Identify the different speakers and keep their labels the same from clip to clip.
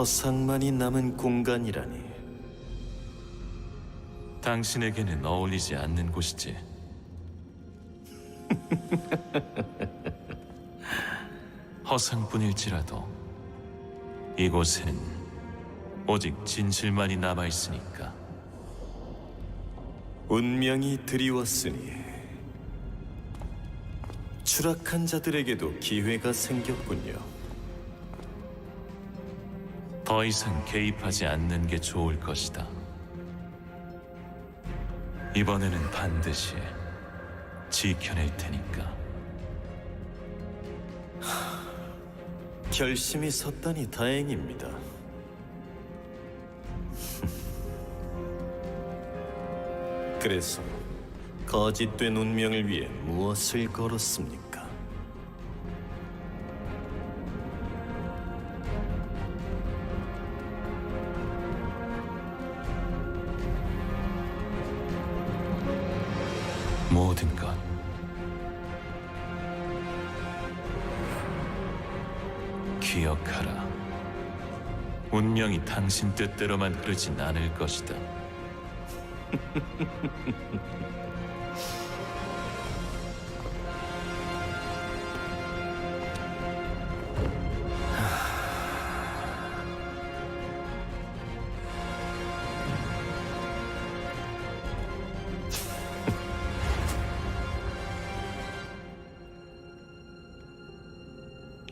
Speaker 1: 허상만이 남은 공간이라니.
Speaker 2: 당신에게는 어울리지 않는 곳이지. 허상뿐일지라도 이곳엔 오직 진실만이 남아있으니까.
Speaker 1: 운명이 드리웠으니 추락한 자들에게도 기회가 생겼군요.
Speaker 2: 더 이상 개입하지 않는 게 좋을 것이다. 이번에는 반드시 지켜낼 테니까.
Speaker 1: 결심이 섰다니 다행입니다. 그래서 거짓된 운명을 위해 무엇을 걸었습니까?
Speaker 2: 모든 것. 기억하라. 운명이 당신 뜻대로만 흐르진 않을 것이다.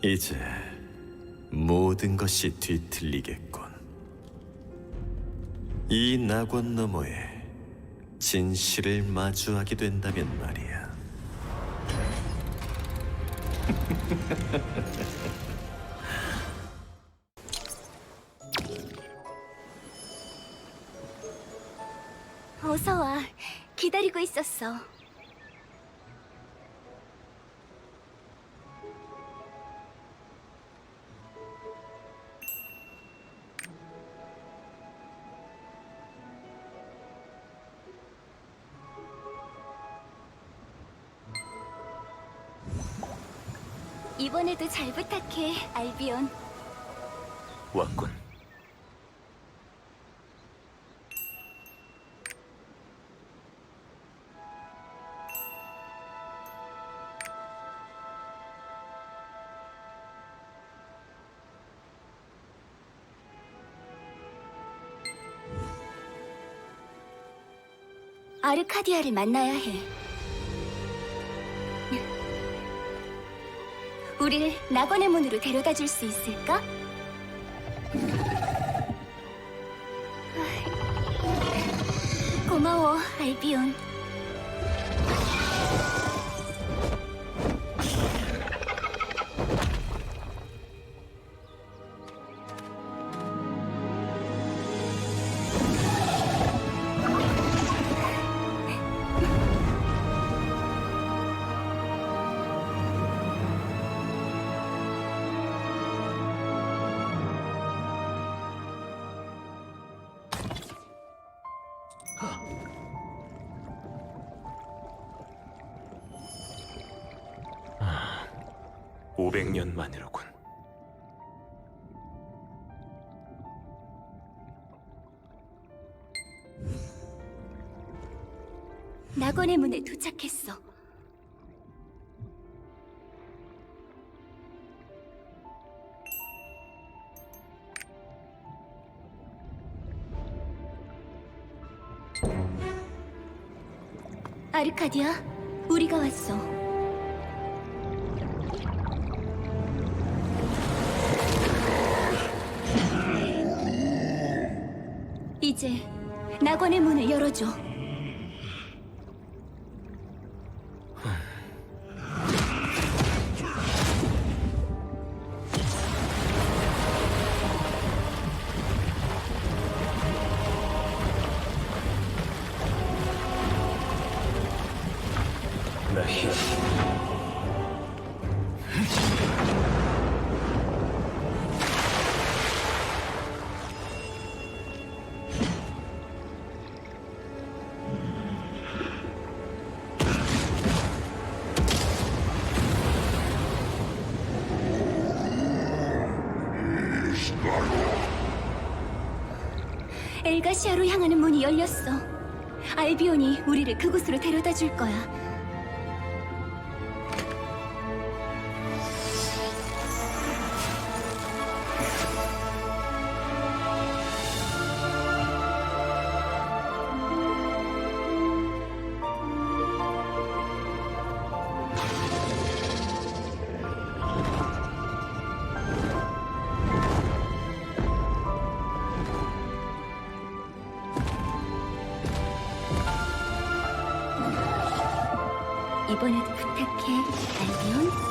Speaker 1: 이제 모든 것이 뒤틀리겠군. 이 낙원 너머에 진실을 마주하게 된다면 말이야.
Speaker 3: 어서 와. 기다리고 있었어. 이번에도 잘 부탁해, 알비온.
Speaker 2: 왔군.
Speaker 3: 아르카디아를 만나야 해. 우리를 낙원의 문으로 데려다 줄 수 있을까? 고마워, 알비온.
Speaker 2: 아, 500년 만이로군.
Speaker 3: 낙원의 문에 도착했어. 아르카디아, 우리가 왔어. 이제 낙원의 문을 열어줘.
Speaker 2: 나히
Speaker 3: 엘가시아로 향하는 문이 열렸어. 알비온이 우리를 그곳으로 데려다 줄 거야. 이번에도 부탁해, 알비온.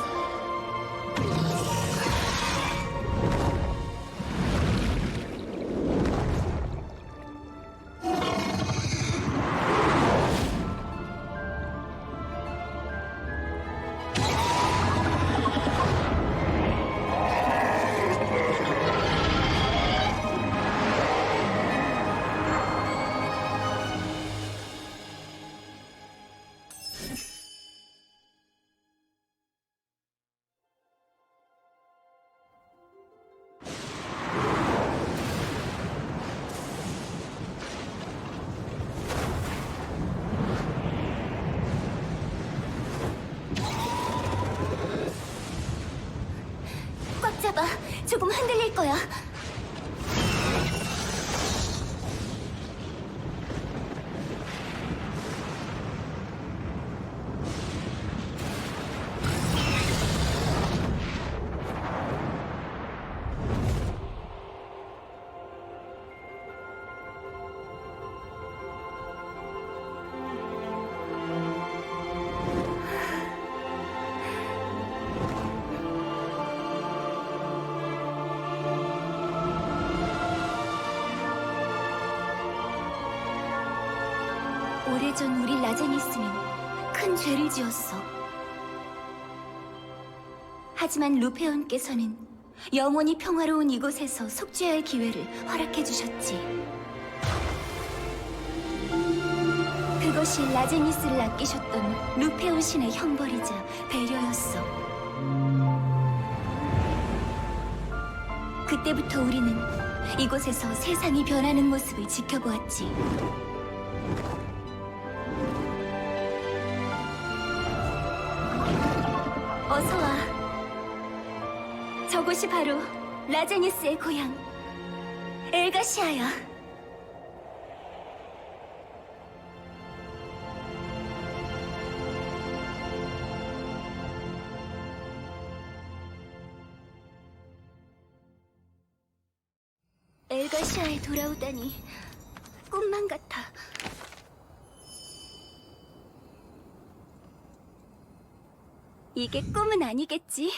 Speaker 3: 꽉 잡아. 조금 흔들릴 거야. 오래전 우리 라제니스는 큰 죄를 지었어. 하지만 루페온께서는 영원히 평화로운 이곳에서 속죄할 기회를 허락해 주셨지. 그것이 라제니스를 아끼셨던 루페온 신의 형벌이자 배려였어. 그때부터 우리는 이곳에서 세상이 변하는 모습을 지켜보았지. 어서 와. 저곳이 바로 라제니스의 고향, 엘가시아야. 엘가시아에 돌아오다니 꿈만 같아. 이게 꿈은 아니겠지?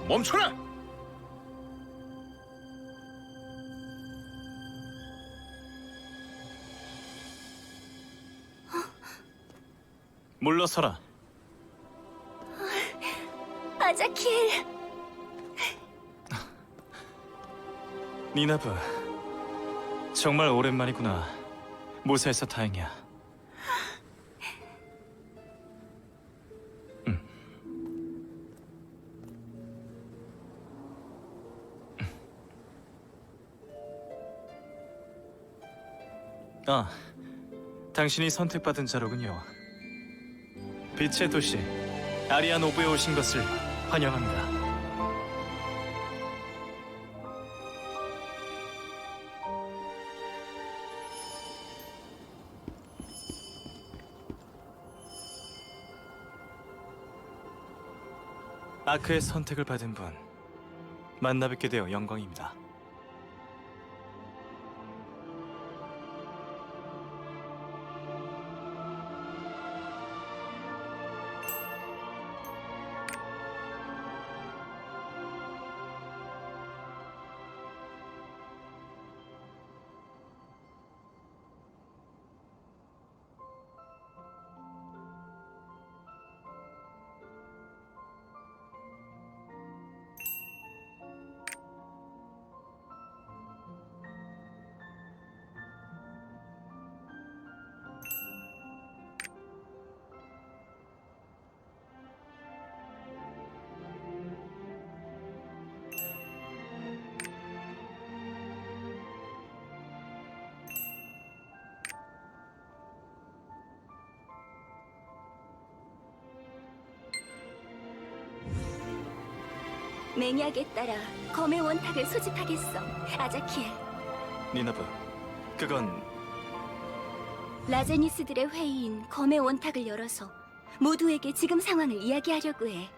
Speaker 4: 멈춰라! 물러서라.
Speaker 3: 아자키엘.
Speaker 4: 니나브, 정말 오랜만이구나. 무사해서 다행이야. 아, 당신이 선택받은 자로군요. 빛의 도시 아리아노브에 오신 것을 환영합니다. 아크의 선택을 받은 분, 만나 뵙게 되어 영광입니다.
Speaker 3: 맹약에 따라 검의 원탁을 소집하겠어. 아자키엘.
Speaker 4: 니나브, 그건
Speaker 3: 라제니스들의 회의인 검의 원탁을 열어서 모두에게 지금 상황을 이야기하려고 해.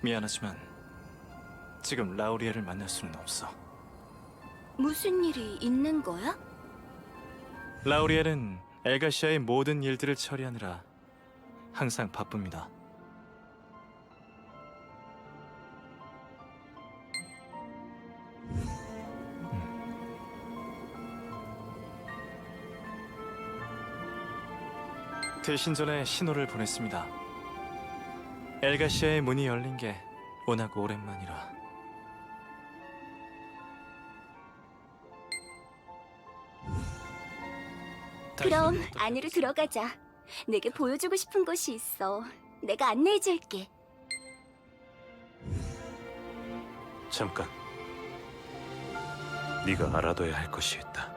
Speaker 4: 미안하지만 지금 라우리엘을 만날 수는 없어.
Speaker 3: 무슨 일이 있는 거야?
Speaker 4: 라우리엘은 엘가시아의 모든 일들을 처리하느라 항상 바쁩니다. 대신 전에 신호를 보냈습니다. 엘가시아의 문이 열린 게 워낙 오랜만이라.
Speaker 3: 그럼 안으로 들어가자. 내게 보여주고 싶은 곳이 있어. 내가 안내해줄게.
Speaker 5: 잠깐. 네가 알아둬야 할 것이 있다.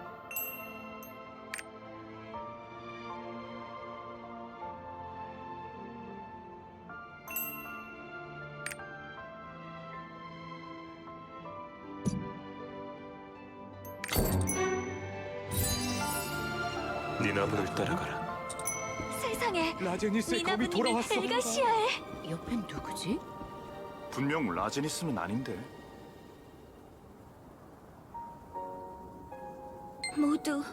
Speaker 5: 니나브를 따라가라.
Speaker 3: 세상에,
Speaker 6: 라제니스의 검이
Speaker 3: 미나부님이
Speaker 6: 돌아왔어.
Speaker 3: 엘가시아에.
Speaker 7: 옆엔 누구지?
Speaker 6: 분명 라제니스는 아닌데.
Speaker 3: 모두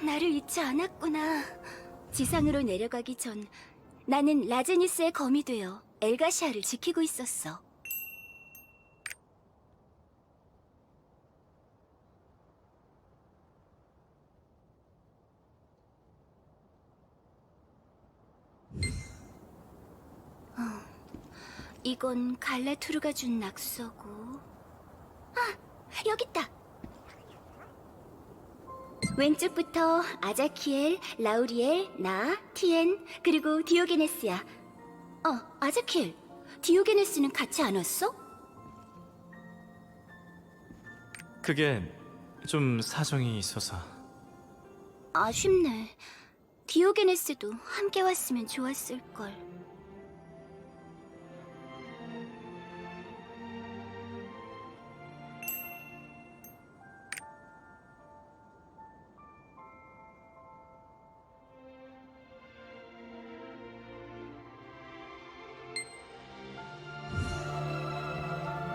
Speaker 3: 나를 잊지 않았구나. 지상으로 내려가기 전 나는 라제니스의 검이 되어 엘가시아를 지키고 있었어. 이건 갈라투르가 준 낙서고. 아, 여기 있다. 왼쪽부터 아자키엘, 라우리엘, 나, 티엔, 그리고 디오게네스야. 아자키엘, 디오게네스는 같이 안 왔어?
Speaker 4: 그게 좀 사정이 있어서.
Speaker 3: 아쉽네. 디오게네스도 함께 왔으면 좋았을걸.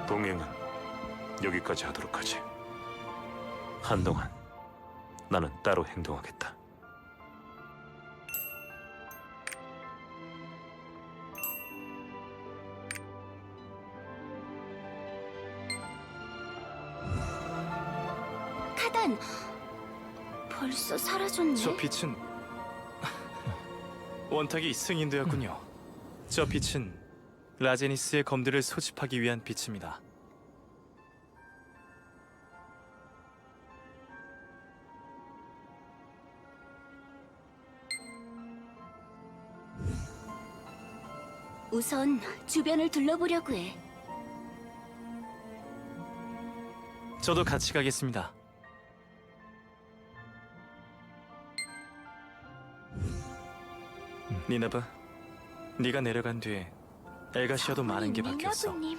Speaker 5: 동행은 여기까지 하도록 하지. 한동안 나는 따로 행동하겠다.
Speaker 3: 카단, 벌써 사라졌네.
Speaker 4: 저 빛은 원탁이 승인되었군요. 저 빛은 라제니스의 검들을 소집하기 위한 빛입니다.
Speaker 3: 우선 주변을 둘러보려고 해.
Speaker 4: 저도 같이 가겠습니다. 니나브, 네가 내려간 뒤에 엘가시아도 많은 게 바뀌었어.
Speaker 3: 미나부님,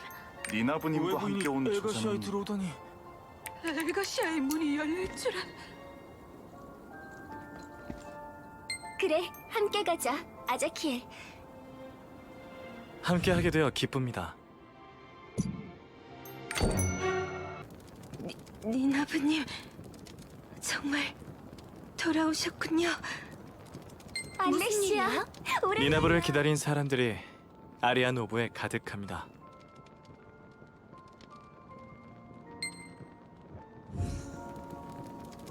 Speaker 6: 니나부님과 함께 온 조자는
Speaker 4: 들어오더니
Speaker 7: 엘가시아의 문이 열릴 줄
Speaker 3: 그래, 함께 가자. 아자키엘.
Speaker 4: 함께하게 되어 기쁩니다.
Speaker 7: 니나부님 정말 돌아오셨군요.
Speaker 3: 안내씨야.
Speaker 4: 니나브를 기다린 사람들이 아리아노브에 가득합니다.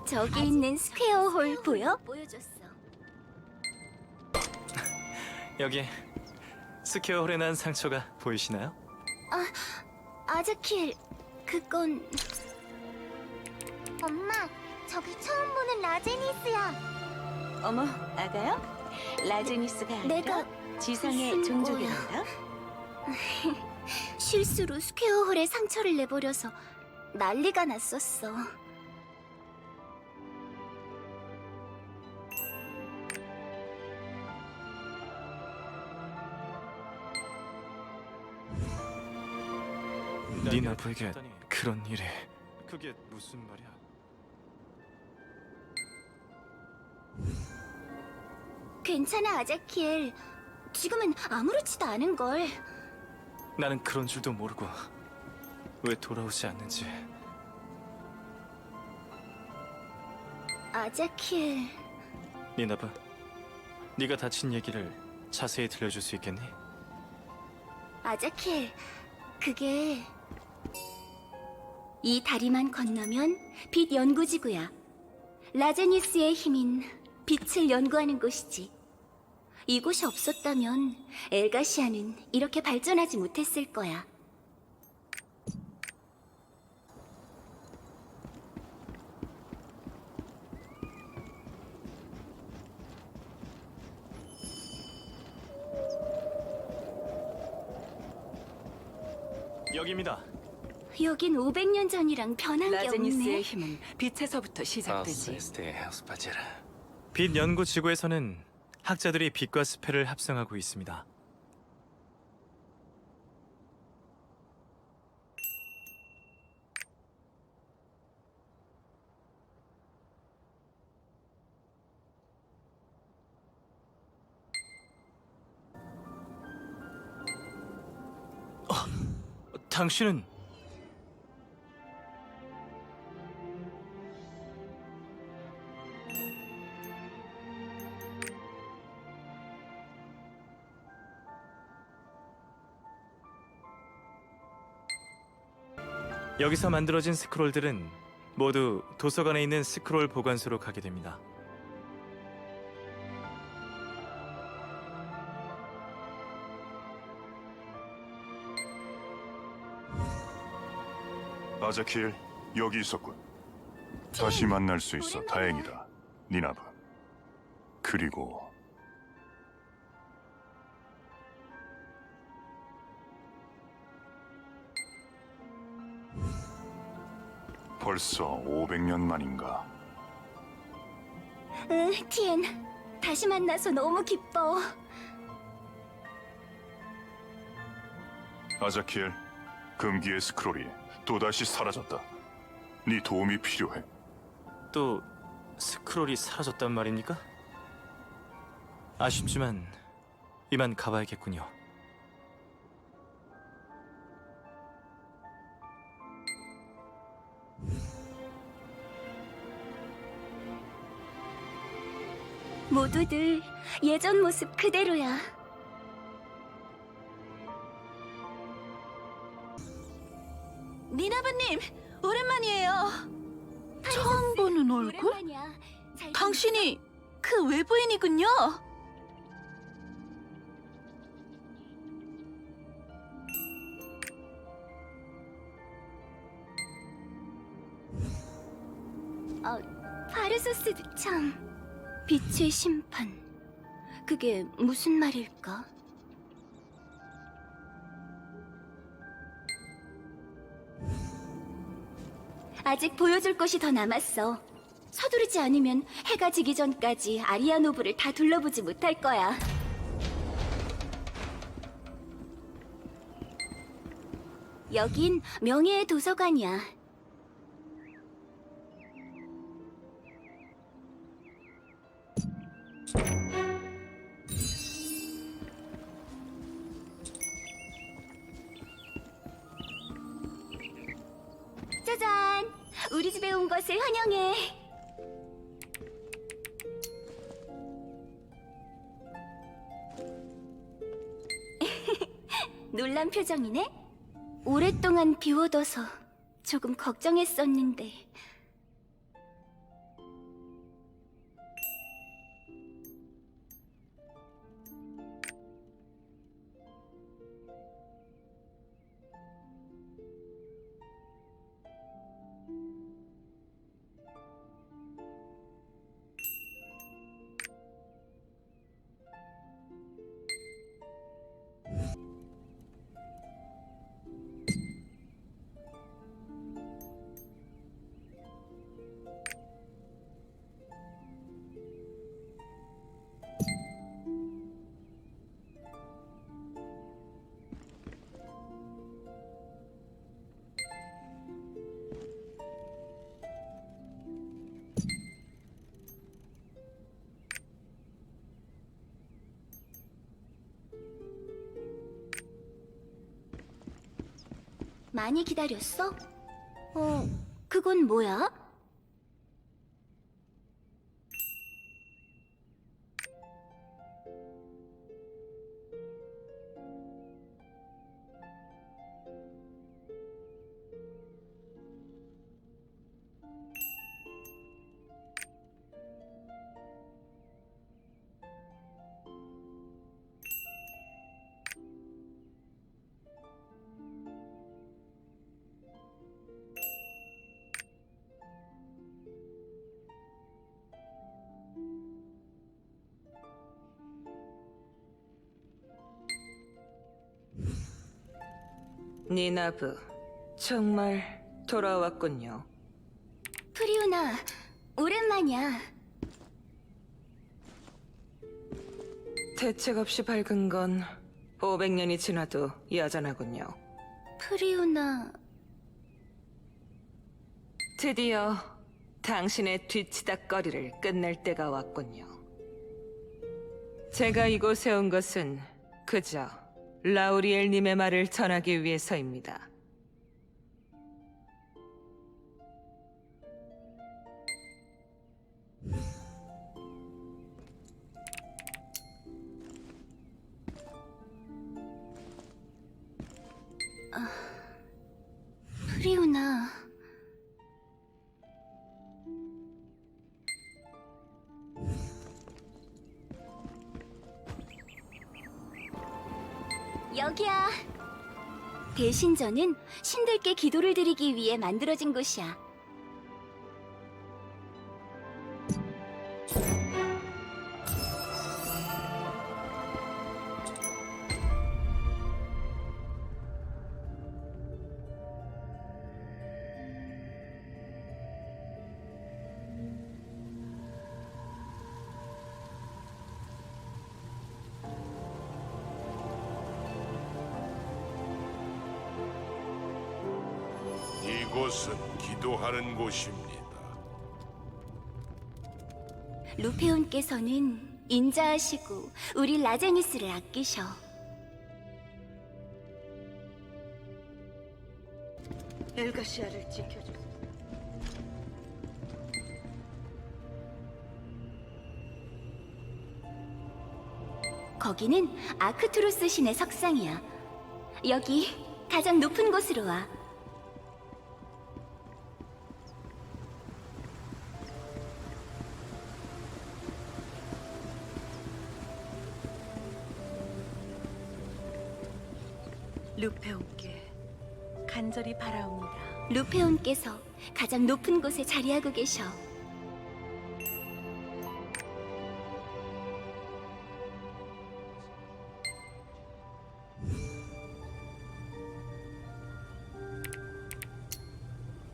Speaker 3: 저기 있는 스퀘어 홀 보여? 보여줬어.
Speaker 4: 여기 스퀘어홀에 난 상처가 보이시나요?
Speaker 3: 아자키엘, 그건... 엄마, 저기 처음 보는 라제니스야.
Speaker 7: 어머, 아가요? 라제니스가 아니라
Speaker 3: 내가
Speaker 7: 지상의
Speaker 3: 무슨
Speaker 7: 종족이란다.
Speaker 3: 실수로 스퀘어 홀에 상처를 내버려서 난리가 났었어.
Speaker 4: 니나브에게 그런 일이... 그게 무슨 말이야?
Speaker 3: 괜찮아, 아자키엘. 지금은 아무렇지도 않은걸.
Speaker 4: 나는 그런 줄도 모르고 왜 돌아오지 않는지.
Speaker 3: 아자키엘,
Speaker 4: 니나브, 네가 다친 얘기를 자세히 들려줄 수 있겠니?
Speaker 3: 아자키엘, 그게... 이 다리만 건너면 빛 연구지구야. 라제니스의 힘인 빛을 연구하는 곳이지. 이곳이 없었다면 엘가시아는 이렇게 발전하지 못했을 거야.
Speaker 4: 여기입니다.
Speaker 3: 여긴 500년 전이랑 변한 게
Speaker 7: 라제니스의
Speaker 3: 없네.
Speaker 7: 힘은 빛에서부터 시작되지.
Speaker 4: 빛 연구 지구에서는 학자들이 빛과 스펠을 합성하고 있습니다. 당신은... 여기서 만들어진 스크롤들은 모두 도서관에 있는 스크롤 보관소로 가게 됩니다.
Speaker 6: 아자키엘, 여기 있었군. 다시 만날 수 있어
Speaker 3: 오랜만이야.
Speaker 6: 다행이다, 니나부. 그리고 벌써 500년 만인가.
Speaker 3: 응, 티엔. 다시 만나서 너무 기뻐.
Speaker 6: 아자키엘, 금기의 스크롤이 또다시 사라졌다. 네 도움이 필요해.
Speaker 4: 또 스크롤이 사라졌단 말입니까? 아쉽지만 이만 가봐야겠군요.
Speaker 3: 모두들 예전 모습 그대로야.
Speaker 7: 니나부님, 오랜만이에요. 처음 보는 얼굴?
Speaker 3: 오랜만이야. 잘
Speaker 7: 당신이 그 외부인이군요.
Speaker 3: 파르소스도 참. 빛의 심판. 그게 무슨 말일까? 아직 보여줄 것이 더 남았어. 서두르지 않으면 해가 지기 전까지 아리아노브를 다 둘러보지 못할 거야. 여긴 명예의 도서관이야. 짜잔! 우리 집에 온 것을 환영해. 놀란 표정이네? 오랫동안 비워둬서 조금 걱정했었는데. 많이 기다렸어? 그건 뭐야?
Speaker 8: 니나브, 정말 돌아왔군요.
Speaker 3: 프리오나, 오랜만이야.
Speaker 8: 대책 없이 밝은 건 500년이 지나도 여전하군요.
Speaker 3: 프리오나...
Speaker 8: 드디어 당신의 뒤치다꺼리를 끝낼 때가 왔군요. 제가 이곳에 온 것은 그저 라우리엘님의 말을 전하기 위해서입니다.
Speaker 3: 프리오나... 여기야. 대신전은 신들께 기도를 드리기 위해 만들어진 곳이야.
Speaker 9: 이곳은 기도하는 곳입니다.
Speaker 3: 루페온께서는 인자하시고 우리 라제니스를 아끼셔.
Speaker 7: 엘가시아를 지켜줘.
Speaker 3: 거기는 아크투로스 신의 석상이야. 여기 가장 높은 곳으로 와.
Speaker 7: 루페온께 간절히 바라옵니다.
Speaker 3: 루페온께서 가장 높은 곳에 자리하고 계셔.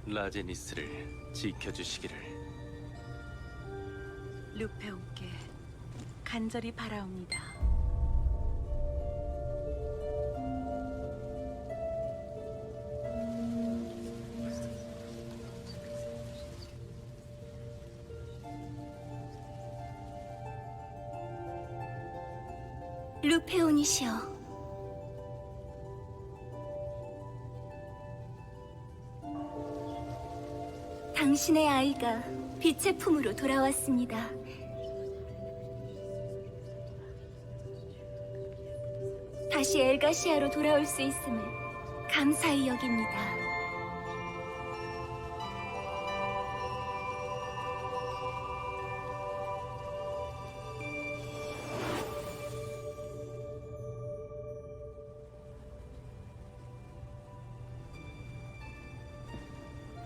Speaker 2: 라제니스를 지켜주시기를.
Speaker 7: 루페온께 간절히 바라옵니다.
Speaker 3: 루페온이시여. 당신의 아이가 빛의 품으로 돌아왔습니다. 다시 엘가시아로 돌아올 수 있음을 감사히 여깁니다.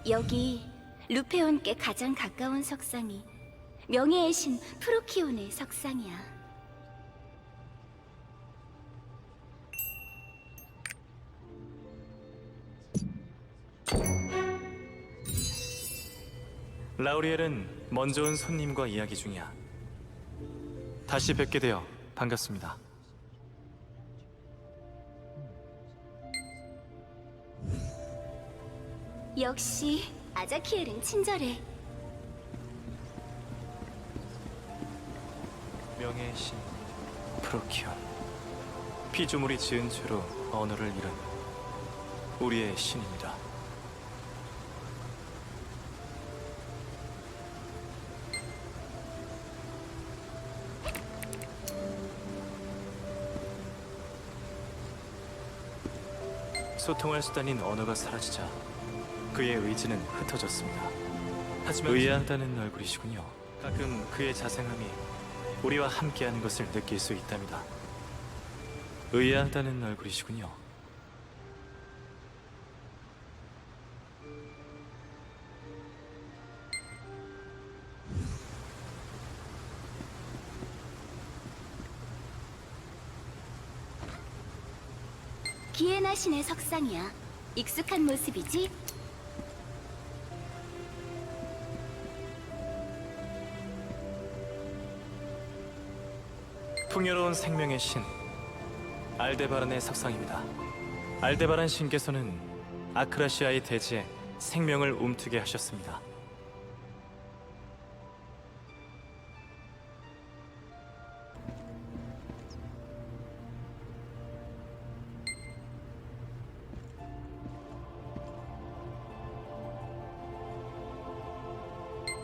Speaker 3: 여기 루페온께 가장 가까운 석상이 명예의 신 프로키온의 석상이야.
Speaker 4: 라우리엘은 먼저 온 손님과 이야기 중이야. 다시 뵙게 되어 반갑습니다.
Speaker 3: 역시 아자키엘은 친절해.
Speaker 4: 명예의 신 프로키온. 피조물이 지은 죄로 언어를 잃은 우리의 신입니다. 소통할 수단인 언어가 사라지자 그의 의지는 흩어졌습니다. 하지만 의아하다는 얼굴이시군요. 가끔 그의 자상함이 우리와 함께하는 것을 느낄 수 있답니다. 의아하다는 얼굴이시군요.
Speaker 3: 기에나 신의 석상이야. 익숙한 모습이지?
Speaker 4: 풍요로운 생명의 신 알데바란의 석상입니다. 알데바란 신께서는 아크라시아의 대지에 생명을 움트게 하셨습니다.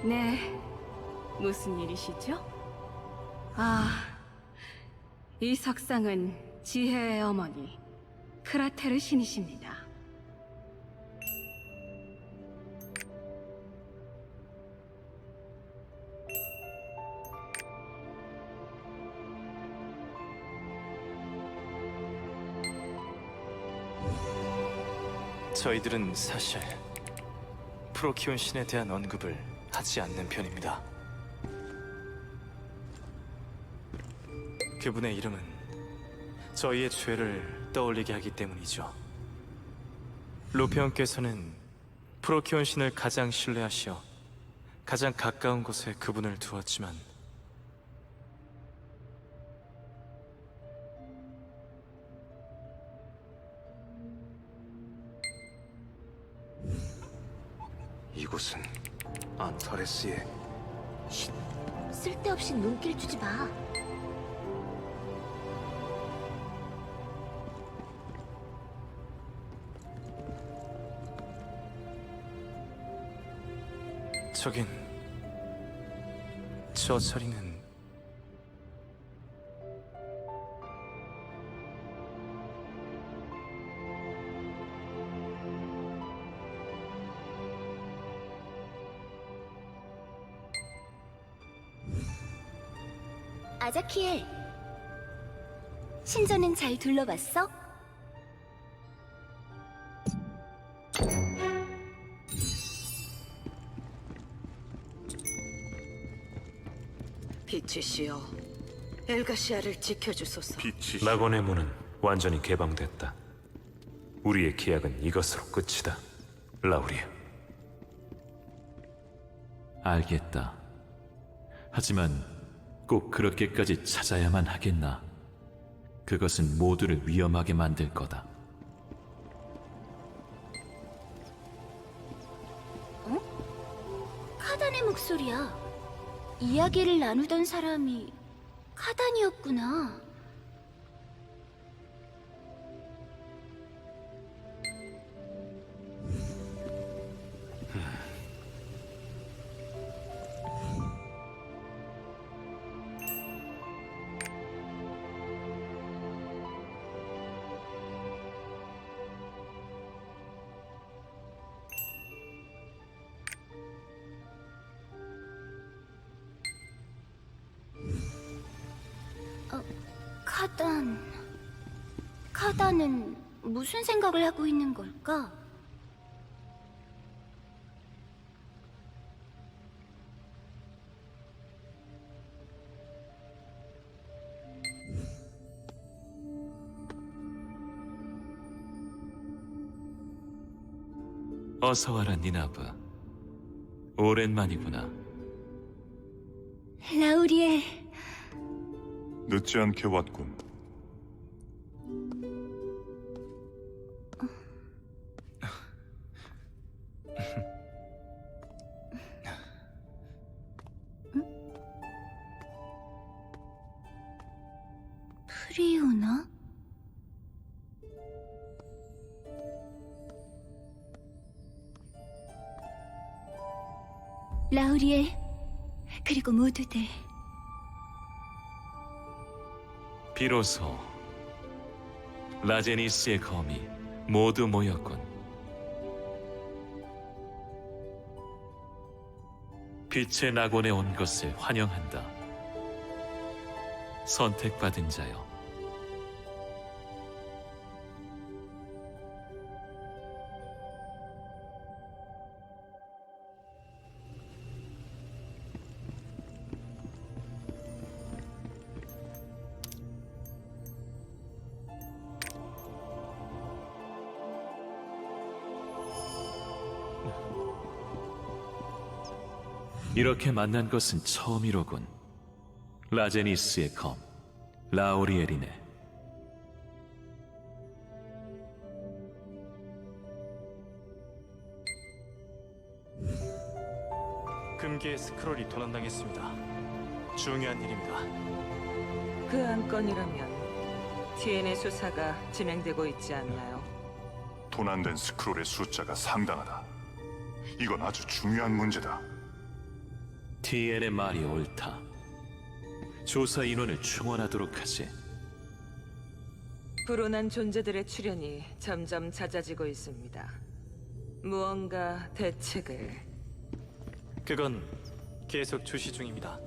Speaker 7: 네, 무슨 일이시죠? 아, 이 석상은 지혜의 어머니 크라테르 신이십니다.
Speaker 4: 저희들은 사실 프로키온 신에 대한 언급을 하지 않는 편입니다. 그분의 이름은 저희의 죄를 떠올리게 하기 때문이죠. 루페온께서는 프로키온 신을 가장 신뢰하시어 가장 가까운 곳에 그분을 두었지만
Speaker 5: 이곳은 안타레스의
Speaker 3: 쓸데없이 눈길 주지 마.
Speaker 4: 저긴 저 자리는
Speaker 3: 아자키엘, 신전은 잘 둘러봤어?
Speaker 7: 빛이시여, 엘가시아를 지켜주소서.
Speaker 6: 빛이
Speaker 5: 낙원의 문은 완전히 개방됐다. 우리의 계약은 이것으로 끝이다. 라우리아.
Speaker 2: 알겠다. 하지만 꼭 그렇게까지 찾아야만 하겠나? 그것은 모두를 위험하게 만들 거다.
Speaker 3: 카단의 목소리야. 이야기를 나누던 사람이 카단이었구나. 카단은 무슨 생각을 하고 있는 걸까?
Speaker 2: 어서 와라, 니나브. 오랜만이구나.
Speaker 3: 라우리엘,
Speaker 6: 늦지 않게 왔군.
Speaker 3: 프리오나? 라우리엘, 그리고 모두들.
Speaker 2: 비로소 라제니스의 검이 모두 모였군. 빛의 낙원에 온 것을 환영한다. 선택받은 자여. 이렇게 만난 것은 처음이로군. 라제니스의 검, 라우리엘이네.
Speaker 4: 금기의 스크롤이 도난당했습니다. 중요한 일입니다.
Speaker 8: 그 안건이라면 TN의 수사가 진행되고 있지 않나요?
Speaker 6: 도난된 스크롤의 숫자가 상당하다. 이건 아주 중요한 문제다.
Speaker 2: TN의 말이 옳다. 조사 인원을 충원하도록 하지.
Speaker 8: 불온한 존재들의 출현이 점점 잦아지고 있습니다. 무언가 대책을...
Speaker 4: 그건 계속 주시 중입니다.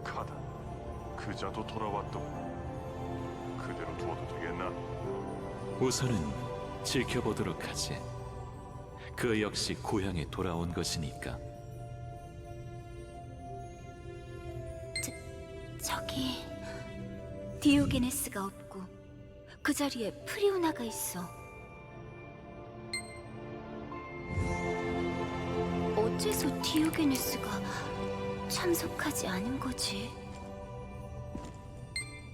Speaker 6: 카다, 그자도 돌아왔더군. 그대로 두어도 되겠나?
Speaker 2: 우선은 지켜보도록 하지. 그 역시 고향에 돌아온 것이니까.
Speaker 3: 저기 디오게네스가 없고 그 자리에 프리오나가 있어. 어째서 디오게네스가 참석하지 않은 거지?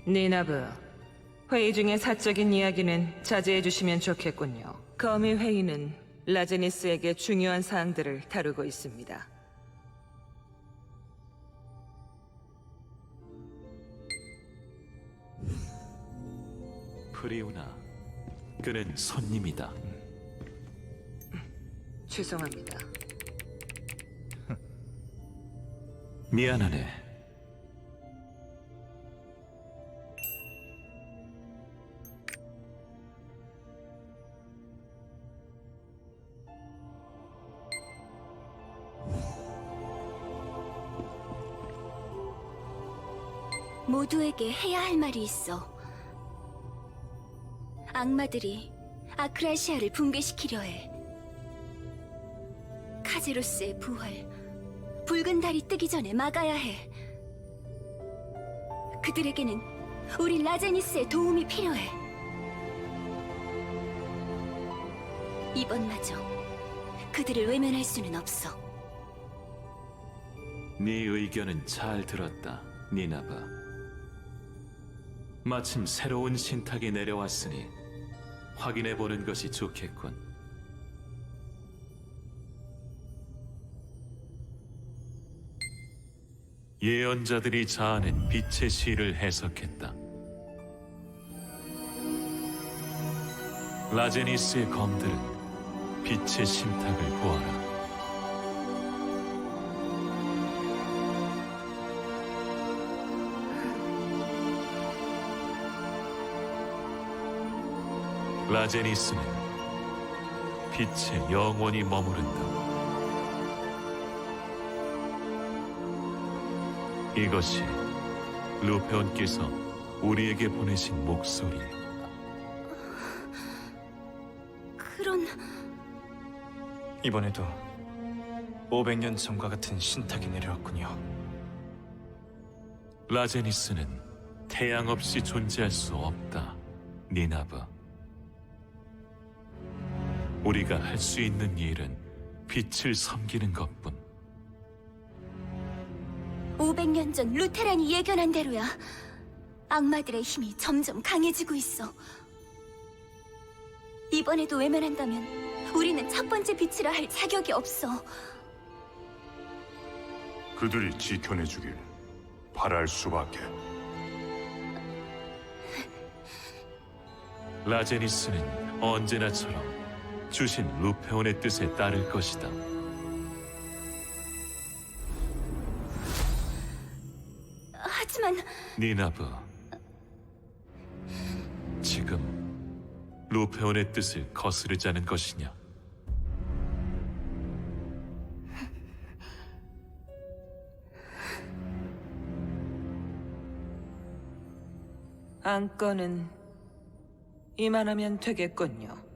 Speaker 8: 니나브, 회의 중에 사적인 이야기는 자제해 주시면 좋겠군요. 거미 회의는 라제니스에게 중요한 사항들을 다루고 있습니다.
Speaker 2: 프리우나, 그는 손님이다.
Speaker 8: 죄송합니다.
Speaker 2: 미안하네.
Speaker 3: 모두에게 해야 할 말이 있어. 악마들이 아크라시아를 붕괴시키려 해. 카제로스의 부활, 붉은 달이 뜨기 전에 막아야 해. 그들에게는 우리 라제니스의 도움이 필요해. 이번마저 그들을 외면할 수는 없어.
Speaker 2: 네 의견은 잘 들었다, 니나바. 마침 새로운 신탁이 내려왔으니 확인해보는 것이 좋겠군. 예언자들이 자아낸 빛의 시를 해석했다. 라제니스의 검들은 빛의 신탁을 보아라. 라제니스는 빛에 영원히 머무른다. 이것이 루페온께서 우리에게 보내신 목소리.
Speaker 3: 그런...
Speaker 4: 이번에도 500년 전과 같은 신탁이 내려왔군요.
Speaker 2: 라제니스는 태양 없이 존재할 수 없다, 니나브. 우리가 할 수 있는 일은 빛을 섬기는 것뿐.
Speaker 3: 500년 전 루테란이 예견한 대로야. 악마들의 힘이 점점 강해지고 있어. 이번에도 외면한다면 우리는 첫 번째 빛이라 할 자격이 없어.
Speaker 6: 그들이 지켜내주길 바랄 수밖에.
Speaker 2: 라제니스는 언제나처럼 주신 루페온의 뜻에 따를 것이다.
Speaker 3: 하지만
Speaker 2: 니나브, 지금 루페온의 뜻을 거스르자는 것이냐?
Speaker 8: 안건은 이만하면 되겠군요.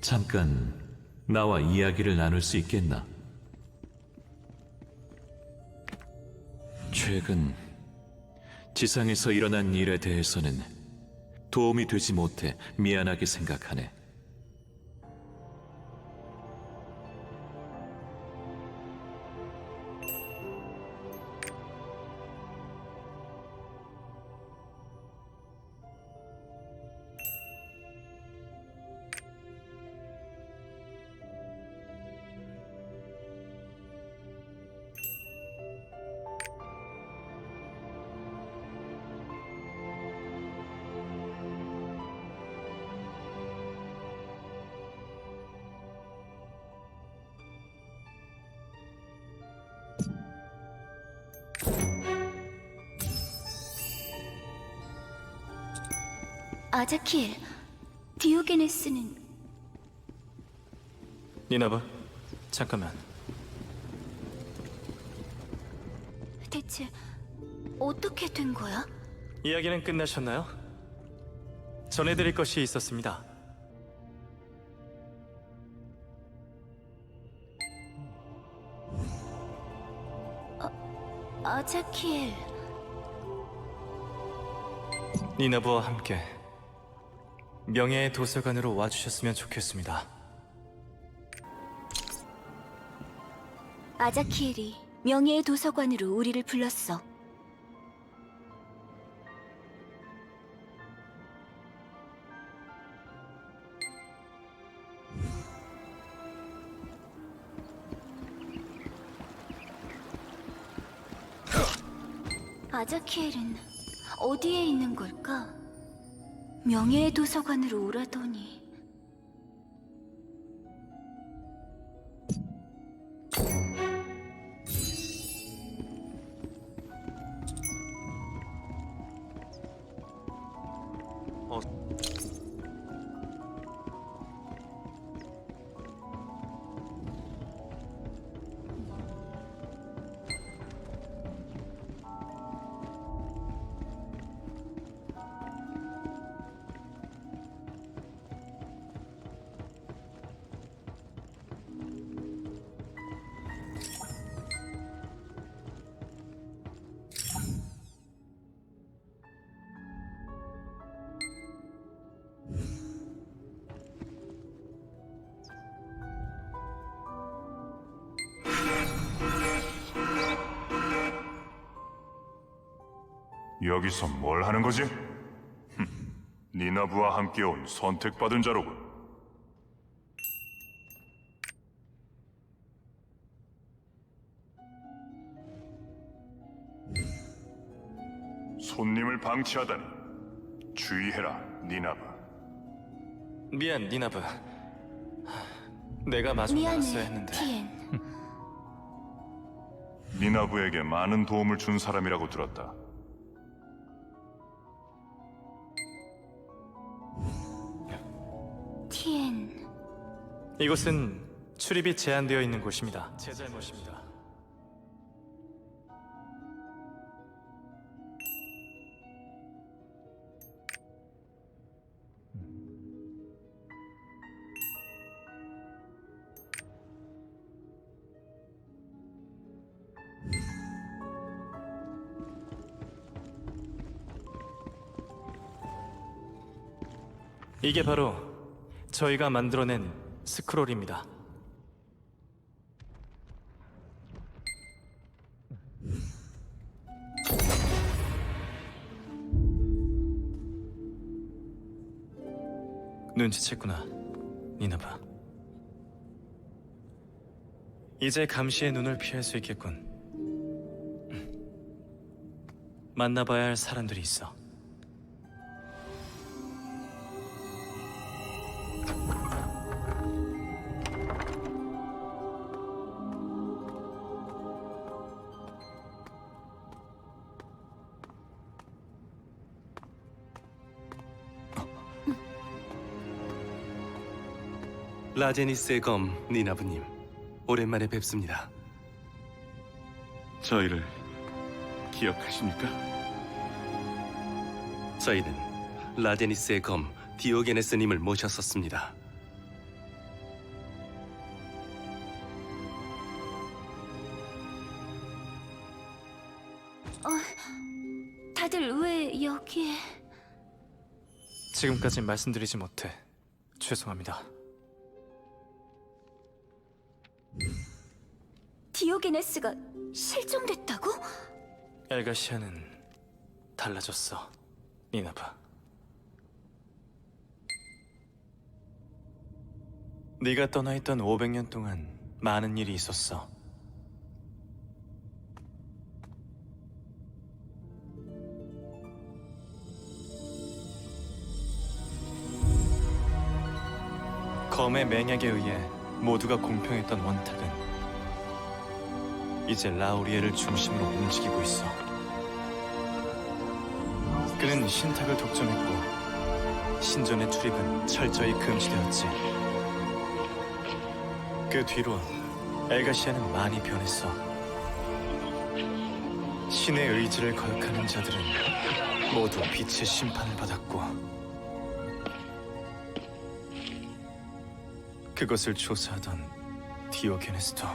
Speaker 2: 잠깐 나와 이야기를 나눌 수 있겠나? 최근 지상에서 일어난 일에 대해서는 도움이 되지 못해 미안하게 생각하네.
Speaker 3: 아자키엘, 디오게네스는...
Speaker 4: 니나브, 잠깐만.
Speaker 3: 대체 어떻게 된 거야?
Speaker 4: 이야기는 끝나셨나요? 전해드릴 것이 있었습니다.
Speaker 3: 아자키엘...
Speaker 4: 니나브와 함께 명예의 도서관으로 와주셨으면 좋겠습니다.
Speaker 3: 아자키엘이 명예의 도서관으로 우리를 불렀어. 아자키엘은 어디에 있는 걸까? 명예의 도서관으로 오라더니...
Speaker 6: 여기서 뭘 하는 거지? 니나브와 함께 온 선택받은 자로군. 손님을 방치하다니 주의해라, 니나브.
Speaker 4: 미안, 니나브. 내가 마중 나갔어야
Speaker 3: 미안해,
Speaker 4: 했는데.
Speaker 3: 티엔.
Speaker 6: 니나브에게 많은 도움을 준 사람이라고 들었다.
Speaker 3: 티엔.
Speaker 4: 이곳은 출입이 제한되어 있는 곳입니다. 제 잘못입니다. 이게 바로 저희가 만들어낸 스크롤입니다. 눈치챘구나, 니나브. 이제 감시의 눈을 피할 수 있겠군. 만나봐야 할 사람들이 있어.
Speaker 10: 라제니스의 검 니나브님, 오랜만에 뵙습니다.
Speaker 9: 저희를 기억하십니까?
Speaker 10: 저희는 라제니스의 검 디오게네스님을 모셨었습니다.
Speaker 3: 다들 왜 여기에?
Speaker 4: 지금까지 말씀드리지 못해 죄송합니다.
Speaker 3: 디오게네스가 실종됐다고?
Speaker 4: 엘가시아는 달라졌어, 니나브. 네가 떠나있던 500년 동안 많은 일이 있었어. 검의 맹약에 의해 모두가 공평했던 원탁은 이제 라우리엘을 중심으로 움직이고 있어. 그는 신탁을 독점했고 신전의 출입은 철저히 금지되었지. 그 뒤로 엘가시아는 많이 변했어. 신의 의지를 거역하는 자들은 모두 빛의 심판을 받았고, 그것을 조사하던 디오게네스도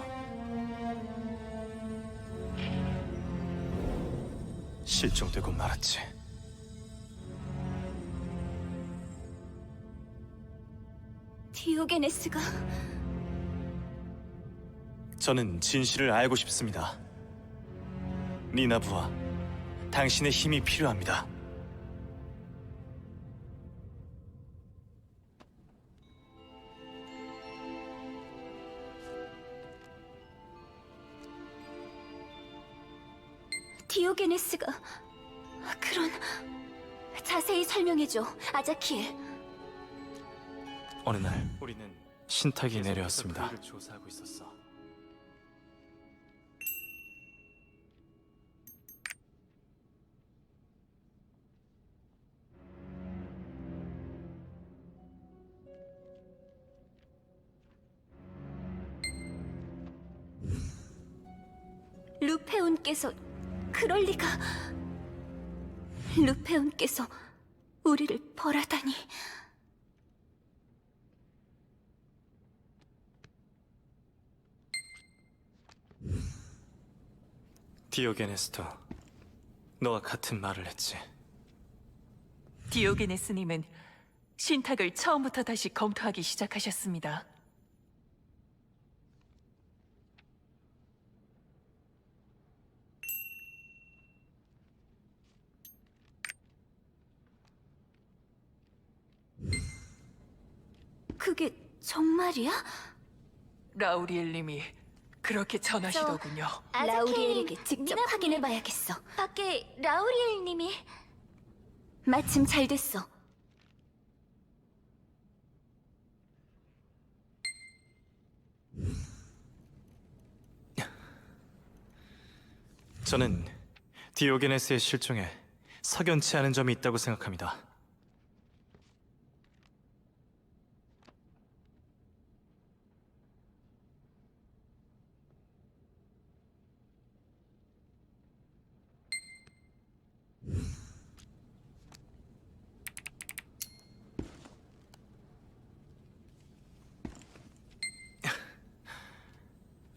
Speaker 4: 실종되고 말았지.
Speaker 3: 디오게네스가
Speaker 4: 저는 진실을 알고 싶습니다. 니나브와 당신의 힘이 필요합니다.
Speaker 3: 디오게네스가 그런... 자세히 설명해줘, 아자키엘.
Speaker 4: 어느 날 우리는 신탁이 내려왔습니다. 그를 조사하고 있었어.
Speaker 3: 루페온께서... 그럴 리가... 루페온께서 우리를 벌하다니...
Speaker 4: 디오게네스도 너와 같은 말을 했지.
Speaker 11: 디오게네스님은 신탁을 처음부터 다시 검토하기 시작하셨습니다.
Speaker 3: 그게 정말이야?
Speaker 11: 라우리엘님이 그렇게 전하시더군요.
Speaker 3: 라우리엘에게 직접 확인해봐야겠어. 밖에 라우리엘님이... 마침 잘 됐어.
Speaker 4: 저는 디오게네스의 실종에 석연치 않은 점이 있다고 생각합니다.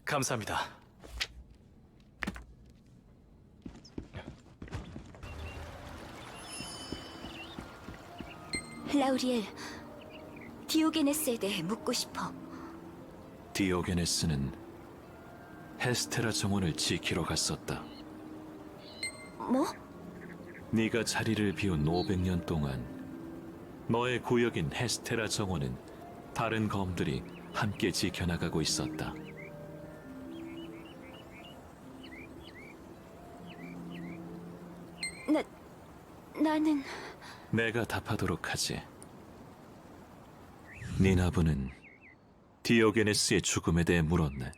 Speaker 4: 감사합니다.
Speaker 3: 라우리엘, 디오게네스에 대해 묻고 싶어.
Speaker 2: 디오게네스는 헤스테라 정원을 지키러 갔었다.
Speaker 3: 뭐?
Speaker 2: 네가 자리를 비운 500년 동안 너의 구역인 헤스테라 정원은 다른 검들이 함께 지켜나가고 있었다.
Speaker 3: 나는...
Speaker 2: 내가 답하도록 하지. 니나부는 디오게네스의 죽음에 대해 물었네.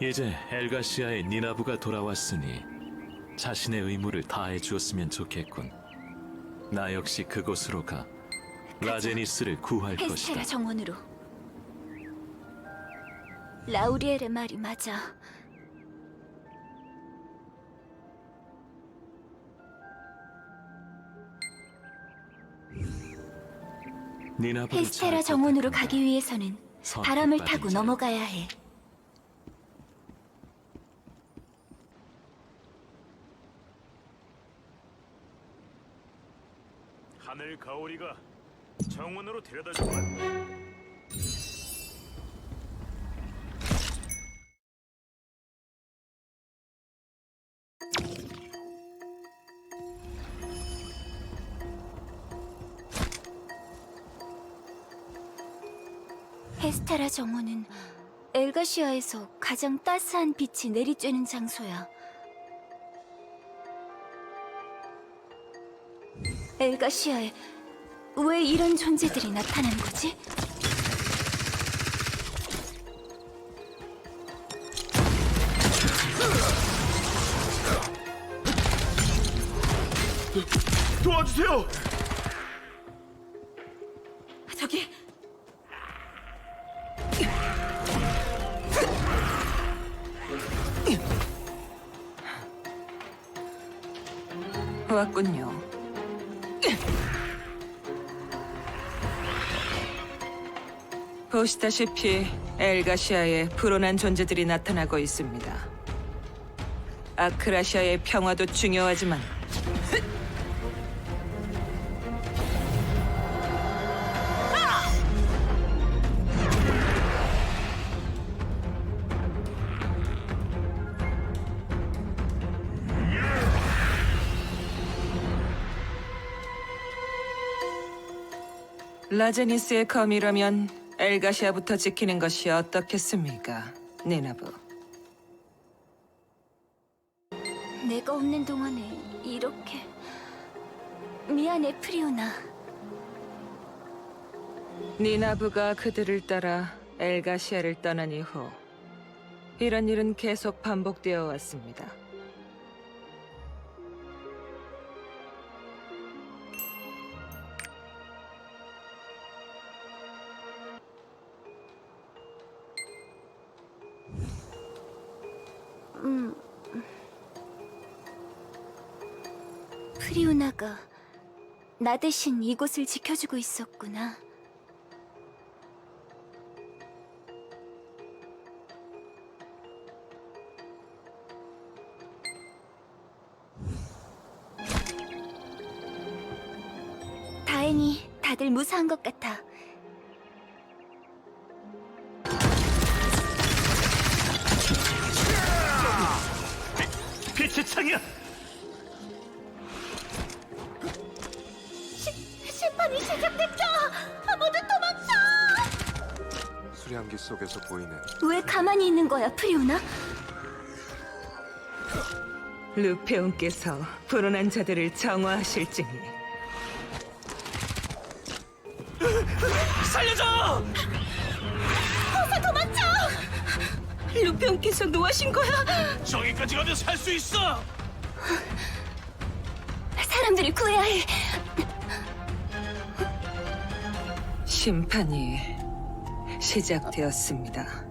Speaker 2: 이제 엘가시아의 니나부가 돌아왔으니 자신의 의무를 다해 주었으면 좋겠군. 나 역시 그곳으로 가 라제니스를 구할 것이다.
Speaker 3: 헤스테라 정원으로. 라우리엘의 말이 맞아.
Speaker 2: 니나부를
Speaker 3: 헤스테라
Speaker 2: 잘
Speaker 3: 정원으로
Speaker 2: 부탁한다.
Speaker 3: 가기 위해서는
Speaker 2: 선택
Speaker 3: 바람을
Speaker 2: 받은
Speaker 3: 타고
Speaker 2: 자를.
Speaker 3: 넘어가야 해.
Speaker 6: 하늘 가오리가 정원으로 데려다 주마.
Speaker 3: 헤스테라 정원은 엘가시아에서 가장 따스한 빛이 내리쬐는 장소야. 엘가시아에 왜 이런 존재들이 나타난 거지?
Speaker 6: 도와주세요.
Speaker 3: 저기...
Speaker 8: 왔군요. 보시다시피 엘가시아에 불온한 존재들이 나타나고 있습니다. 아크라시아의 평화도 중요하지만 라제니스의 검이라면 엘가시아부터 지키는 것이 어떻겠습니까, 니나부?
Speaker 3: 내가 없는 동안에 이렇게... 미안해, 프리오나.
Speaker 8: 니나부가 그들을 따라 엘가시아를 떠난 이후 이런 일은 계속 반복되어 왔습니다.
Speaker 3: 프리오나가 나 대신 이곳을 지켜주고 있었구나. 다행히 다들 무사한 것 같아.
Speaker 6: 빛의 창이야.
Speaker 3: 심판이 시작됐죠! 모두 도망쳐!
Speaker 12: 수량기 속에서 보이는
Speaker 3: 왜 가만히 있는 거야, 프리오나?
Speaker 8: 루페온께서 불온한 자들을 정화하실지니
Speaker 10: 살려줘!
Speaker 3: 어서 도망쳐! 루페온께서 노하신 거야?
Speaker 10: 저기까지 가면 살 수 있어!
Speaker 3: 사람들을 구해야 해.
Speaker 8: 심판이 시작되었습니다.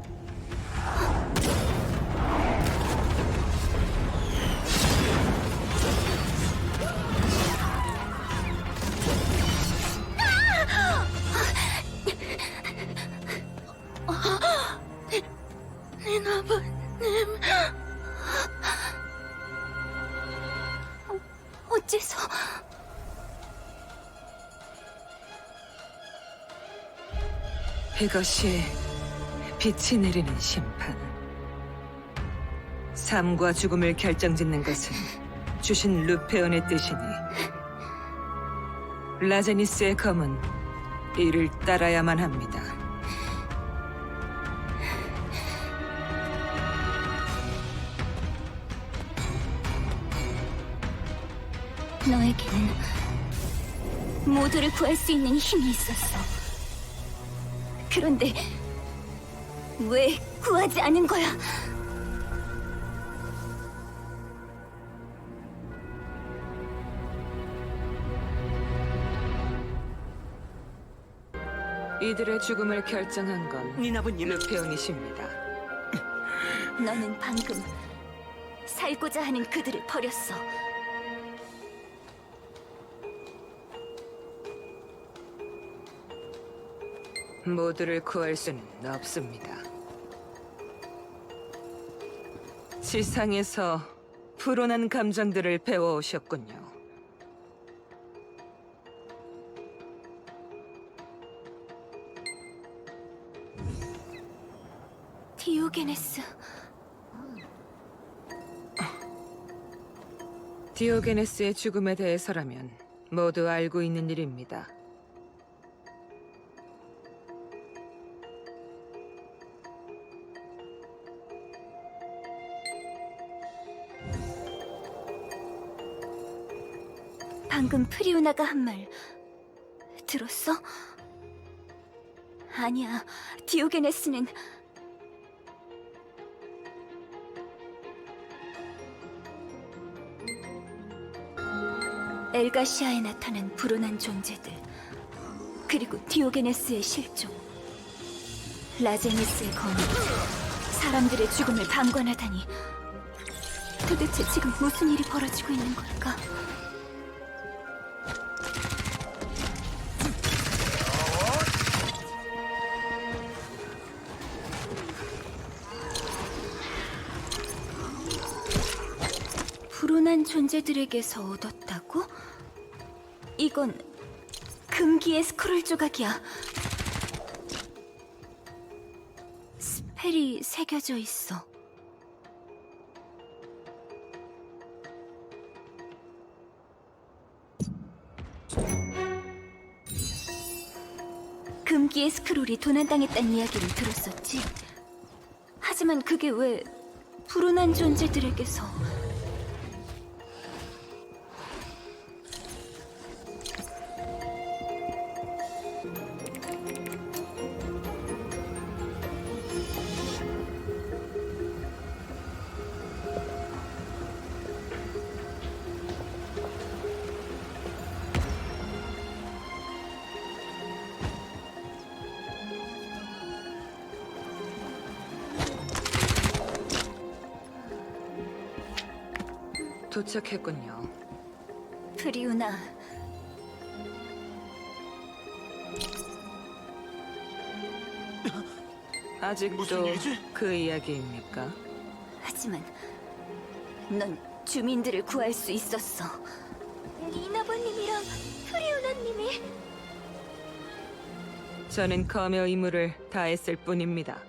Speaker 3: 아버님, 어째서?
Speaker 8: 이것이 빛이 내리는 심판. 삶과 죽음을 결정짓는 것은 주신 루페온의 뜻이니 라제니스의 검은 이를 따라야만 합니다.
Speaker 3: 너에게는 모두를 구할 수 있는 힘이 있었어. 그런데 왜 구하지 않은 거야?
Speaker 8: 이들의 죽음을 결정한 건
Speaker 11: 니나부님.
Speaker 8: 루페온이십니다.
Speaker 3: 너는 방금 살고자 하는 그들을 버렸어.
Speaker 8: 모두를 구할 수는 없습니다. 지상에서 불온한 감정들을 배워오셨군요.
Speaker 3: 디오게네스.
Speaker 8: 디오게네스의 죽음에 대해서라면 모두 알고 있는 일입니다.
Speaker 3: 방금 프리오나가 한 말 들었어? 아니야, 디오게네스는 엘가시아에 나타난 불온한 존재들, 그리고 디오게네스의 실종, 라제니스의 검이 사람들의 죽음을 방관하다니. 도대체 지금 무슨 일이 벌어지고 있는 걸까? 불온한 존재들에게서 얻었다고? 이건 금기의 스크롤 조각이야. 스펠이 새겨져 있어. 금기의 스크롤이 도난당했다는 이야기를 들었었지. 하지만 그게 왜 불온한 존재들에게서...
Speaker 8: 도착했군요.
Speaker 3: 프리우나,
Speaker 8: 아직도 그 이야기입니까?
Speaker 3: 하지만 넌 주민들을 구할 수 있었어. 니나버님이랑 프리우나님이...
Speaker 8: 저는 검의 의무를 다했을 뿐입니다.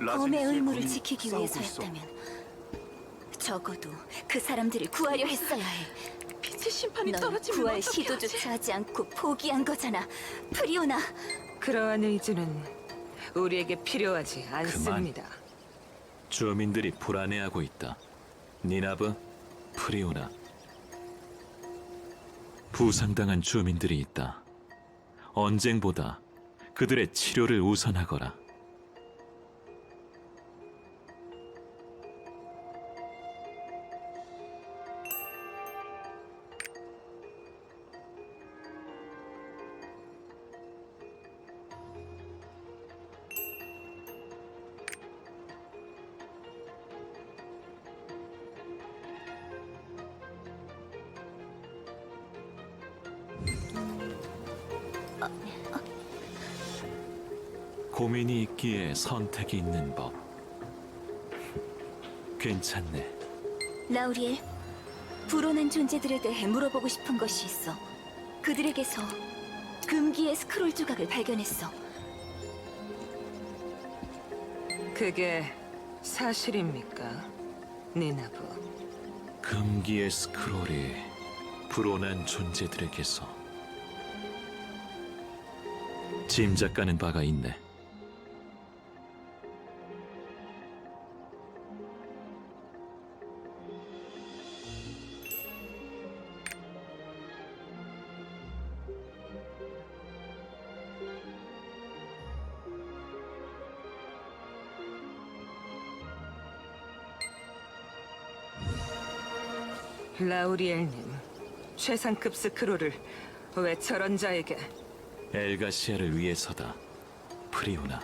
Speaker 3: 검의 의무를 지키기 위해서였다면 적어도 그 사람들을 구하려 했어야 해.
Speaker 11: 빛의 심판이
Speaker 3: 넌
Speaker 11: 떨어지면
Speaker 3: 구할
Speaker 11: 어떻게
Speaker 3: 시도조차
Speaker 11: 하지?
Speaker 3: 하지 않고 포기한 거잖아, 프리오나.
Speaker 8: 그러한 의지는 우리에게 필요하지 않습니다.
Speaker 2: 주민들이 불안해하고 있다. 니나브, 프리오나. 부상당한 주민들이 있다. 언쟁보다 그들의 치료를 우선하거라. 고민이 있기에 선택이 있는 법. 괜찮네.
Speaker 3: 라우리엘, 불온한 존재들에 대해 물어보고 싶은 것이 있어. 그들에게서 금기의 스크롤 조각을 발견했어.
Speaker 8: 그게 사실입니까, 니나브?
Speaker 2: 금기의 스크롤이 불온한 존재들에게서 짐작가는 바가 있네.
Speaker 8: 라우리엘님, 최상급 스크롤을 왜 저런 자에게?
Speaker 2: 엘가시아를 위해서다. 프리오나.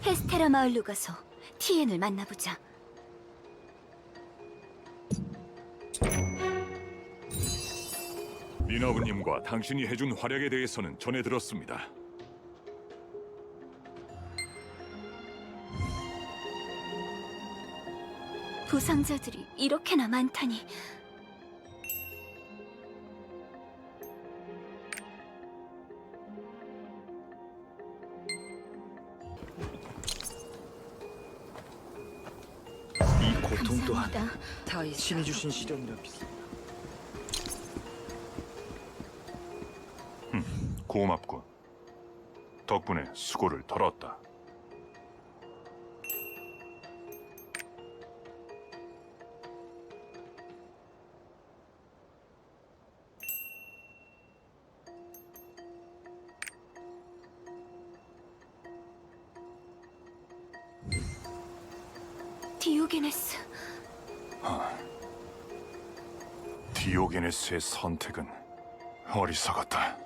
Speaker 3: 헤스테라 마을로 가서 티엔을 만나보자.
Speaker 6: 니나브님과 당신이 해준 활약에 대해서는 전해 들었습니다.
Speaker 3: 부상자들이 이렇게나 많다니.
Speaker 10: 이 고통 또한
Speaker 3: 감사합니다.
Speaker 8: 더 이상
Speaker 10: 신이 주신 시련이라 믿습니다.
Speaker 6: 고맙군. 덕분에 수고를 덜었다.
Speaker 3: 디오게네스.
Speaker 6: 디오게네스의 선택은 어리석었다.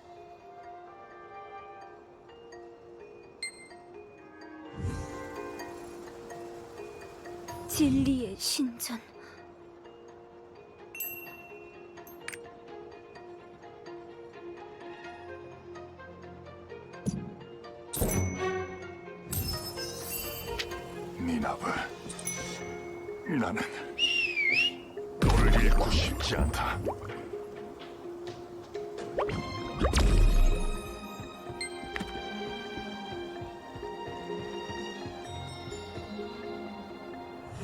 Speaker 3: 진리의 신전.
Speaker 6: 니나브, 나는 너를 잃고 싶지 않다.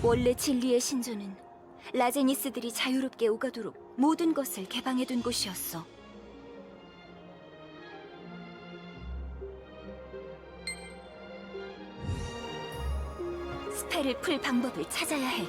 Speaker 3: 원래 진리의 신전은 라제니스들이 자유롭게 오가도록 모든 것을 개방해둔 곳이었어. 스펠을 풀 방법을 찾아야 해.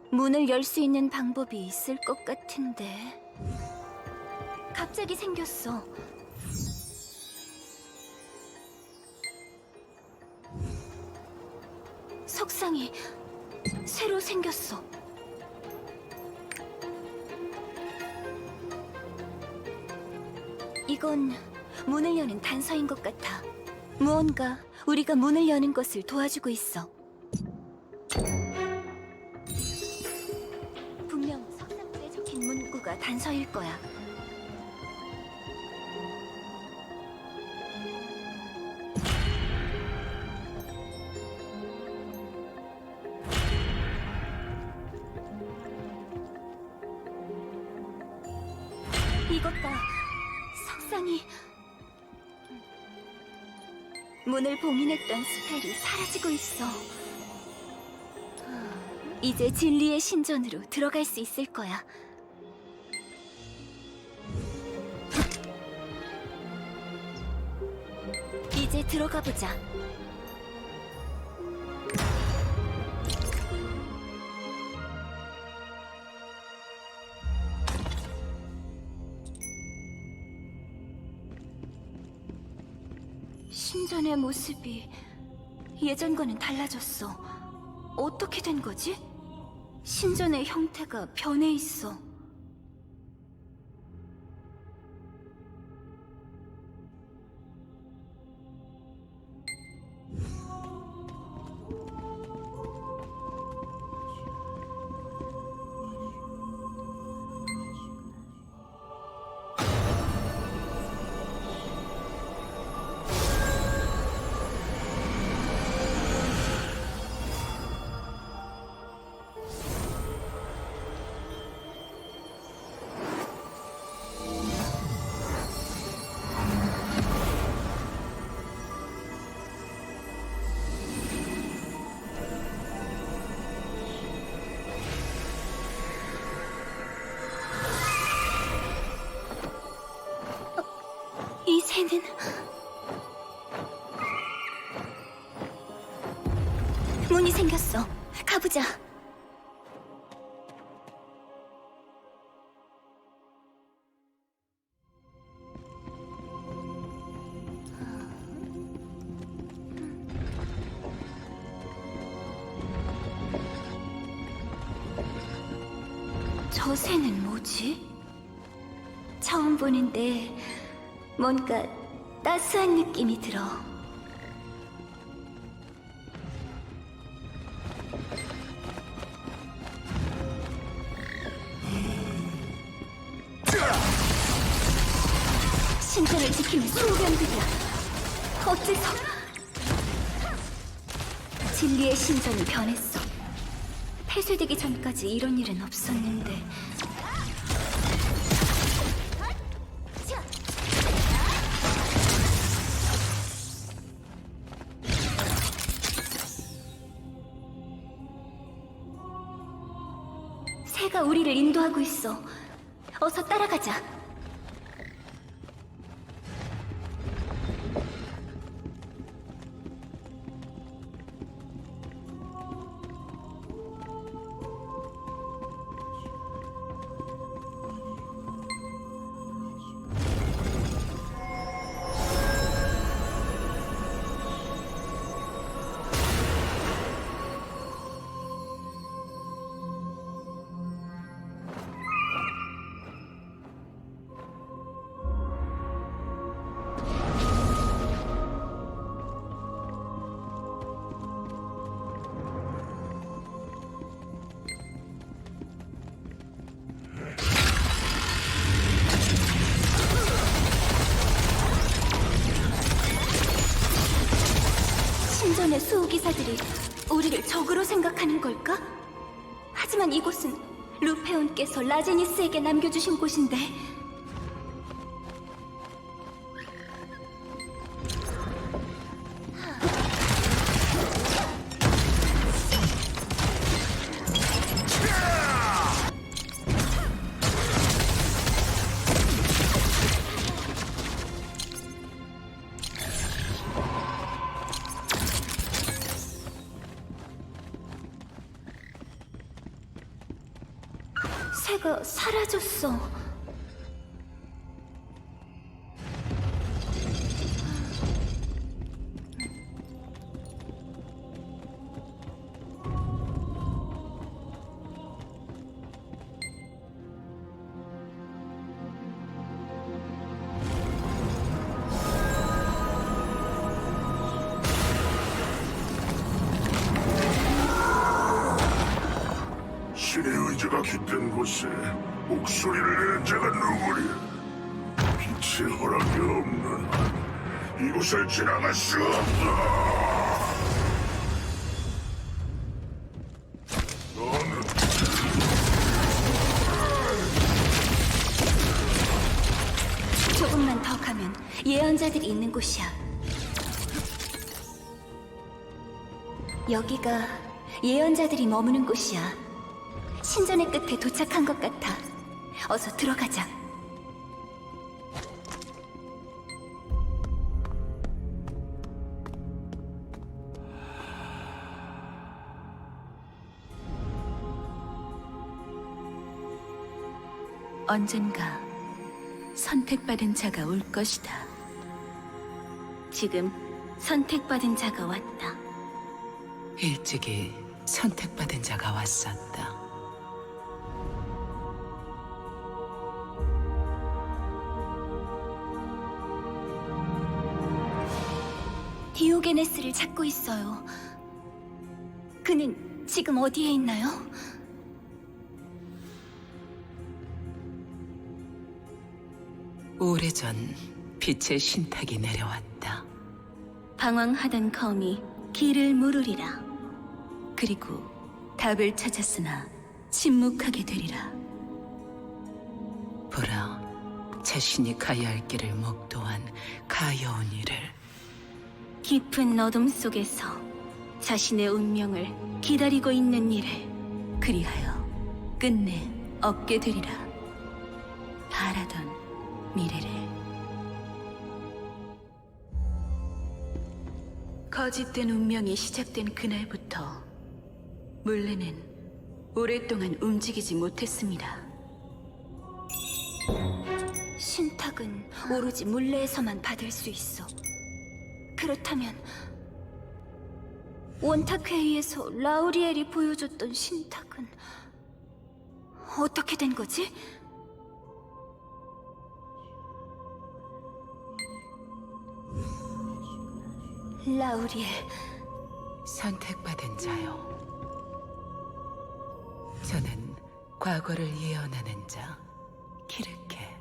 Speaker 3: 문을 열 수 있는 방법이 있을 것 같은데. 갑자기 생겼어. 석상이 새로 생겼어. 이건 문을 여는 단서인 것 같아. 무언가 우리가 문을 여는 것을 도와주고 있어. 분명 석상지에 적힌 문구가 단서일 거야. 이것 봐. 석상이 문을 봉인했던 스펠이 사라지고 있어. 이제 진리의 신전으로 들어갈 수 있을 거야. 이제 들어가 보자. 신전의 모습이 예전과는 달라졌어. 어떻게 된 거지? 신전의 형태가 변해 있어. 이 새는 문이 생겼어. 가보자. 저 새는 뭐지? 처음 보는데 뭔가 따스한 느낌이 들어. 신전을 지키는 소병들이야. 어째서 진리의 신전이 변했어. 폐쇄되기 전까지 이런 일은 없었는데. 새가 우리를 인도하고 있어. 어서 따라가자. 신전의 수호기사들이 우리를 적으로 생각하는 걸까? 하지만 이곳은 루페온께서 라제니스에게 남겨주신 곳인데. 새가 사라졌어.
Speaker 6: 이곳에 목소리를 내는 자가 누구냐? 빛의 허락이 없는 한 이곳을 지나갈 수 없다. 너는
Speaker 3: 조금만 더 가면 예언자들이 있는 곳이야. 여기가 예언자들이 머무는 곳이야. 신전의 끝에 도착한 것 같아. 어서 들어가자. 언젠가 선택받은 자가 올 것이다. 지금 선택받은 자가 왔다.
Speaker 11: 일찍이 선택받은 자가 왔었다.
Speaker 3: 디오게네스를 찾고 있어요. 그는 지금 어디에 있나요?
Speaker 11: 오래전 빛의 신탁이 내려왔다.
Speaker 3: 방황하던 검이 길을 물으리라. 그리고 답을 찾았으나 침묵하게 되리라.
Speaker 11: 보라, 자신이 가야 할 길을 목도한 가여운 이를.
Speaker 3: 깊은 어둠 속에서 자신의 운명을 기다리고 있는 이를 그리하여 끝내 얻게 되리라. 바라던 미래를. 거짓된 운명이 시작된 그날부터 물레는 오랫동안 움직이지 못했습니다. 신탁은 오로지 물레에서만 받을 수 있어. 그렇다면 원탁회의에서 라우리엘이 보여줬던 신탁은 어떻게 된 거지? 라우리엘,
Speaker 11: 선택받은 자요. 저는 과거를 예언하는 자, 키르케.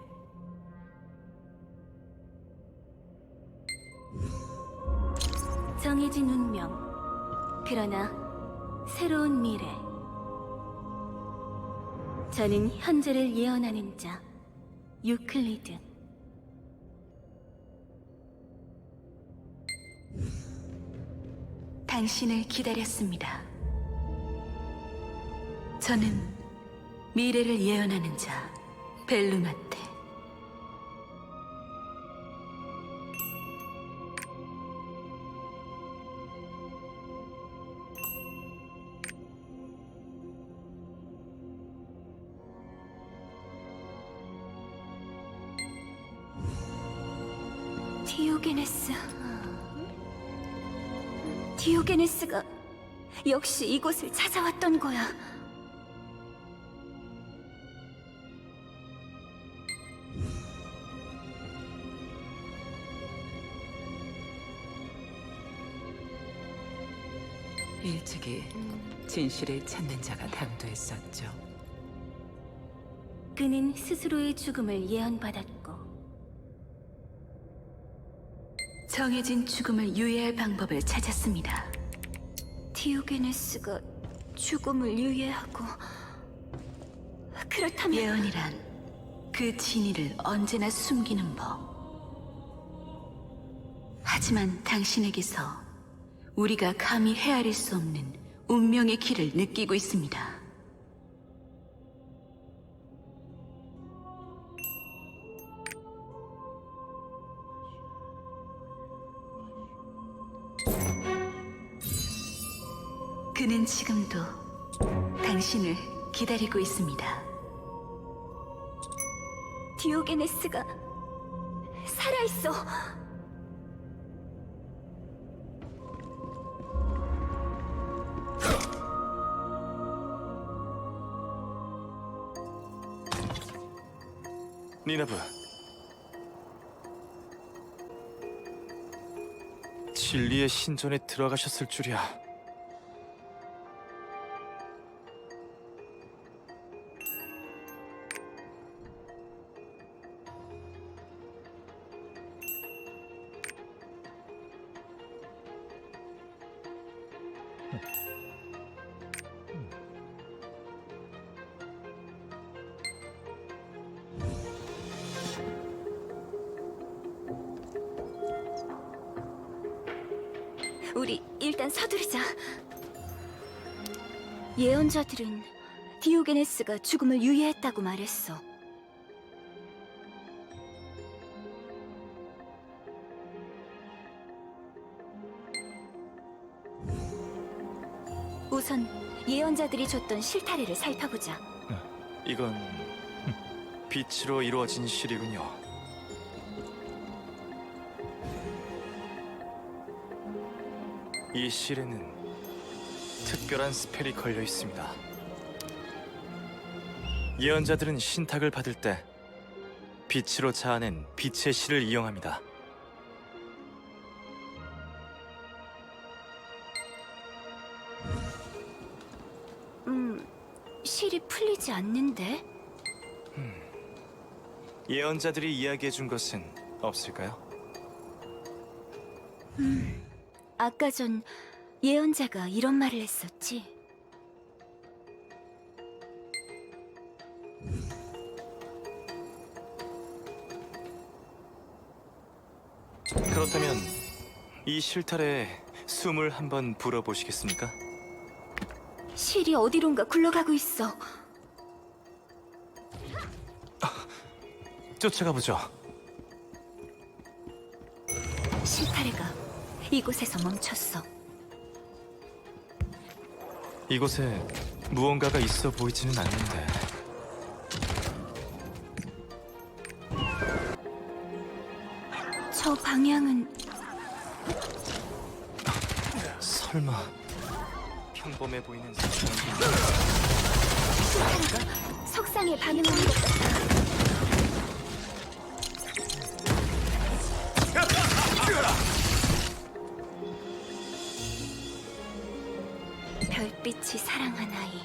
Speaker 3: 정해진 운명, 그러나 새로운 미래. 저는 현재를 예언하는 자, 유클리드. 당신을 기다렸습니다. 저는 미래를 예언하는 자, 벨루마테. 디오게네스가 역시 이곳을 찾아왔던 거야.
Speaker 11: 일찍이 진실을 찾는 자가 당도했었죠.
Speaker 3: 그는 스스로의 죽음을 예언받았고 정해진 죽음을 유예할 방법을 찾았습니다. 디오게네스가 죽음을 유예하고 그렇다면 예언이란 그 진위를 언제나 숨기는 법. 하지만 당신에게서 우리가 감히 헤아릴 수 없는 운명의 길을 느끼고 있습니다. 그는 지금도 당신을 기다리고 있습니다. 디오게네스가 살아있어.
Speaker 4: 니나브, 진리의 신전에 들어가셨을 줄이야.
Speaker 3: 우리 일단 서두르자. 예언자들은 디오게네스가 죽음을 유예했다고 말했어. 우선 예언자들이 줬던 실타래를 살펴보자.
Speaker 4: 이건 빛으로 이루어진 실이군요. 이 실에는 특별한 스펠이 걸려 있습니다. 예언자들은 신탁을 받을 때 빛으로 자아낸 빛의 실을 이용합니다.
Speaker 3: 실이 풀리지 않는데?
Speaker 4: 예언자들이 이야기해 준 것은 없을까요?
Speaker 3: 아까 전 예언자가 이런 말을 했었지.
Speaker 4: 그렇다면 이 실타래에 숨을 한번 불어보시겠습니까?
Speaker 3: 실이 어디론가 굴러가고 있어.
Speaker 4: 쫓아가 보죠.
Speaker 3: 실타래가 이곳에서 멈췄어.
Speaker 4: 이곳에 무언가가 있어 보이지는 않는데.
Speaker 3: 저 방향은
Speaker 4: 설마 평범해 보이는 석상이
Speaker 3: 실타래가 석상에 반응하는 것 같아. 별빛이 사랑한 아이.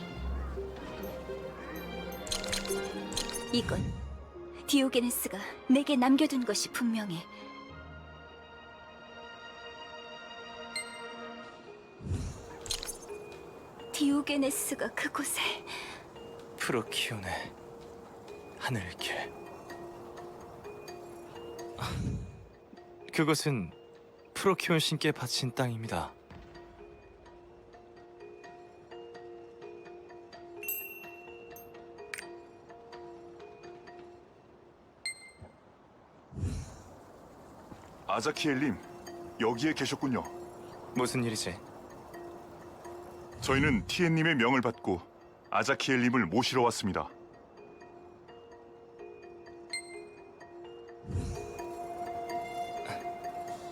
Speaker 3: 이건 디오게네스가 내게 남겨둔 것이 분명해. 디오게네스가 그곳에.
Speaker 4: 프로키온의 하늘길. 그것은 프로키온 신께 바친 땅입니다.
Speaker 6: 아자키엘님, 여기에 계셨군요.
Speaker 4: 무슨 일이지?
Speaker 6: 저희는 티엔님의 명을 받고 아자키엘님을 모시러 왔습니다.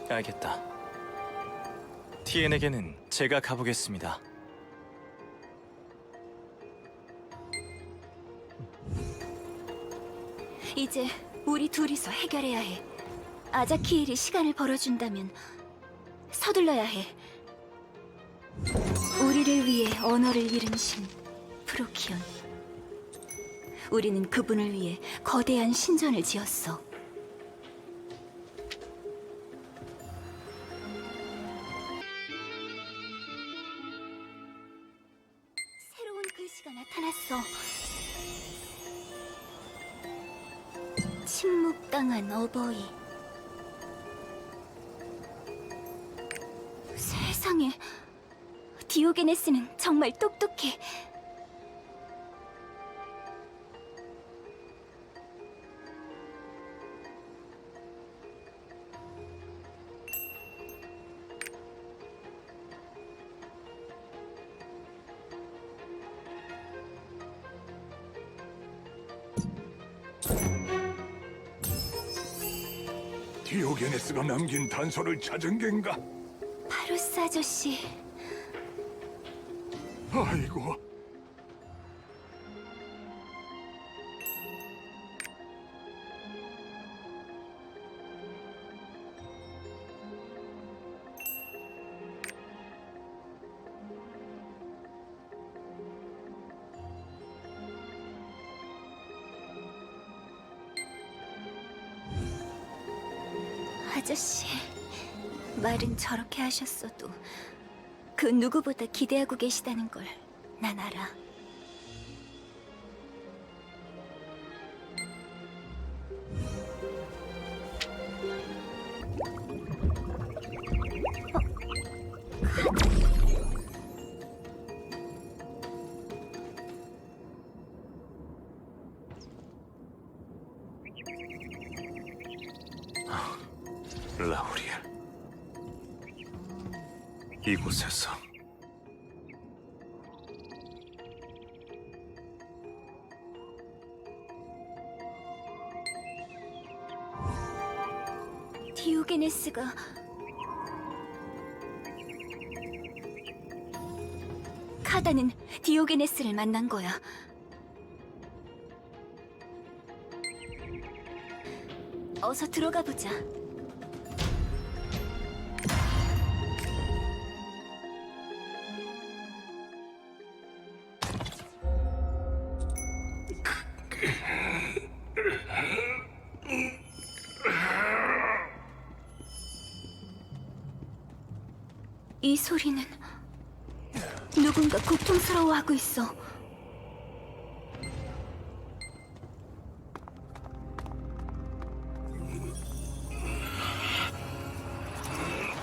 Speaker 4: 알겠다. 티엔에게는 제가 가보겠습니다.
Speaker 3: 이제 우리 둘이서 해결해야 해. 아자키엘이 시간을 벌어준다면 서둘러야 해. 우리를 위해 언어를 잃은 신 프로키온. 우리는 그분을 위해 거대한 신전을 지었어. 새로운 글씨가 나타났어. 침묵당한 어버이. 세상에, 디오게네스는 정말 똑똑해.
Speaker 6: 디오게네스가 남긴 단서를 찾은 겐가?
Speaker 3: 파루스 아저씨.
Speaker 6: 아이고,
Speaker 3: 아저씨, 말은 저렇게 하셨어도 그 누구보다 기대하고 계시다는 걸 난 알아.
Speaker 5: 라우리엘, 이곳에서
Speaker 3: 디오게네스가 카다는 디오게네스를 만난 거야. 어서 들어가 보자. 이 소리는 누군가 고통스러워하고 있어.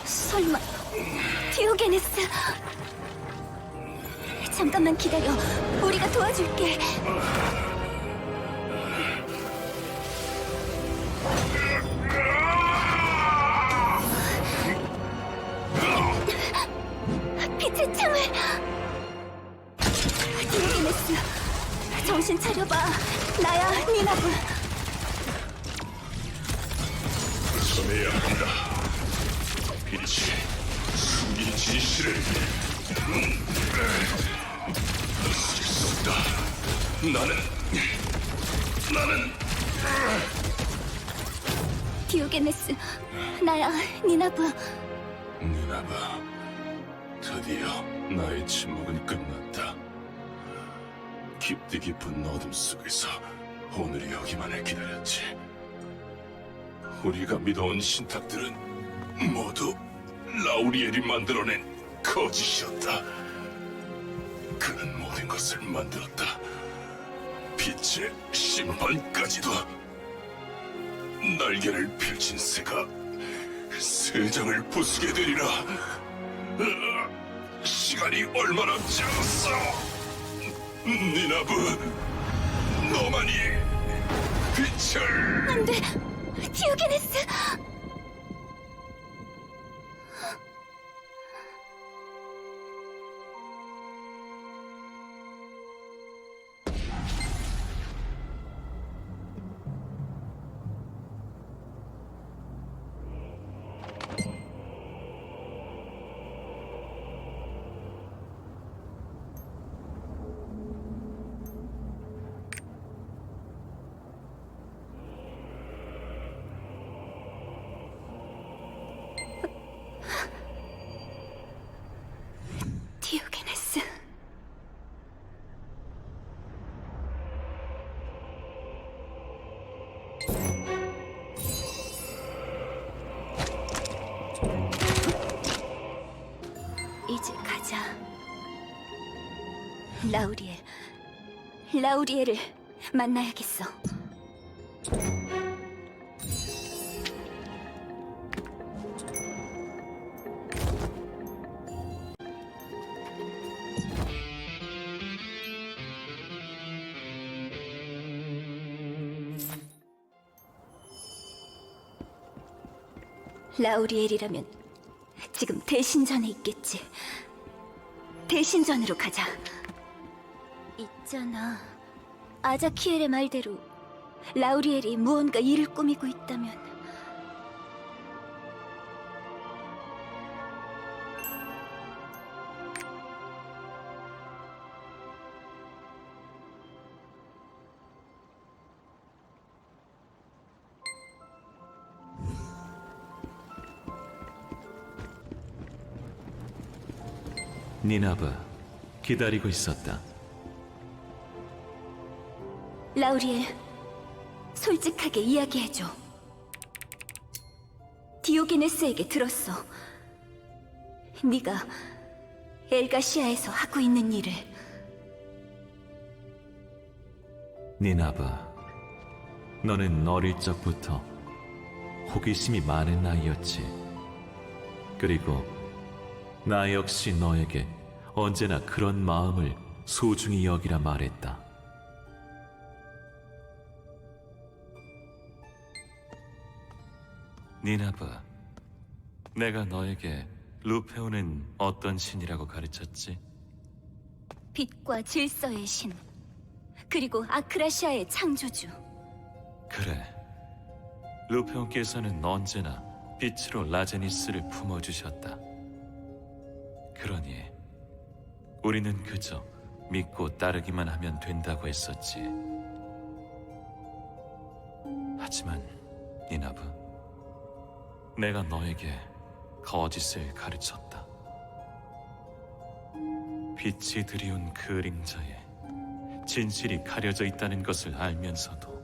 Speaker 3: 설마 디오게네스? 잠깐만 기다려. 우리가 도와줄게. 빛의 창을. 디오게네스, 정신 차려봐. 나야, 니나브.
Speaker 6: 전해야 한다. 빛이 숨긴 진실을 숨길 수 없다. 나는
Speaker 3: 디오게네스, 나야, 니나브.
Speaker 6: 니나바, 드디어 나의 침묵은 끝났다. 깊디 깊은 어둠 속에서 오늘이 오기만을 기다렸지. 우리가 믿어온 신탁들은 모두 라우리엘이 만들어낸 거짓이었다. 그는 모든 것을 만들었다. 빛의 심판까지도. 날개를 펼친 새가 세상을 부수게 되리라. 시간이 얼마 남지 않았어. 니나브, 너만이 빛을.
Speaker 3: 안 돼, 디오게네스. 디오게네스. 이제 가자. 라우리엘을 만나야겠어. 라우리엘이라면 지금 대신전에 있겠지. 대신전으로 가자. 있잖아, 아자키엘의 말대로 라우리엘이 무언가 일을 꾸미고 있다면
Speaker 2: 니나브, 기다리고 있었다.
Speaker 3: 라우리엘, 솔직하게 이야기해줘. 디오게네스에게 들었어. 네가 엘가시아에서 하고 있는 일을.
Speaker 2: 니나바, 너는 어릴 적부터 호기심이 많은 아이였지. 그리고 나 역시 너에게 언제나 그런 마음을 소중히 여기라 말했다. 니나바, 내가 너에게 루페오는 어떤 신이라고 가르쳤지?
Speaker 3: 빛과 질서의 신, 그리고 아크라시아의 창조주.
Speaker 2: 그래, 루페온께서는 언제나 빛으로 라제니스를 품어주셨다. 그러니 우리는 그저 믿고 따르기만 하면 된다고 했었지. 하지만 니나브, 내가 너에게 거짓을 가르쳤다. 빛이 들이운 그림자에 진실이 가려져 있다는 것을 알면서도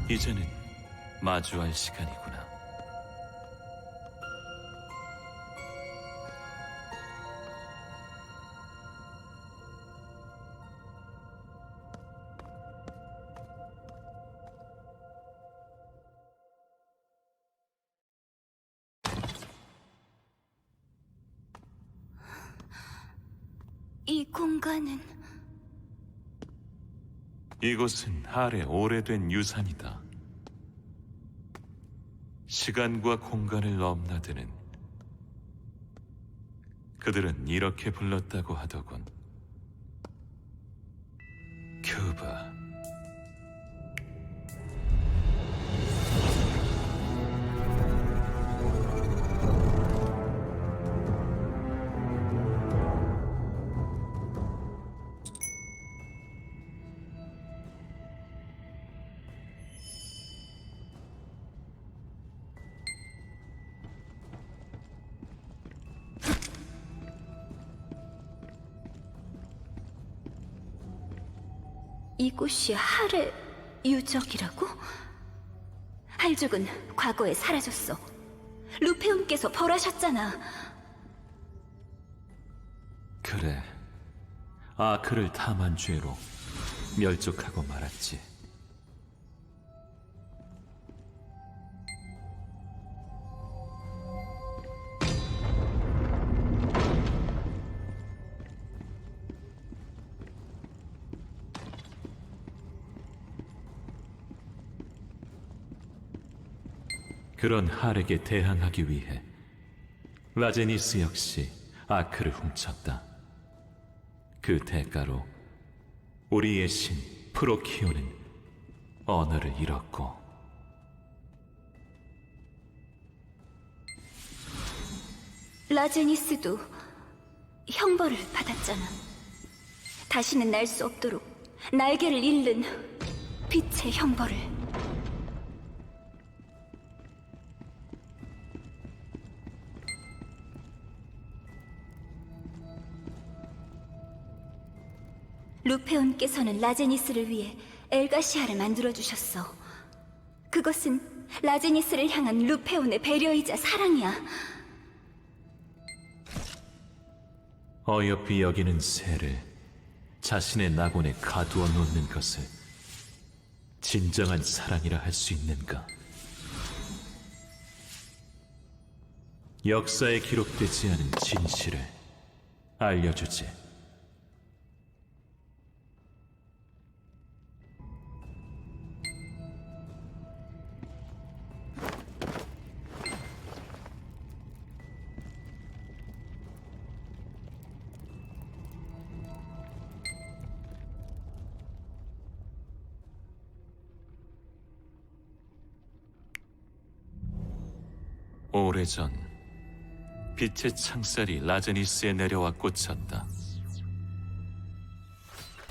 Speaker 2: 이제는 마주할 시간이구나.
Speaker 3: 이 공간은
Speaker 2: 이곳은 할의 오래된 유산이다. 시간과 공간을 넘나드는 그들은 이렇게 불렀다고 하더군. 큐바.
Speaker 3: 이곳이 할의 유적이라고? 할족은 과거에 사라졌어. 루페온께서 벌하셨잖아.
Speaker 2: 그래, 아크를 탐한 죄로 멸족하고 말았지. 그런 할에게 대항하기 위해 라제니스 역시 아크를 훔쳤다. 그 대가로 우리의 신 프로키오는 언어를 잃었고
Speaker 3: 라제니스도 형벌을 받았잖아. 다시는 날 수 없도록 날개를 잃는 빛의 형벌을. 루페온께서는 라제니스를 위해 엘가시아를 만들어주셨어. 그것은 라제니스를 향한 루페온의 배려이자 사랑이야.
Speaker 2: 어여삐 여기는 새를 자신의 낙원에 가두어 놓는 것을 진정한 사랑이라 할 수 있는가? 역사에 기록되지 않은 진실을 알려주지. 오래전 빛의 창살이 라제니스에 내려와 꽂혔다.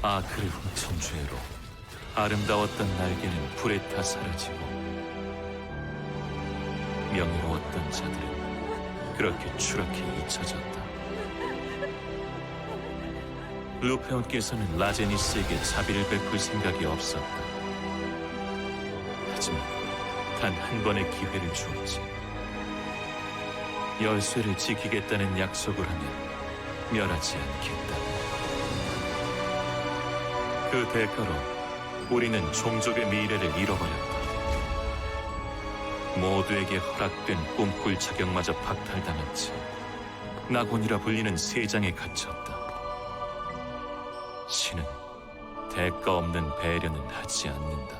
Speaker 2: 아크를 훔친 죄로 아름다웠던 날개는 불에 타 사라지고 명예로웠던 자들은 그렇게 추락해 잊혀졌다. 루페온께서는 라제니스에게 자비를 베풀 생각이 없었다. 하지만 단 한 번의 기회를 주었지. 열쇠를 지키겠다는 약속을 하면 멸하지 않겠다. 그 대가로 우리는 종족의 미래를 잃어버렸다. 모두에게 허락된 꿈꿀 자격마저 박탈당한 채 낙원이라 불리는 세장에 갇혔다. 신은 대가 없는 배려는 하지 않는다.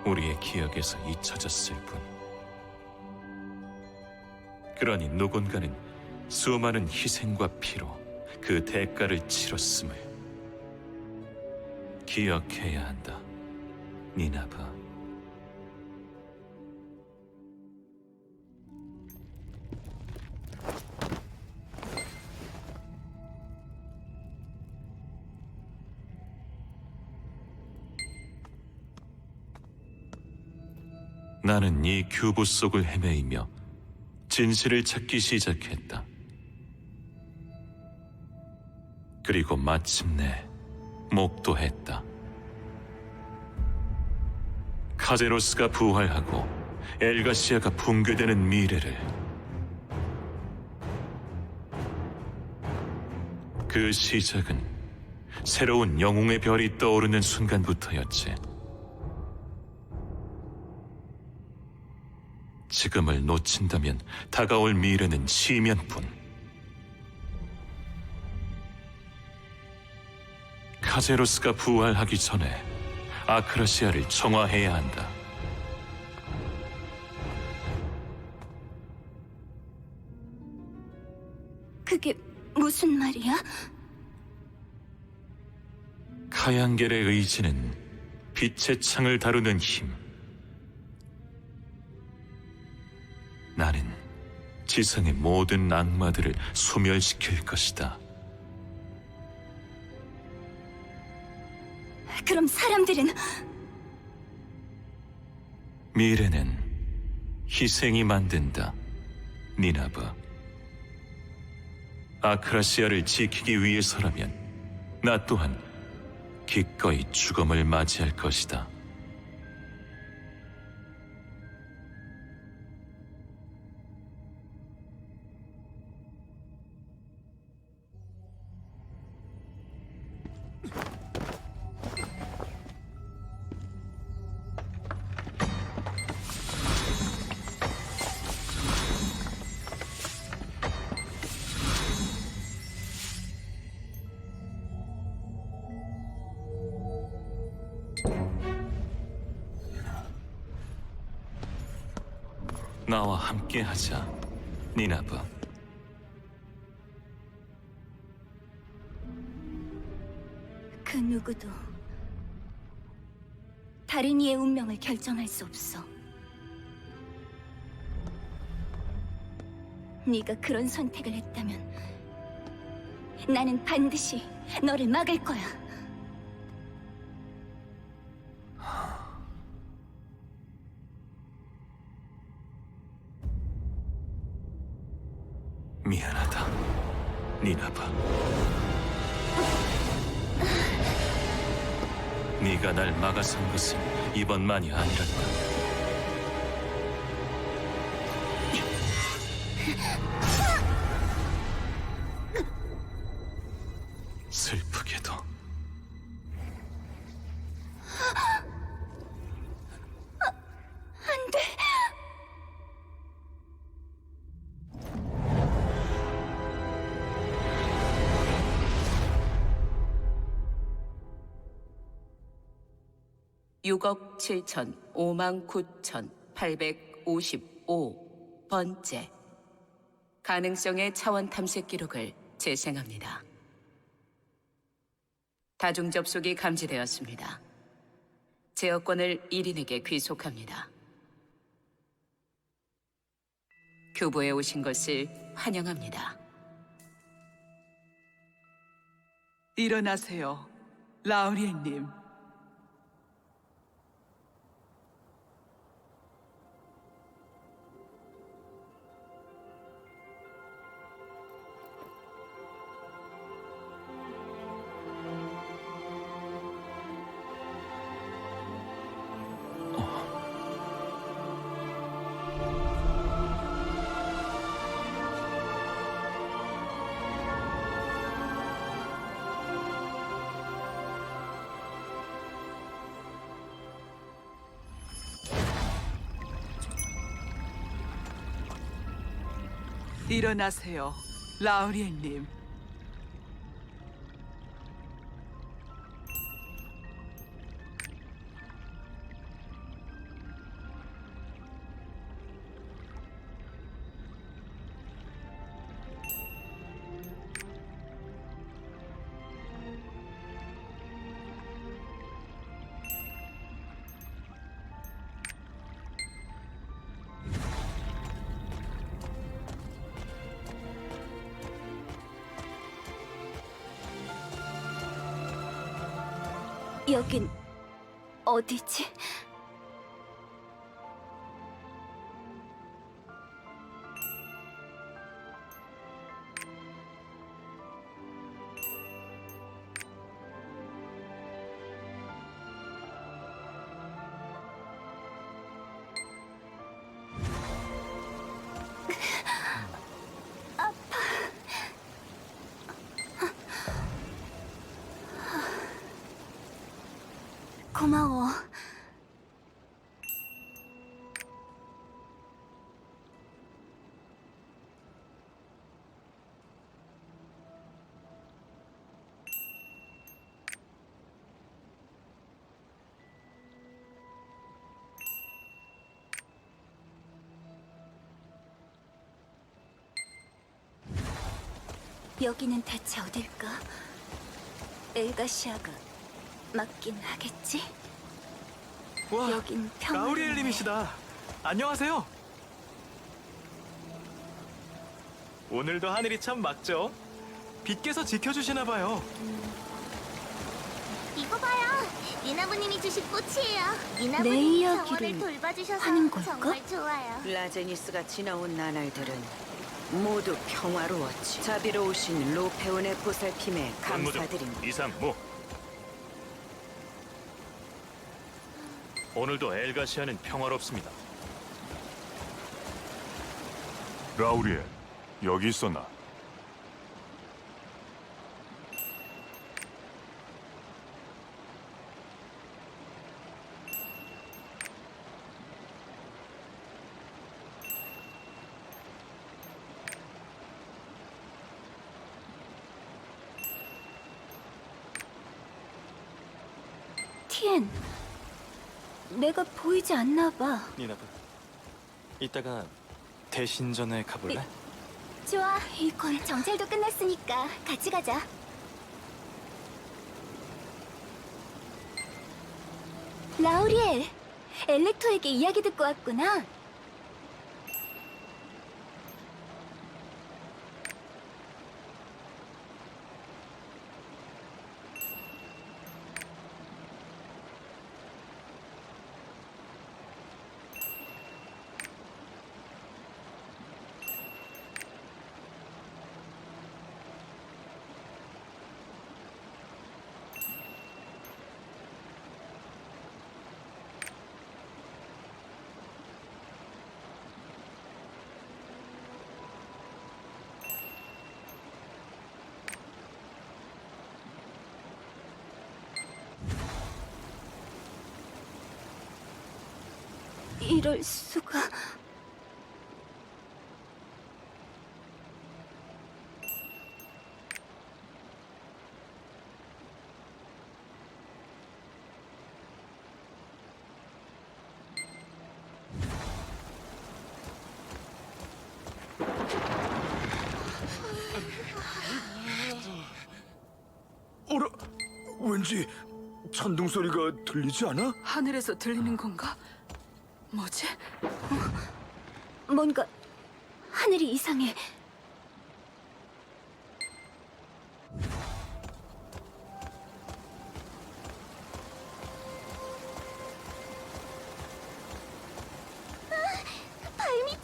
Speaker 2: 우리의 기억에서 잊혀졌을 뿐. 그러니 누군가는 수많은 희생과 피로 그 대가를 치렀음을 기억해야 한다, 니나바. 나는 이 큐브 속을 헤매이며 진실을 찾기 시작했다. 그리고 마침내 목도했다. 카제로스가 부활하고 엘가시아가 붕괴되는 미래를. 그 시작은 새로운 영웅의 별이 떠오르는 순간부터였지. 지금을 놓친다면 다가올 미래는 시면뿐. 카제로스가 부활하기 전에 아크라시아를 정화해야 한다.
Speaker 3: 그게 무슨 말이야?
Speaker 2: 카양겔의 의지는 빛의 창을 다루는 힘. 나는 지상의 모든 악마들을 소멸시킬 것이다.
Speaker 3: 그럼 사람들은
Speaker 2: 미래는 희생이 만든다, 니나바. 아크라시아를 지키기 위해서라면 나 또한 기꺼이 죽음을 맞이할 것이다. 나와 함께하자, 니나바.
Speaker 3: 그 누구도 다른 이의 운명을 결정할 수 없어. 네가 그런 선택을 했다면 나는 반드시 너를 막을 거야.
Speaker 2: 미안하다, 니나바. 네가 날 막아선 것은 이번만이 아니란다. 슬프게도
Speaker 3: 안 돼.
Speaker 11: (6억 7천 5만 9천 855번째) 가능성의 차원 탐색 기록을 재생합니다. 다중 접속이 감지되었습니다. 제어권을 1인에게 귀속합니다. 큐브에 오신 것을 환영합니다.
Speaker 13: 일어나세요, 라우리엘님. 일어나세요, 라우리엘님.
Speaker 3: 여긴 어디지? 고마워. 여기는 대체 어딜까? 엘가시아가 맞긴 하겠지?
Speaker 4: 와,
Speaker 3: 여긴 평화로운데.
Speaker 4: 라우리엘님이시다. 안녕하세요. 오늘도 하늘이 참 맑죠? 빛께서 지켜주시나 봐요.
Speaker 14: 이거 봐요. 니나부님이 주신 꽃이에요.
Speaker 3: 내
Speaker 14: 니나부님이
Speaker 3: 이야기를
Speaker 14: 정원을 돌봐주셔서
Speaker 3: 하는 걸까?
Speaker 14: 정말 좋아요.
Speaker 7: 라제니스가 지나온 나날들은 모두 평화로웠지. 자비로우신 로페온의 보살핌에 감사드립니다.
Speaker 5: 이상무. 오늘도 엘가시아는 평화롭습니다.
Speaker 6: 라우리엘, 여기 있었나?
Speaker 3: 티엔, 내가 보이지 않나 봐.
Speaker 4: 니나부, 이따가 대신전에 가볼래?
Speaker 3: 좋아, 이건 정찰도 끝났으니까 같이 가자. 라우리엘, 엘렉토에게 이야기 듣고 왔구나. 이럴 수가.
Speaker 10: 어라, 왠지 천둥 소리가 들리지 않아?
Speaker 13: 하늘에서 들리는 건가? 뭐지?
Speaker 3: 뭔가 하늘이 이상해.
Speaker 14: 발밑이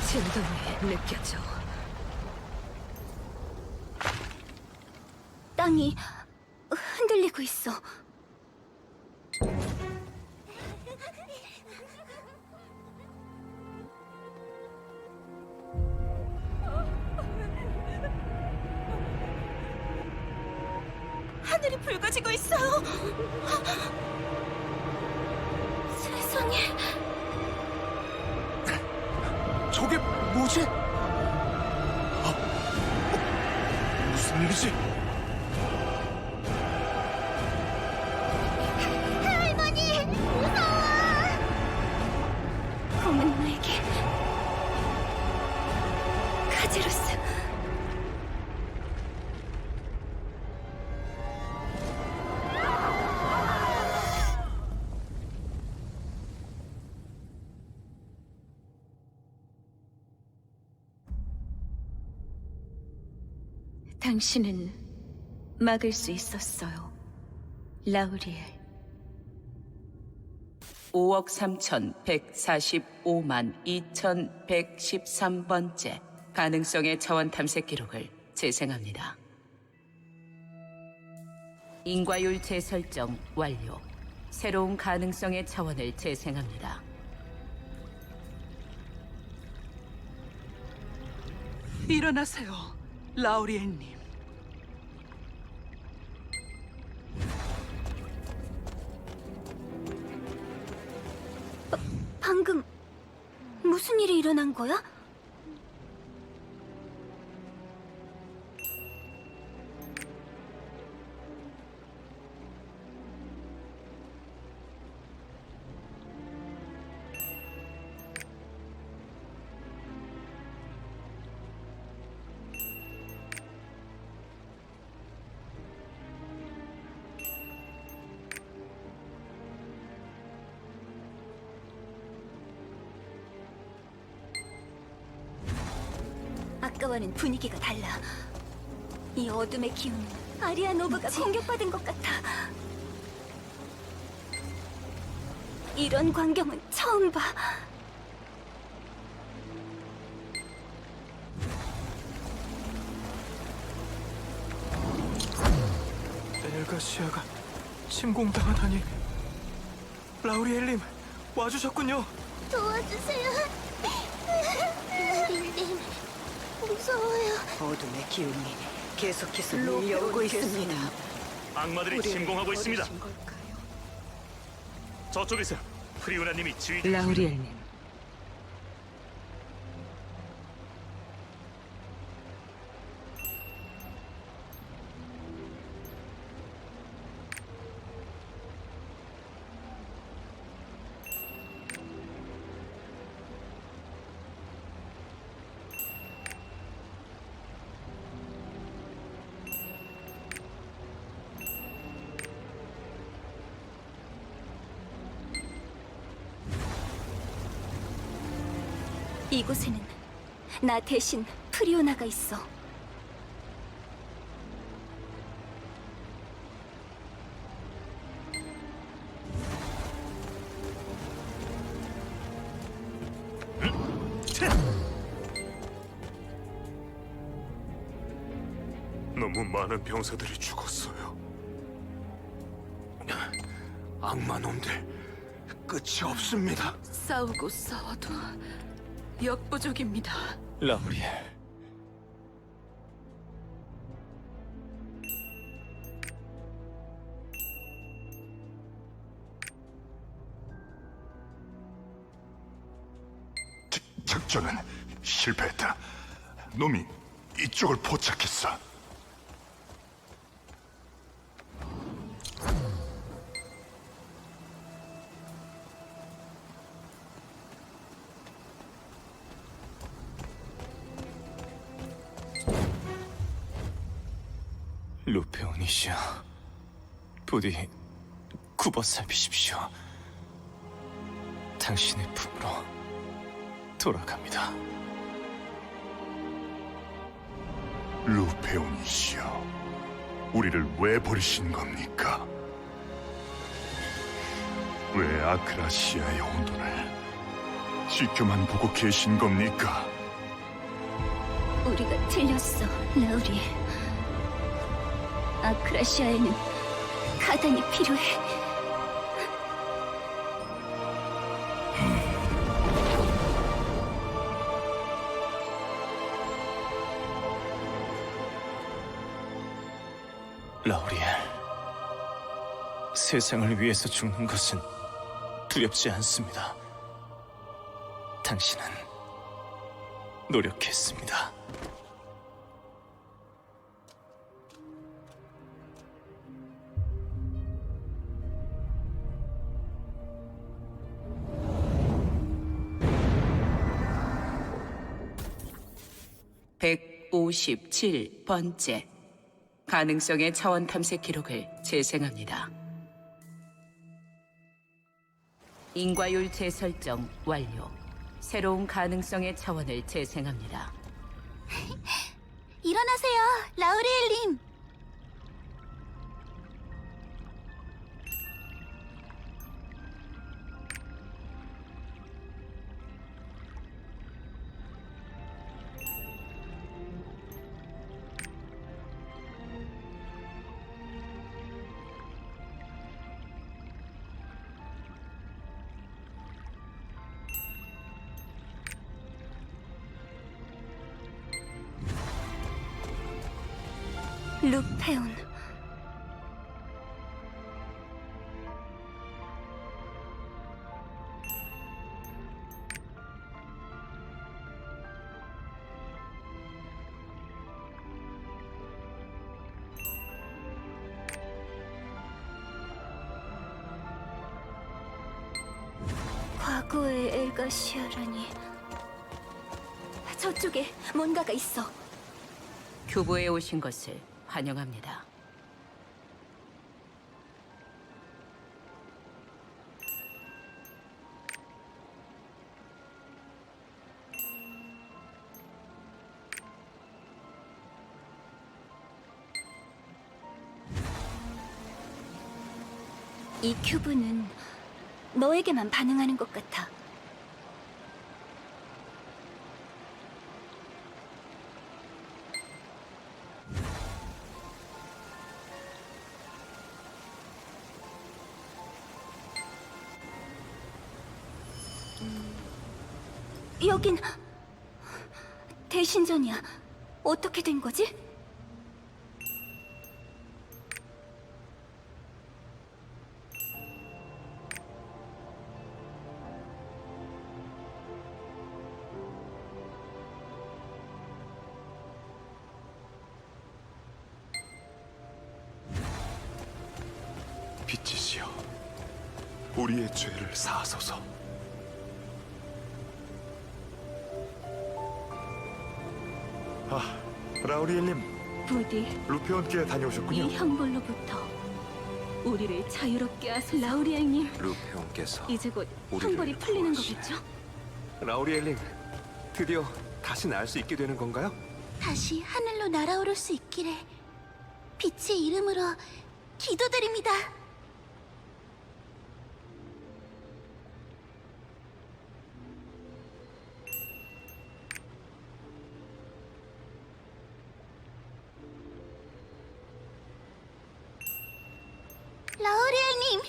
Speaker 7: 진동이 느껴져.
Speaker 3: 땅이 흔들리고 있어. 하늘이 붉어지고 있어요. 세상에.
Speaker 10: 저게 뭐지? 무슨 일이지?
Speaker 14: 할머니, 무서워.
Speaker 3: 검은 나에게 카제로스. 당신은 막을 수 있었어요, 라우리엘.
Speaker 11: 5억 3,145만 2,113번째 가능성의 차원 탐색 기록을 재생합니다. 인과율 재설정 완료. 새로운 가능성의 차원을 재생합니다.
Speaker 13: 일어나세요, 라우리엘님.
Speaker 3: 방금 무슨 일이 일어난 거야? 아까와는 분위기가 달라. 이 어둠의 기운은 아리아노브가 공격받은 것 같아. 이런 광경은 처음 봐.
Speaker 4: 엘가시아가 침공당하다니. 라우리엘님, 와주셨군요.
Speaker 14: 도와주세요. 라우리엘님, 무서워요.
Speaker 7: 어둠의 기운이 계속해서 밀려오고 있습니다.
Speaker 5: 악마들이 침공하고 있습니다. 저쪽에서 프리우라님이 지휘.
Speaker 8: 라우리엘님,
Speaker 3: 이곳에는 나 대신 프리오나가 있어.
Speaker 6: 너무 많은 병사들이 죽었어요. 악마놈들 끝이 없습니다.
Speaker 13: 싸우고 싸워도 역부족입니다.
Speaker 4: 라우리엘.
Speaker 6: 작전은 실패했다. 놈이 이쪽을 포착했어.
Speaker 4: 루페오니시아, 부디 굽어 살피십시오. 당신의 품으로 돌아갑니다.
Speaker 6: 루페오니시아, 우리를 왜 버리신 겁니까? 왜 아크라시아의 혼돈을 지켜만 보고 계신 겁니까?
Speaker 3: 우리가 틀렸어, 라우리엘. 아크라시아에는 가단이 필요해.
Speaker 4: 라우리엘, 세상을 위해서 죽는 것은 두렵지 않습니다. 당신은 노력했습니다.
Speaker 11: (157번째) 가능성의 차원 탐색 기록을 재생합니다. 인과율 재설정 완료. 새로운 가능성의 차원을 재생합니다.
Speaker 14: 일어나세요, 라우리엘님. 루페온. 과거의 엘가시아라니. 저쪽에 뭔가가 있어.
Speaker 11: 큐브에 오신 것을 환영합니다.
Speaker 3: 이 큐브는 너에게만 반응하는 것 같아. 여긴 대신전이야. 어떻게 된 거지?
Speaker 10: 빛이시여, 우리의 죄를 사하소서. 아, 라우리엘님,
Speaker 3: 부디
Speaker 10: 루페온께 다녀오셨군요.
Speaker 3: 이 형벌로부터 우리를 자유롭게 하소서. 라우리엘님,
Speaker 12: 루페온께서
Speaker 3: 이제 곧
Speaker 12: 우리를
Speaker 3: 형벌이 풀리는
Speaker 12: 구하시네.
Speaker 3: 거겠죠?
Speaker 12: 라우리엘님, 드디어 다시 날 수 있게 되는 건가요?
Speaker 14: 다시 하늘로 날아오를 수 있기를 빛의 이름으로 기도드립니다. 라우리엘님!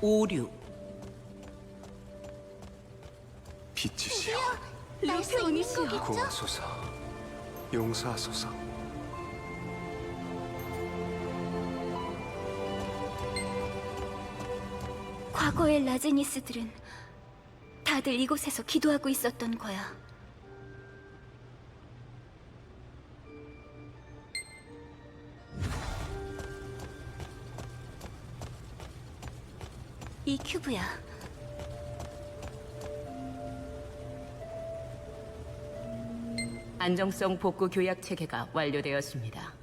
Speaker 11: 오류.
Speaker 10: 빛이시여,
Speaker 14: 날 수 있는 거겠죠?
Speaker 12: 구하소서, 용서하소서.
Speaker 3: 과거의 라제니스들은 다들 이곳에서 기도하고 있었던 거야. 이 큐브야.
Speaker 11: 안정성 복구 교약 체계가 완료되었습니다.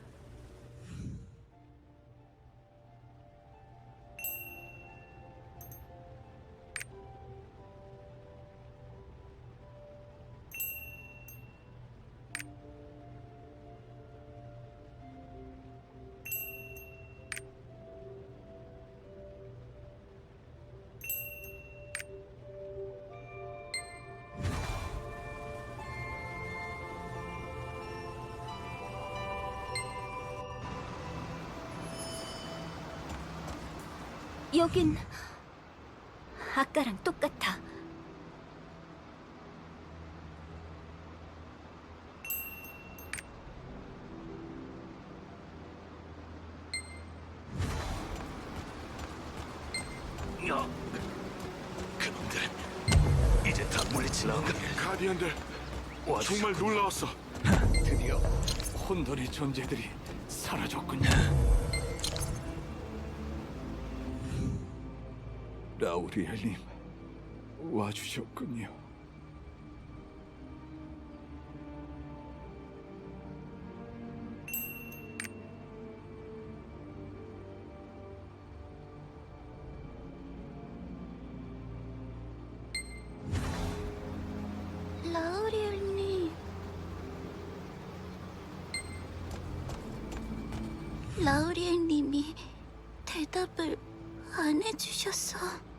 Speaker 3: 여긴 아까랑 똑같아.
Speaker 10: 그놈들 이제 다 물리친 건가? 가디언들 정말 놀라웠어. 드디어 혼돈의 존재들이 사라졌군요. 라우리엘님 와주셨군요.
Speaker 14: 라우리엘님. 라우리엘님이 대답을 안 해주셔서.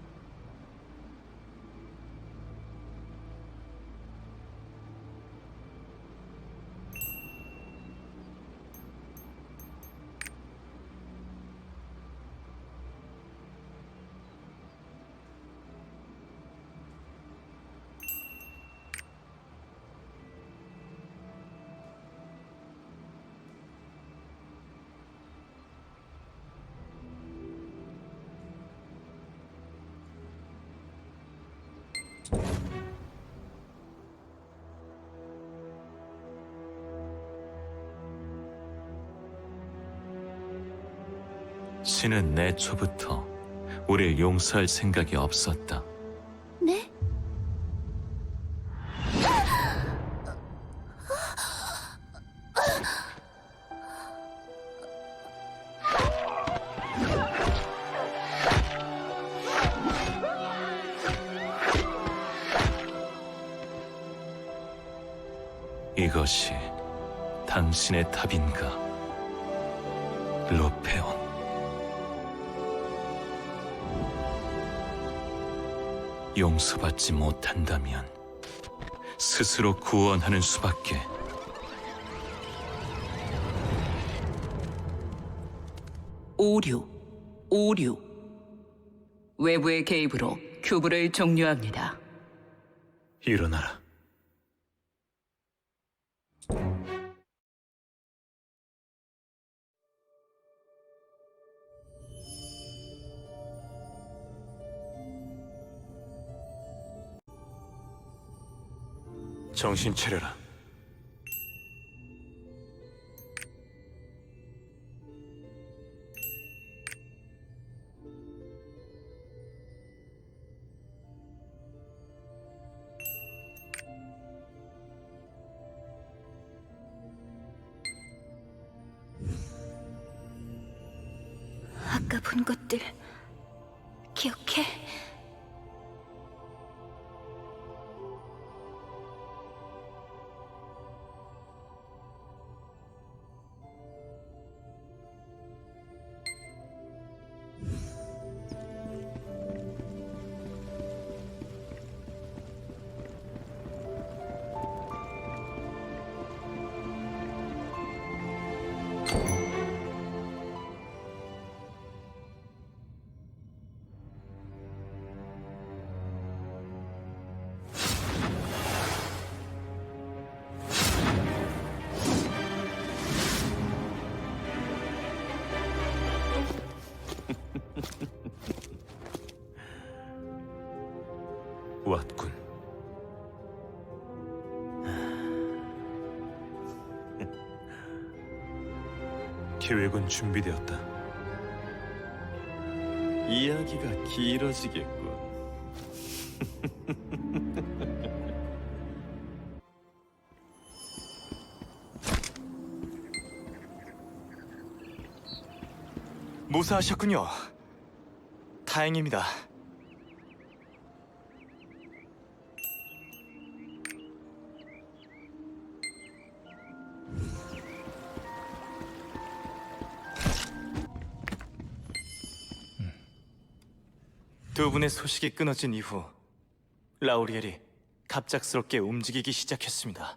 Speaker 2: 신은 애초부터 우릴 용서할 생각이 없었다.
Speaker 14: 네?
Speaker 2: 이것이 당신의 답인가, 로페온? 용서받지 못한다면 스스로 구원하는 수밖에.
Speaker 11: 오류. 외부의 개입으로 큐브를 종료합니다.
Speaker 5: 일어나라. 정신 차려라.
Speaker 3: 아까 본 것들 기억해?
Speaker 5: 왔군. 계획은 준비되었다.
Speaker 1: 이야기가 길어지겠군.
Speaker 4: 무사하셨군요. 다행입니다. 두 분의 소식이 끊어진 이후 라우리엘이 갑작스럽게 움직이기 시작했습니다.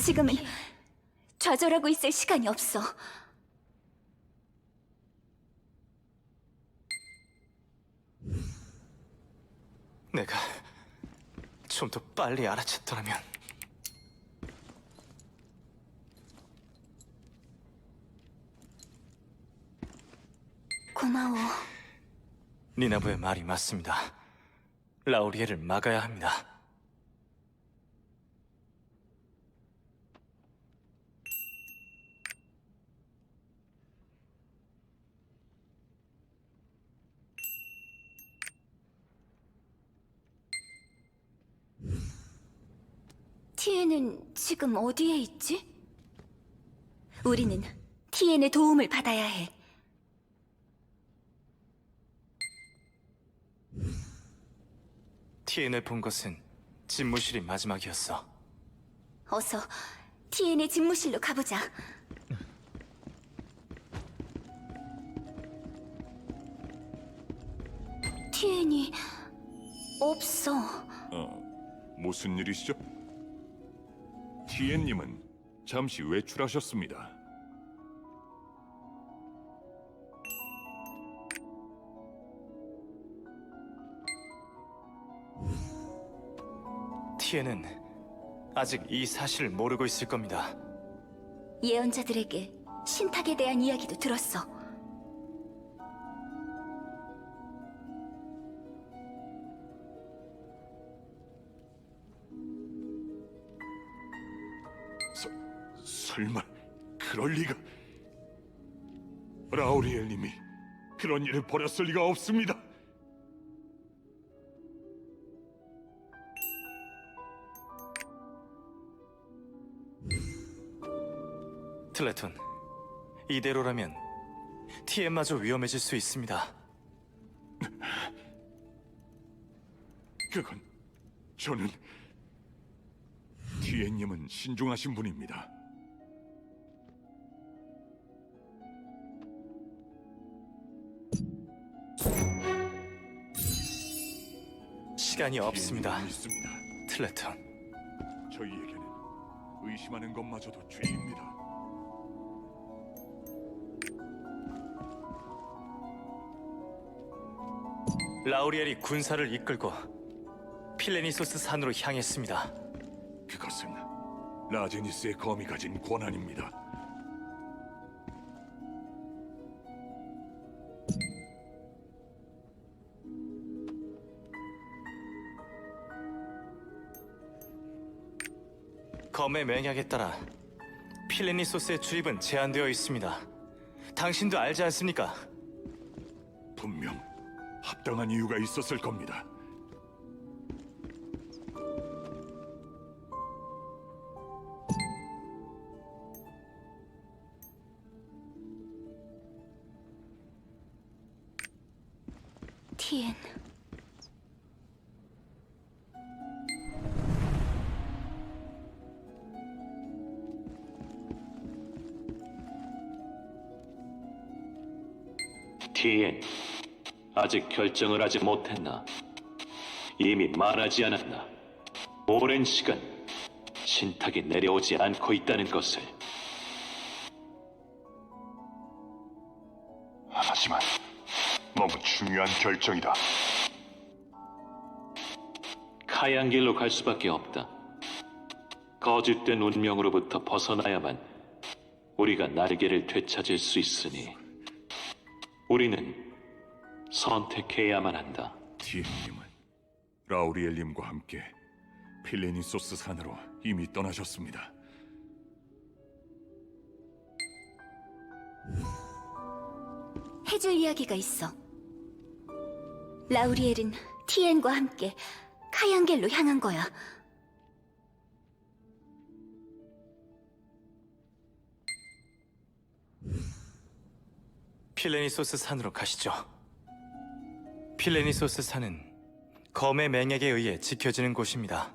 Speaker 3: 지금은 좌절하고 있을 시간이 없어.
Speaker 4: 내가 좀 더 빨리 알아챘더라면.
Speaker 3: 고마워.
Speaker 4: 니나부의 말이 맞습니다. 라우리엘을 막아야 합니다.
Speaker 3: 티엔은 지금 어디에 있지? 우리는 티엔의 도움을 받아야 해.
Speaker 4: 티엔을 본 것은 집무실이 마지막이었어.
Speaker 3: 어서 티엔의 집무실로 가보자. 티엔이 없어.
Speaker 6: 무슨 일이시죠? 티엔님은 잠시 외출하셨습니다.
Speaker 4: 티엔은 아직 이 사실을 모르고 있을 겁니다.
Speaker 3: 예언자들에게 신탁에 대한 이야기도 들었어.
Speaker 6: 설마 그럴 리가? 라우리엘님이 그런 일을 벌였을 리가 없습니다.
Speaker 4: 틀레톤, 이대로라면 티엔마저 위험해질 수 있습니다.
Speaker 6: 그건 저는 티엔님은 신중하신 분입니다.
Speaker 4: 시간이 없습니다.
Speaker 6: 있습니다.
Speaker 4: 틀레톤.
Speaker 6: 저희에게는 의심하는 것마저도 죄입니다.
Speaker 4: 라우리엘이 군사를 이끌고 필레니소스 산으로 향했습니다.
Speaker 6: 그것은 라제니스의 검이 가진 권한입니다.
Speaker 4: 검의 맹약에 따라 필레니소스의 출입은 제한되어 있습니다. 당신도 알지 않습니까?
Speaker 6: 분명 합당한 이유가 있었을 겁니다.
Speaker 3: 티엔.
Speaker 2: 티엔, 아직 결정을 하지 못했나? 이미 말하지 않았나? 오랜 시간 신탁이 내려오지 않고 있다는 것을.
Speaker 6: 하지만 너무 중요한 결정이다.
Speaker 2: 카양길로 갈 수밖에 없다. 거짓된 운명으로부터 벗어나야만 우리가 날개를 되찾을 수 있으니 우리는 선택해야만 한다.
Speaker 6: 티엔님은 라우리엘님과 함께 필레니소스 산으로 이미 떠나셨습니다.
Speaker 3: 해줄 이야기가 있어. 라우리엘은 티엔과 함께 카양겔로 향한 거야.
Speaker 4: 필레니소스 산으로 가시죠. 필레니소스 산은 검의 맹약에 의해 지켜지는 곳입니다.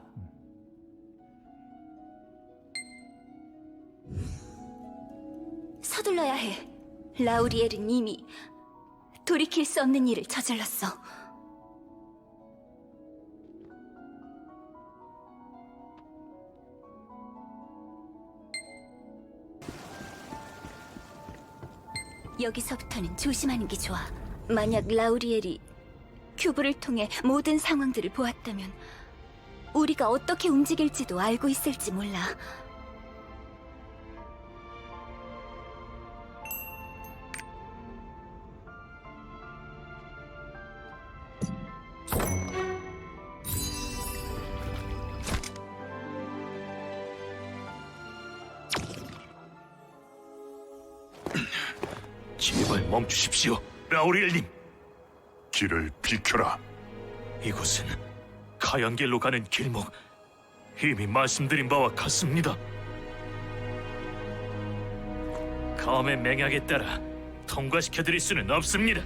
Speaker 3: 서둘러야 해. 라우리엘은 이미 돌이킬 수 없는 일을 저질렀어. 여기서부터는 조심하는 게 좋아. 만약 라우리엘이 큐브를 통해 모든 상황들을 보았다면 우리가 어떻게 움직일지도 알고 있을지 몰라.
Speaker 5: 제발 멈추십시오, 라우리엘님.
Speaker 6: 길을 비켜라.
Speaker 5: 이곳은 가양길로 가는 길목. 이미 말씀드린 바와 같습니다. 검의 맹약에 따라 통과시켜드릴 수는 없습니다.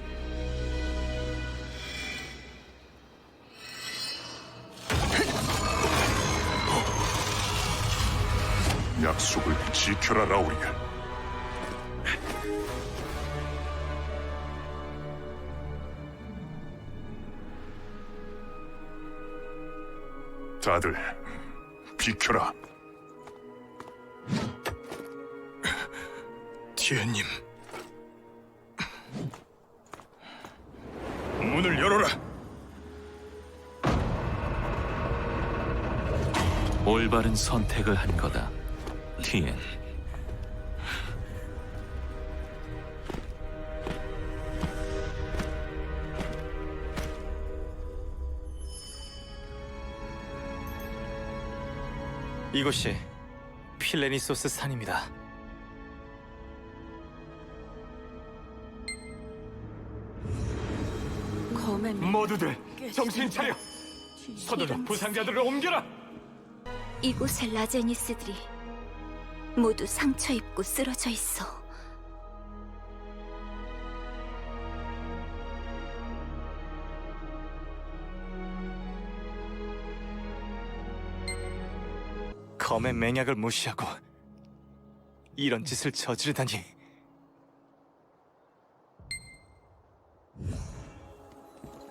Speaker 6: 약속을 지켜라, 라우리엘. 다들 비켜라.
Speaker 5: 티엔님, 문을 열어라.
Speaker 2: 올바른 선택을 한 거다, 티엔.
Speaker 4: 이곳이 필레니소스 산입니다.
Speaker 10: 모두들 정신 차려. 서둘러 부상자들을 옮겨라.
Speaker 3: 이곳의 라제니스들이 모두 상처 입고 쓰러져 있어.
Speaker 4: 검의 맹약을 무시하고 이런 짓을 저지르다니.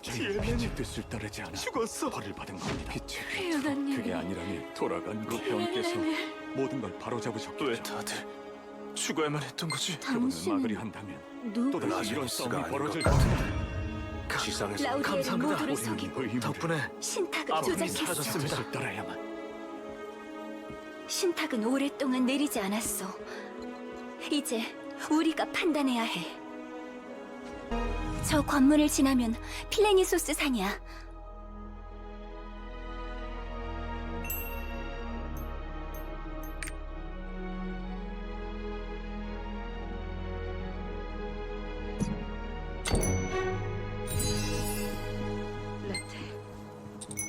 Speaker 10: 빛의 뜻을 따르지 않아 죽었어. 벌을 받은 겁니다.
Speaker 14: 회원님.
Speaker 10: 그게 아니라면 돌아간 그 회원께서 모든 걸 바로잡으셨겠죠.
Speaker 4: 왜 다들 죽어야만 했던 거지?
Speaker 10: 그분을 막으려 한다면 또다시 이런 싸움이 벌어질 지상에서
Speaker 3: 라우리엘이 모두를 속이고
Speaker 10: 덕분에
Speaker 3: 신탁을 조작했어.
Speaker 10: 뜻을 따라야만.
Speaker 3: 신탁은 오랫동안 내리지 않았어. 이제 우리가 판단해야 해. 저 관문을 지나면 필레니소스 산이야.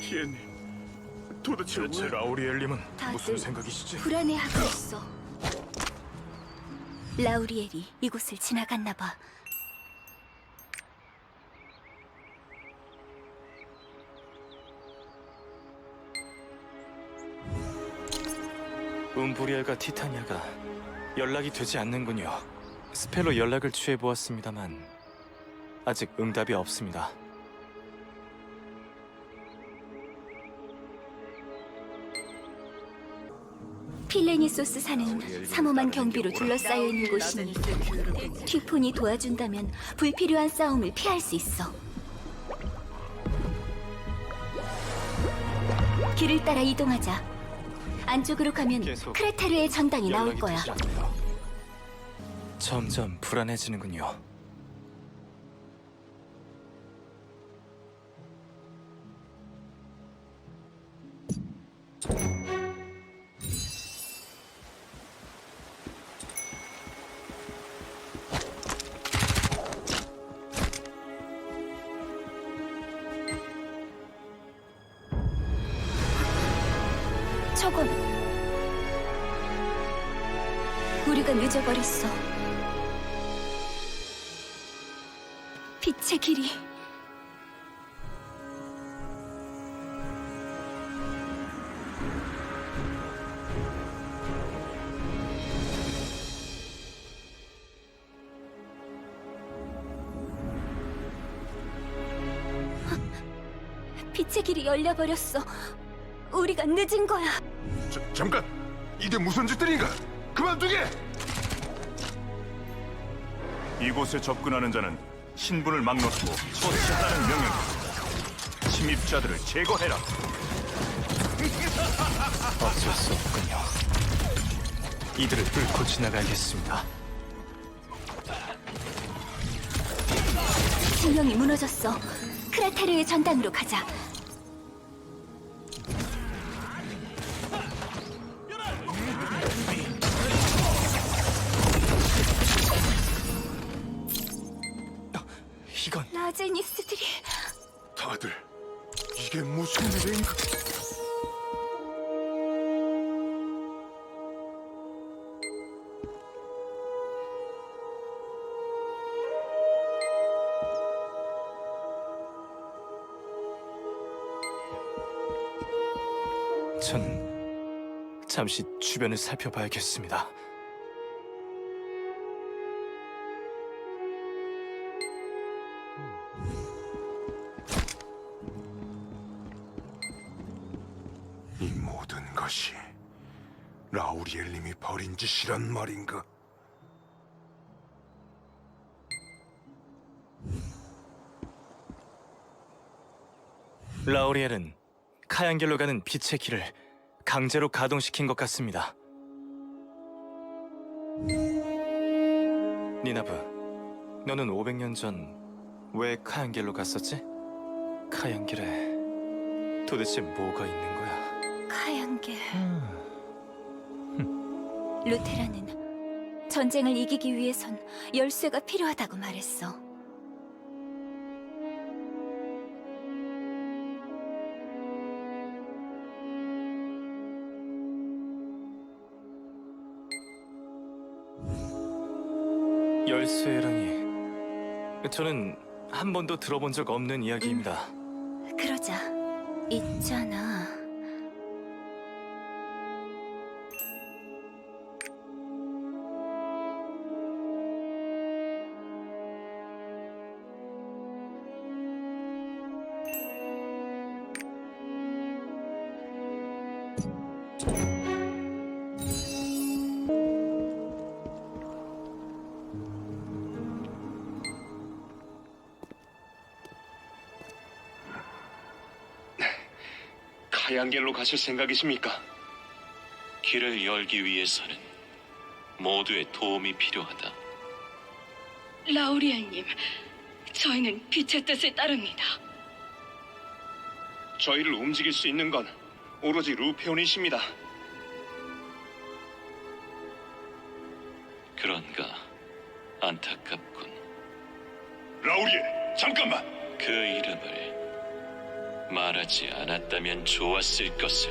Speaker 6: 티엔님, 도대체 라우리엘님은
Speaker 3: 다들
Speaker 4: 생각이시지?
Speaker 3: 불안해하고 있어. 라우리엘이 이곳을 지나갔나 봐.
Speaker 4: 움브리엘과 티타니아가 연락이 되지 않는군요. 스펠로 연락을 취해보았습니다만 아직 응답이 없습니다.
Speaker 3: 필레니소스 산은 삼엄한 경비로 둘러싸여 있는 곳이니 튀폰이 도와준다면 불필요한 싸움을 피할 수 있어. 길을 따라 이동하자. 안쪽으로 가면 크레타르의 전당이 나올 거야.
Speaker 4: 점점 불안해지는군요.
Speaker 3: 저건 우리가 늦어버렸어. 빛의 길이 빛의 길이 열려버렸어. 우리가 늦은 거야.
Speaker 6: 잠깐! 이게 무슨 짓들인가? 그만두게! 이곳에 접근하는 자는 신분을 막 놓고 처치하라는 명령이다. 침입자들을 제거해라.
Speaker 4: 어쩔 수 없군요. 이들을 뚫고 지나가야겠습니다.
Speaker 3: 진영이 무너졌어. 크라테르의 전당으로 가자.
Speaker 4: 이건
Speaker 3: 라제니스들이
Speaker 6: 다들 이게 무슨 일인가?
Speaker 4: 전 잠시 주변을 살펴봐야겠습니다.
Speaker 10: 이 모든 것이 라우리엘님이 벌인 짓이란 말인가?
Speaker 4: 라우리엘은 카얀겔로 가는 빛의 길을 강제로 가동시킨 것 같습니다. 니나브, 너는 500년 전 왜 카얀겔로 갔었지? 카얀겔에 도대체 뭐가 있는 거야?
Speaker 3: 카얀겔. 루테라는 전쟁을 이기기 위해선 열쇠가 필요하다고 말했어.
Speaker 4: 열쇠라니, 저는 한 번도 들어본 적 없는 이야기입니다.
Speaker 3: 그러자. 있잖아.
Speaker 15: 카얀겔로 가실 생각이십니까? 길을 열기 위해서는 모두의 도움이 필요하다.
Speaker 16: 라우리엘님, 저희는 빛의 뜻에 따릅니다.
Speaker 15: 저희를 움직일 수 있는 건 오로지 루페온이십니다. 그런가 안타깝군.
Speaker 6: 라우리엘, 잠깐만!
Speaker 15: 그 이름을 말하지 않았다면 좋았을 것을.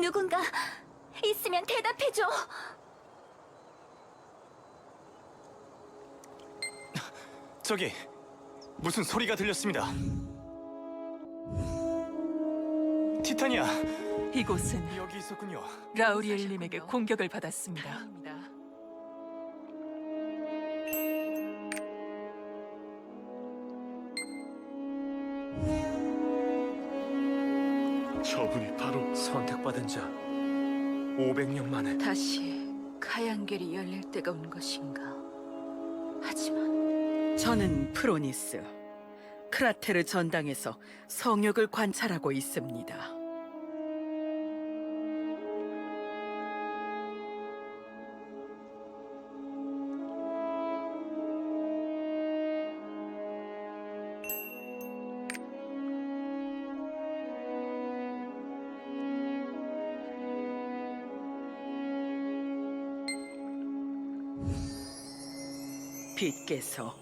Speaker 3: 누군가 있으면 대답해줘.
Speaker 4: 저기 무슨 소리가 들렸습니다. 티타니아,
Speaker 13: 이곳은
Speaker 4: 여기 있었군요.
Speaker 13: 라우리엘님에게 공격을 받았습니다.
Speaker 12: 저분이 바로 선택받은 자. 500년 만에
Speaker 13: 다시 카얀겔이 열릴 때가 온 것인가. 하지만
Speaker 7: 저는 프로니스. 크라테르 전당에서 성역을 관찰하고 있습니다. 빛께서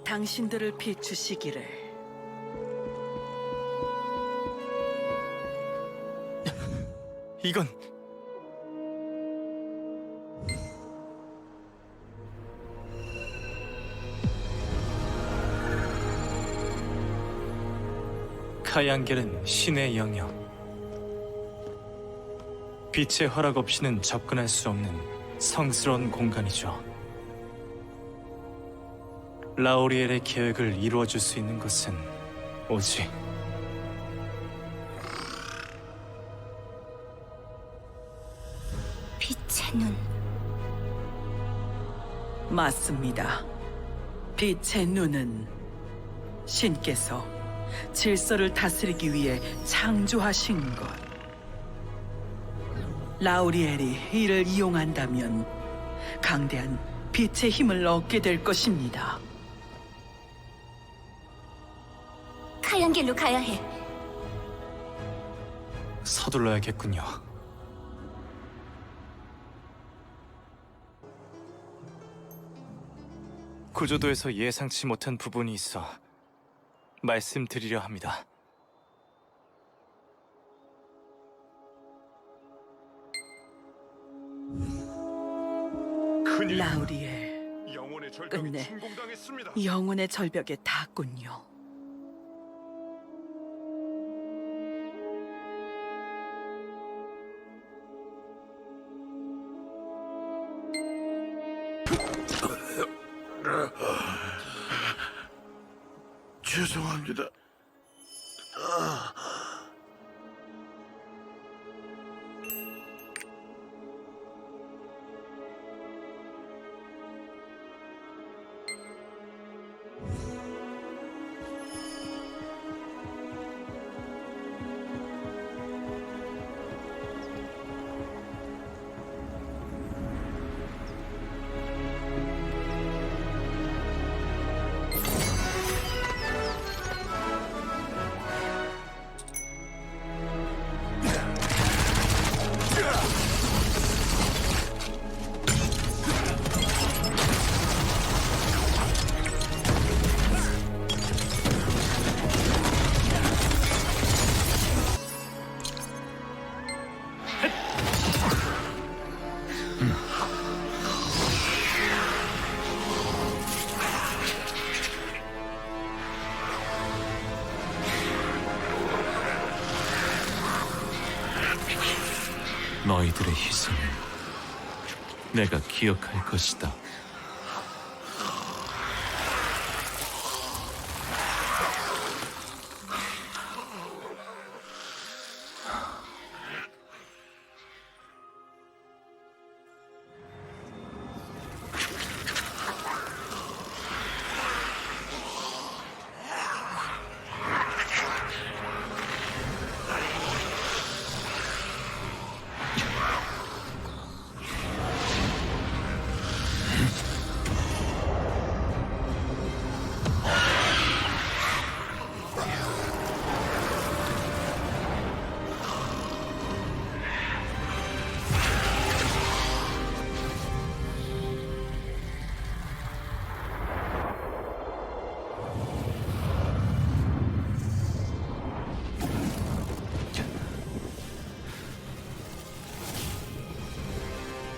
Speaker 7: 당신들을 비추시기를.
Speaker 4: 이건 카얀겔은 신의 영역. 빛의 허락 없이는 접근할 수 없는 성스러운 공간이죠. 라우리엘의 계획을 이루어줄 수 있는 것은 오직
Speaker 3: 빛의 눈.
Speaker 7: 맞습니다. 빛의 눈은 신께서 질서를 다스리기 위해 창조하신 것. 라우리엘이 이를 이용한다면 강대한 빛의 힘을 얻게 될 것입니다.
Speaker 3: 하얀 길로 가야 해.
Speaker 4: 서둘러야겠군요. 구조도에서 예상치 못한 부분이 있어 말씀드리려 합니다.
Speaker 7: 라우리엘,
Speaker 6: 영혼의 절벽이
Speaker 7: 끝내
Speaker 6: 침공당했습니다.
Speaker 7: 영혼의 절벽에 닿았군요.
Speaker 10: 죄송합니다.
Speaker 2: 너희들의 희생을 내가 기억할 것이다.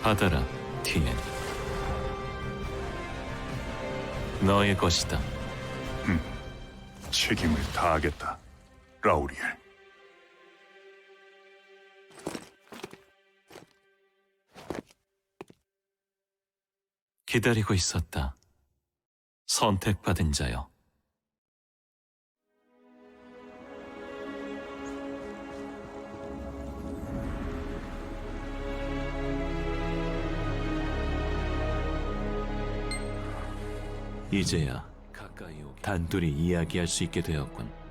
Speaker 2: 받아라, 티엔. 너의 것이다.
Speaker 6: 책임을 다하겠다, 라우리엘.
Speaker 2: 기다리고 있었다. 선택받은 자여. 이제야 가까이 오게 단둘이 이야기할 수 있게 되었군.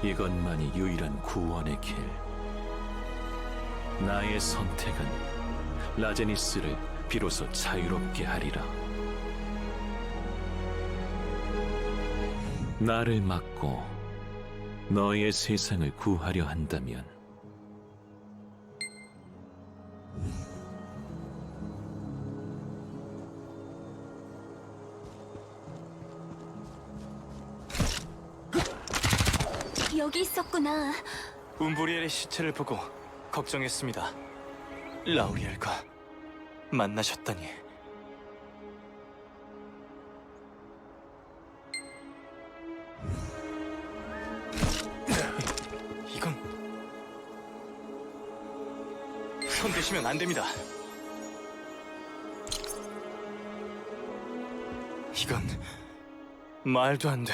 Speaker 2: 이것만이 유일한 구원의 길. 나의 선택은 라제니스를 비로소 자유롭게 하리라. 나를 막고 너의 세상을 구하려 한다면
Speaker 3: 여기 있었구나.
Speaker 4: 움브리엘의 시체를 보고 걱정했습니다. 라우리엘과 만나셨다니. 이건 손대시면 안 됩니다. 이건 말도 안 돼.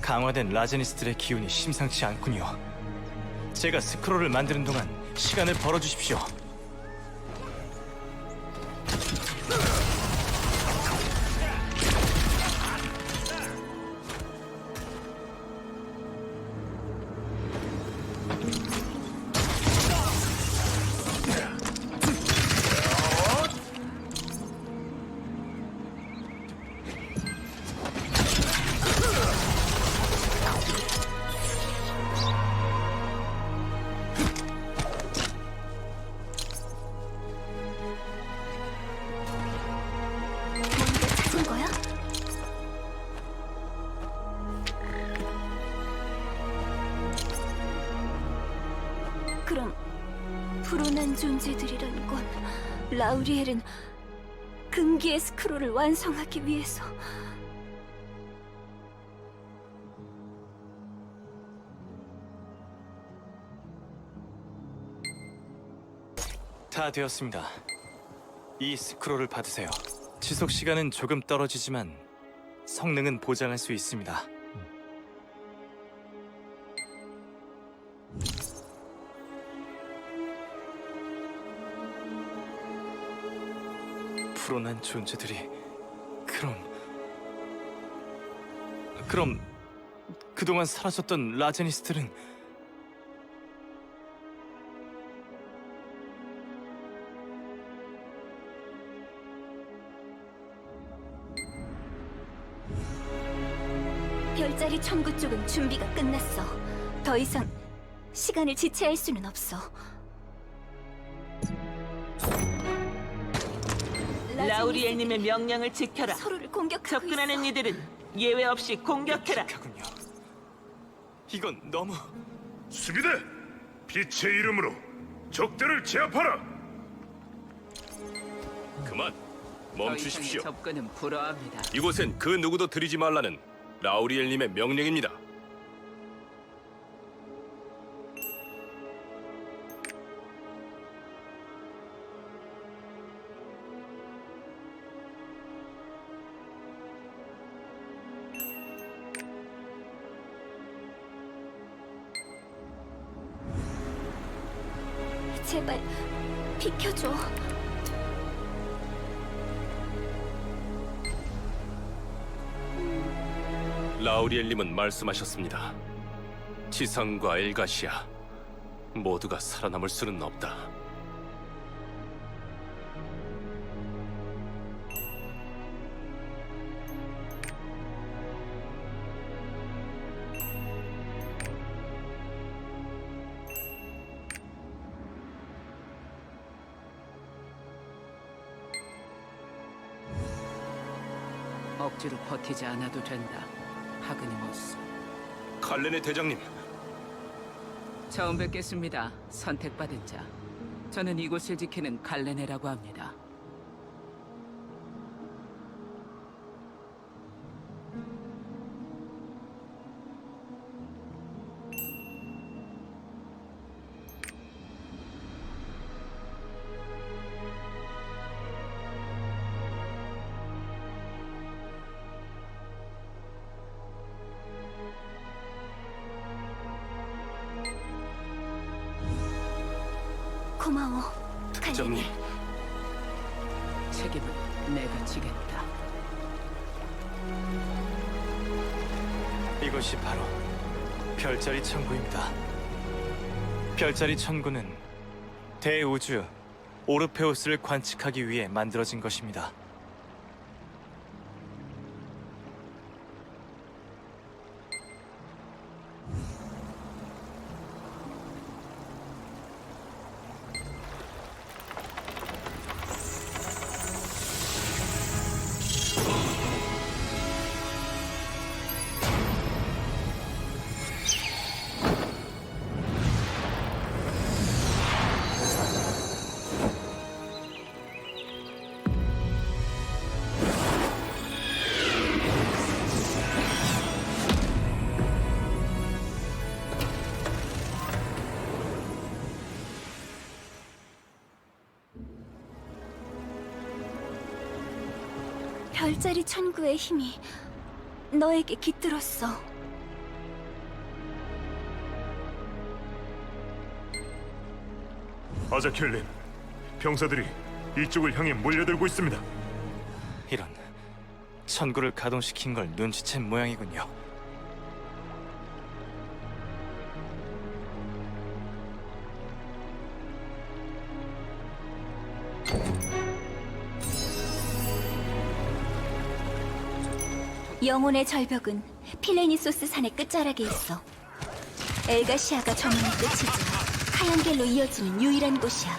Speaker 4: 강화된 라제니스들의 기운이 심상치 않군요. 제가 스크롤을 만드는 동안 시간을 벌어주십시오.
Speaker 3: 그럼 불온한 존재들이란 건 라우리엘은 금기의 스크롤을 완성하기 위해서
Speaker 4: 다 되었습니다. 이 스크롤을 받으세요. 지속 시간은 조금 떨어지지만 성능은 보장할 수 있습니다. 불온한 존재들이 그럼 그동안 사라졌던 라제니스들은
Speaker 3: 별자리 천구 쪽은 준비가 끝났어. 더 이상 시간을 지체할 수는 없어.
Speaker 8: 라우리엘님의 명령을 지켜라.
Speaker 3: 서로를 공격하고
Speaker 8: 접근하는
Speaker 3: 있어.
Speaker 8: 이들은 예외 없이 공격해라.
Speaker 4: 이건 너무...
Speaker 6: 수비대! 빛의 이름으로 적들을 제압하라!
Speaker 1: 그만 멈추십시오.
Speaker 11: 접근은 불허합니다.
Speaker 1: 이곳엔 그 누구도 들이지 말라는 라우리엘님의 명령입니다.
Speaker 3: 제발 비켜줘.
Speaker 1: 라우리엘님은 말씀하셨습니다. 지상과 엘가시아 모두가 살아남을 수는 없다.
Speaker 11: 억지로 버티지 않아도 된다. 하그니모스.
Speaker 1: 칼렌의 대장님.
Speaker 11: 처음 뵙겠습니다. 선택받은 자. 저는 이곳을 지키는 갈레네라고 합니다.
Speaker 3: 고마워, 갈리네.
Speaker 11: 책임은 내가 지겠다.
Speaker 4: 이것이 바로 별자리 천구입니다. 별자리 천구는 대우주 오르페우스를 관측하기 위해 만들어진 것입니다.
Speaker 3: 별자리 천구의 힘이 너에게 깃들었어.
Speaker 6: 아자켈린, 병사들이 이쪽을 향해 몰려들고 있습니다.
Speaker 4: 이런, 천구를 가동시킨 걸 눈치챈 모양이군요.
Speaker 3: 영혼의 절벽은 필레니소스 산의 끝자락에 있어. 엘가시아가 저문의 끝이지 하얀 길로 이어지는 유일한 곳이야.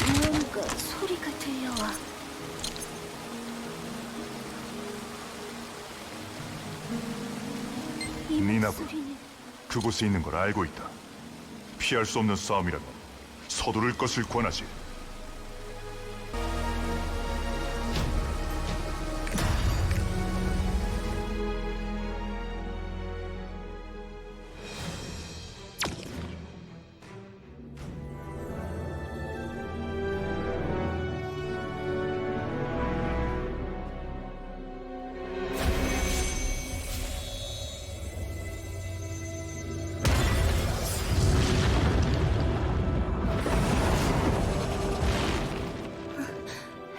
Speaker 3: 무언가 소리가 들려와. 이
Speaker 6: 니나브,
Speaker 3: 목소리는
Speaker 6: 그곳에 있는 걸 알고 있다. 피할 수 없는 싸움이라면 서두를 것을 권하지.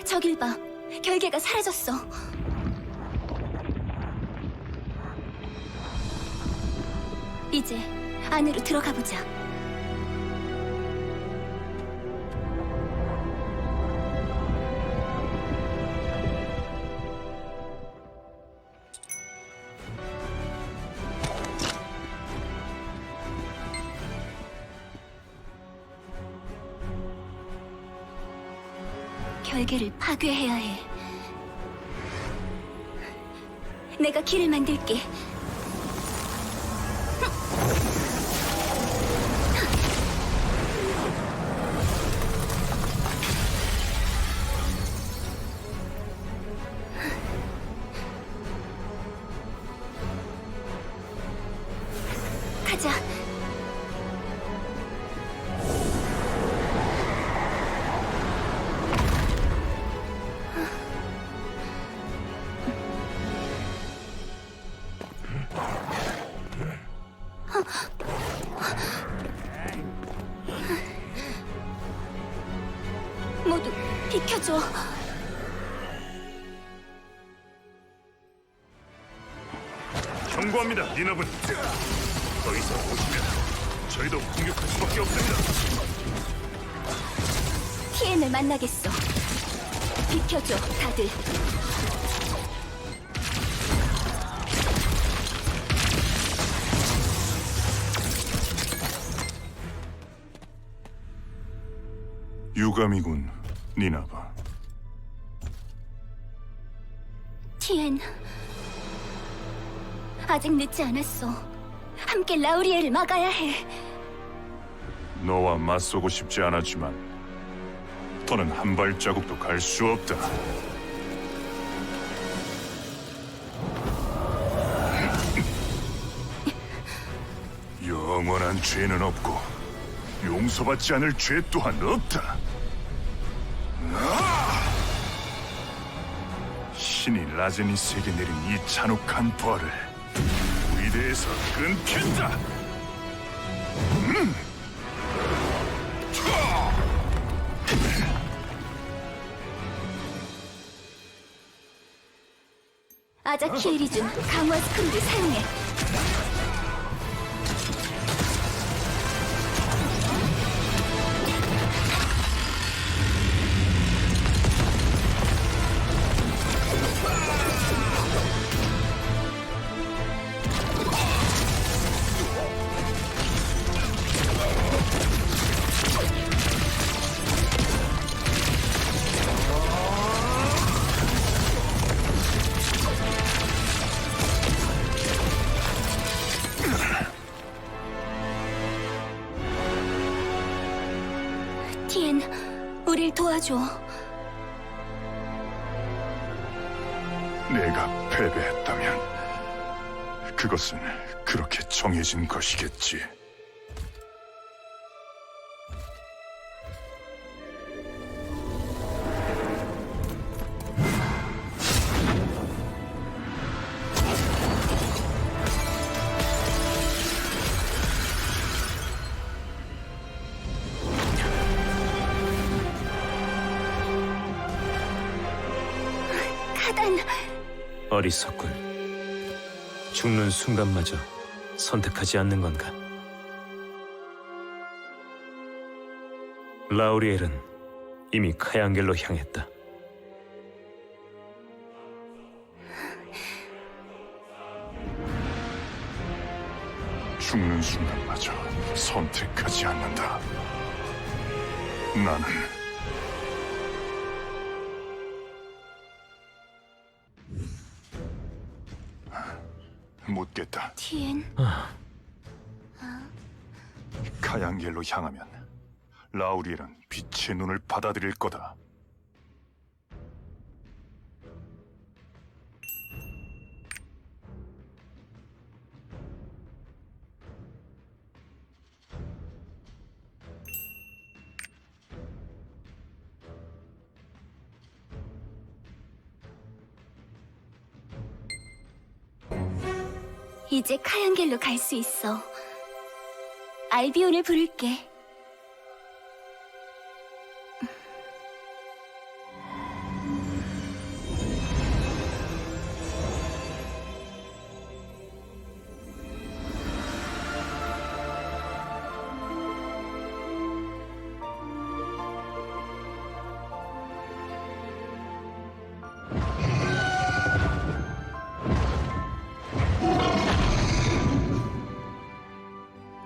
Speaker 3: 저길 봐. 결계가 사라졌어. 이제 안으로 들어가 보자. 결계를 파괴해야 해. 내가 길을 만들게. 가자. 모두 비켜줘.
Speaker 6: 경고합니다, 니나분. 더 이상 오시면 저희도 공격할 수밖에 없습니다.
Speaker 3: 티엔을 만나겠어. 비켜줘, 다들.
Speaker 6: 유감이군, 니나바.
Speaker 3: 티엔, 아직 늦지 않았어. 함께 라우리엘을 막아야 해.
Speaker 6: 너와 맞서고 싶지 않았지만 더는 한 발자국도 갈 수 없다. 영원한 죄는 없고 용서받지 않을 죄 또한 없다. 신이 라제니스에게 내린 이 잔혹한 벌을 우리 대에서 끊겠다.
Speaker 3: 아자키에리 중 강화 스크롤을 사용해. 티엔, 우릴 도와줘.
Speaker 6: 내가 패배했다면 그것은 그렇게 정해진 것이겠지.
Speaker 3: 카단,
Speaker 5: 어리석군. 죽는 순간마저 선택하지 않는 건가? 라우리엘은 이미 카양겔로 향했다.
Speaker 6: 죽는 순간마저 선택하지 않는다. 나는 묻겠다.
Speaker 3: 티엔.
Speaker 6: 카양겔로 향하면 라우리엘은 빛의 눈을 받아들일 거다.
Speaker 3: 이제 카양겔로 갈 수 있어. 알비온을 부를게.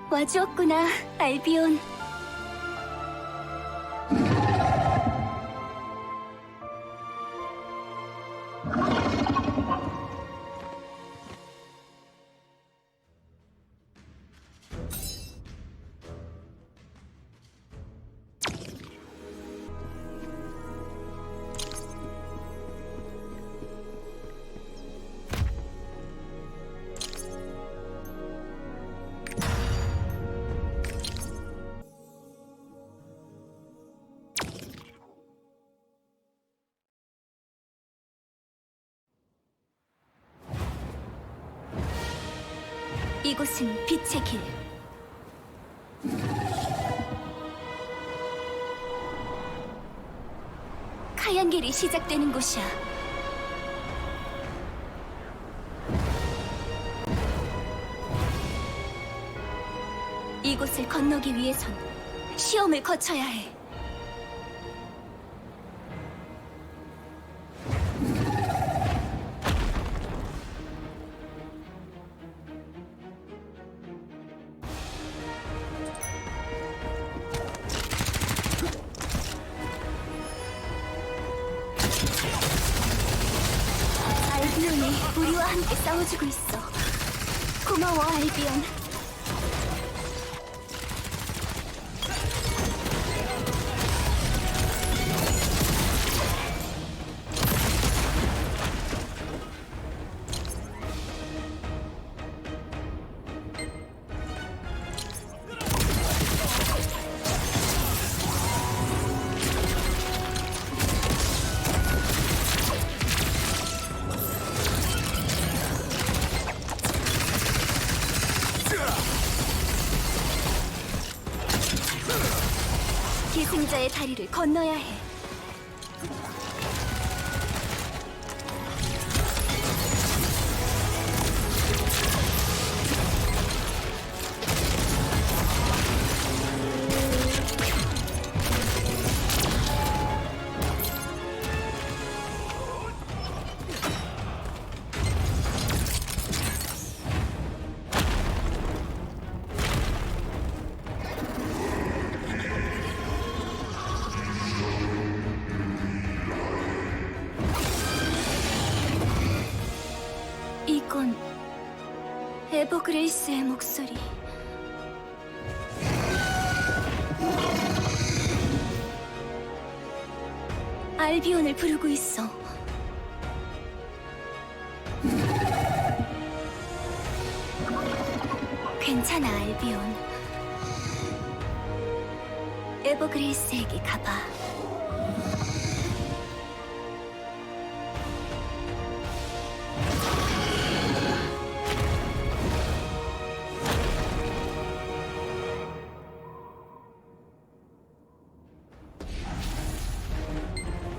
Speaker 3: 와주었구나, 알비온. 이곳은 빛의 길. 카양길이 시작되는 곳이야. 이곳을 건너기 위해선 시험을 거쳐야 해. 알비온이 우리와 함께 싸워주고 있어. 고마워, 알비온. 희생자의 다리를 건너야 해. 이건 에버그레이스의 목소리. 알비온을 부르고 있어. 괜찮아, 알비온. 에버그레이스에게 가봐.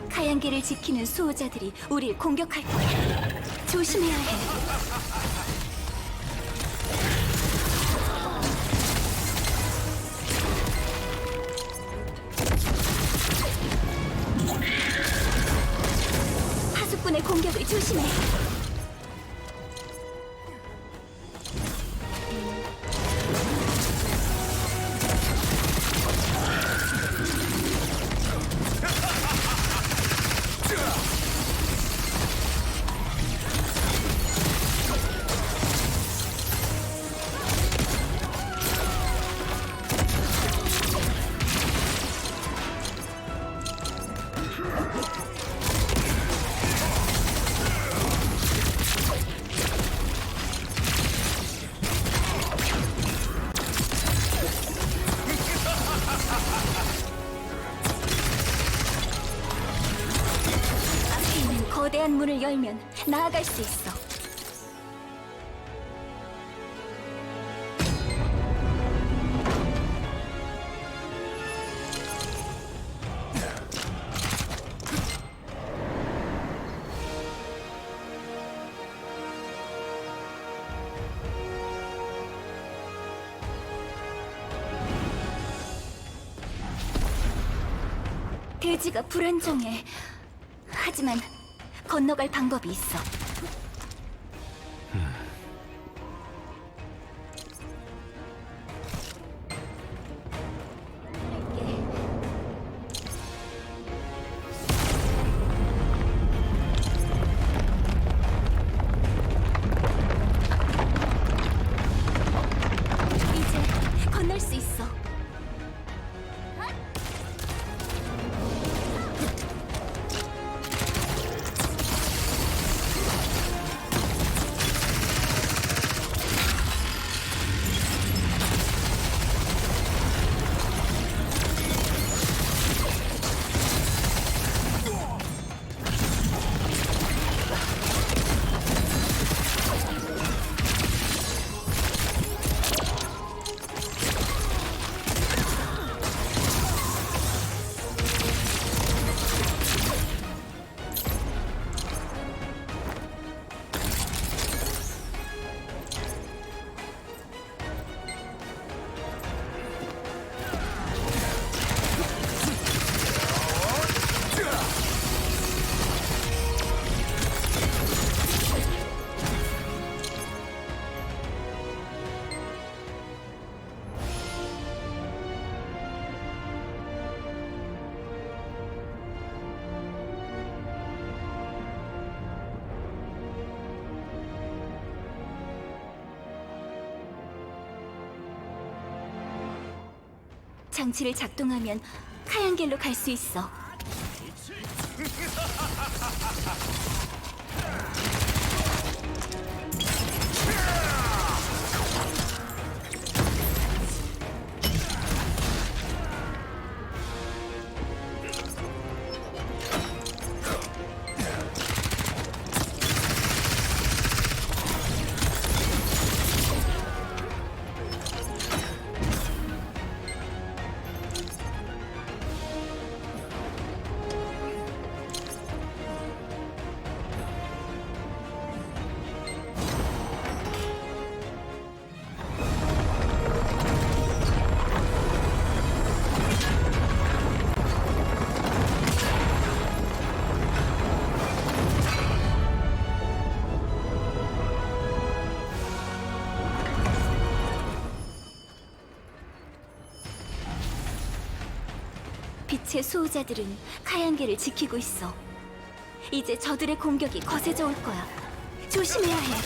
Speaker 3: 카양계를 지키는 수호자들이 우릴 공격할 거야. 조심해야 해. 파수꾼의 공격을 조심해. 앞에 있는 거대한 문을 열면 나아갈 수 있어. 대지가 불안정해. 하지만 건너갈 방법이 있어. 이제 건널 수 있어. 장치를 작동하면 카양겔로 갈 수 있어. 빛의 수호자들은 카얀계를 지키고 있어. 이제 저들의 공격이 거세져 올 거야. 조심해야 해.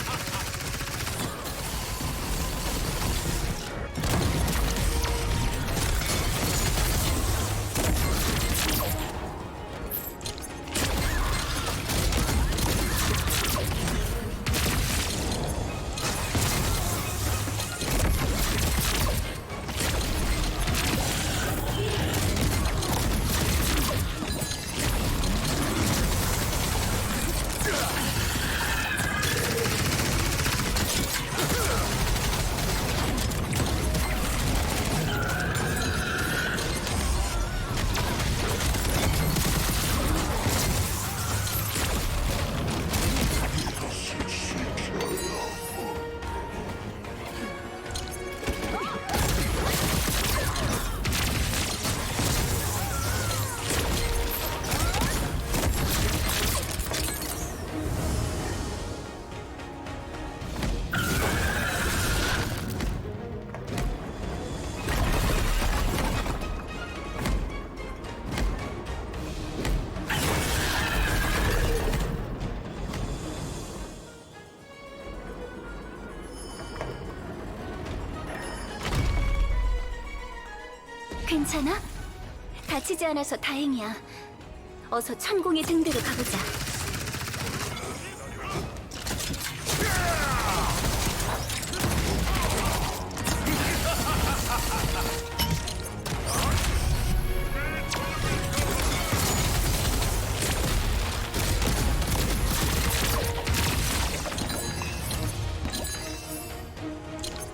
Speaker 3: 괜찮아? 다치지 않아서 다행이야. 어서 천공의 등대로 가보자.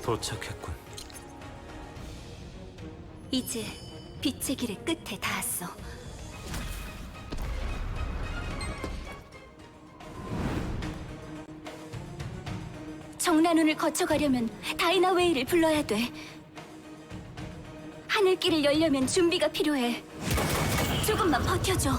Speaker 5: 도착했군.
Speaker 3: 이제 빛의 길의 끝에 닿았어. 정란운을 거쳐가려면 다이나웨이를 불러야 돼. 하늘길을 열려면 준비가 필요해. 조금만 버텨줘.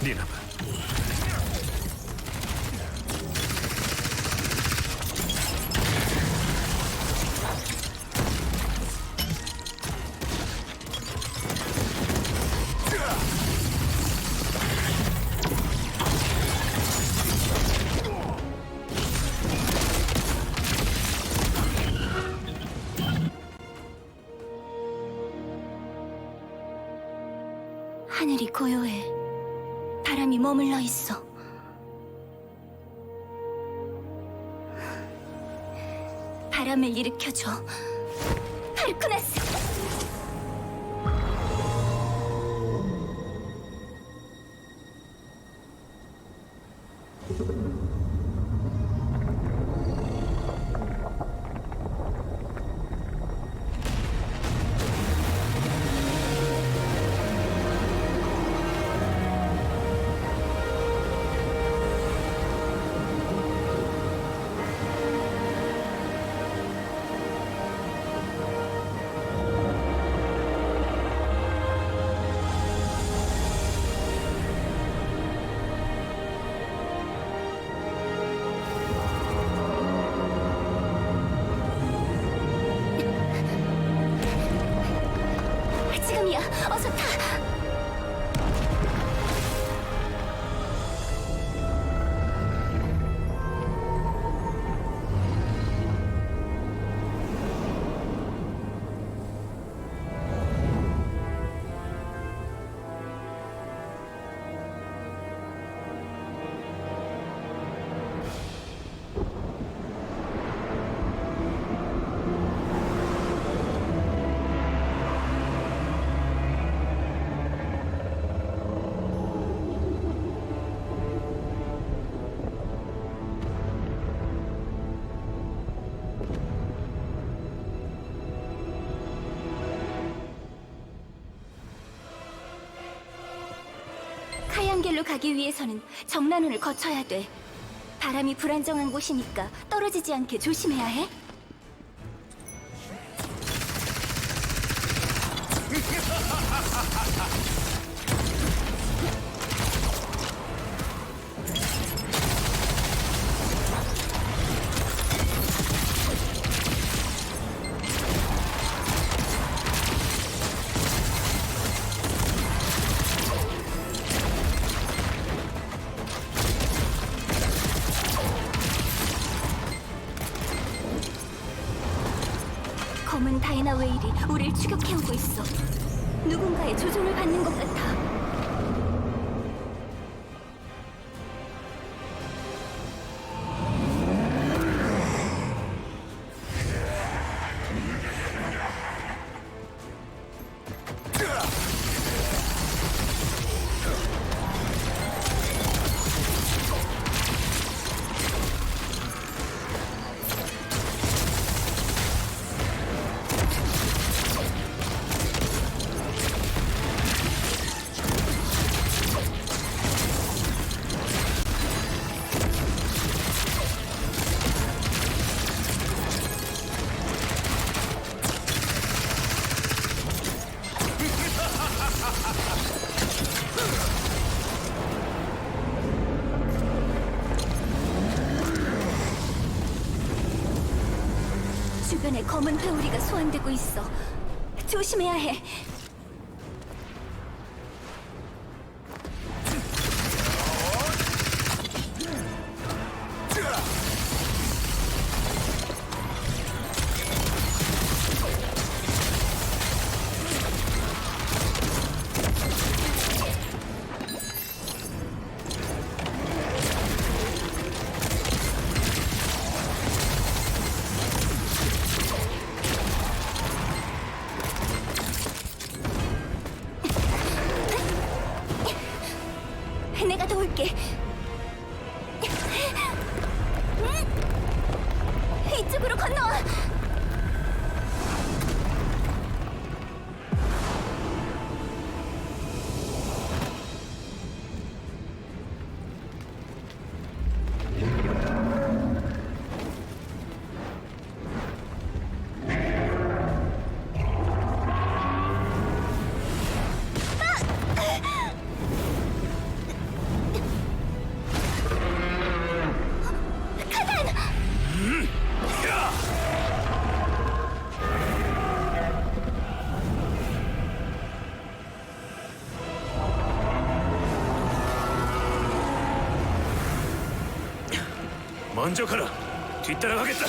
Speaker 5: 니나바.
Speaker 3: 하늘이 고요해. 바람이 머물러 있어. 바람을 일으켜줘. 하르쿠나스! 어서 타! 카양겔로 가기 위해서는 정란원을 거쳐야 돼. 바람이 불안정한 곳이니까 떨어지지 않게 조심해야 해. 검은 다이나 웨일이 우릴 추격해오고 있어. 누군가의 조종을 받는 것 같아. 주변에 검은 회오리가 소환되고 있어. 조심해야 해. 내가 도울게. 이쪽으로 건너와.
Speaker 5: 먼저 가라. 뒤따라가겠다.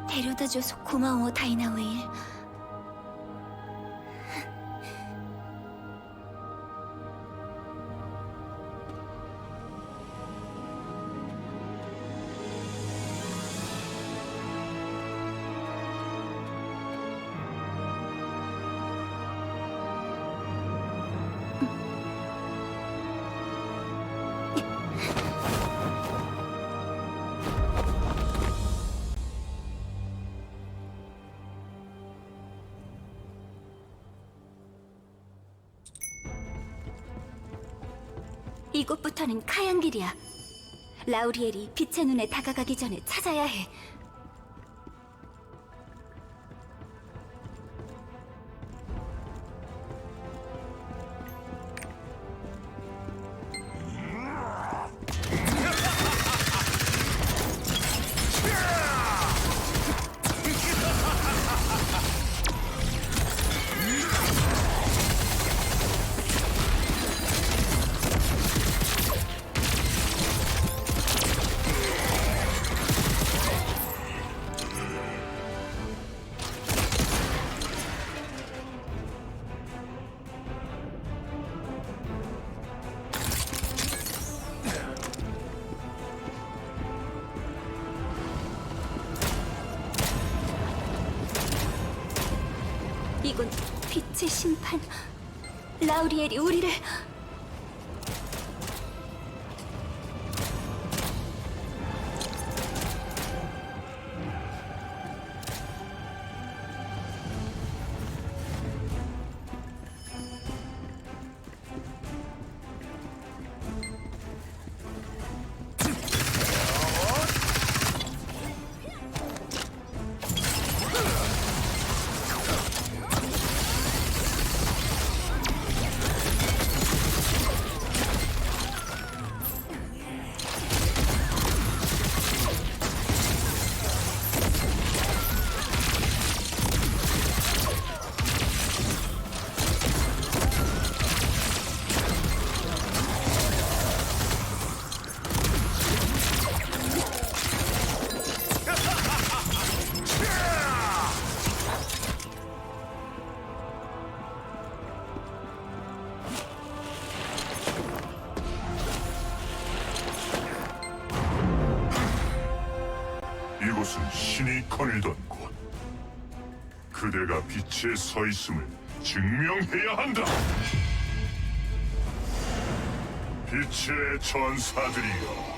Speaker 5: 데려다줘서 고마워, 다이나 웨일.
Speaker 3: 이곳부터는 카양 길이야. 라우리엘이 빛의 눈에 다가가기 전에 찾아야 해. 이건 빛의 심판. 라우리엘이 우리를...
Speaker 17: 이곳은 신이 거닐던 곳. 그대가 빛에 서 있음을 증명해야 한다. 빛의 전사들이여,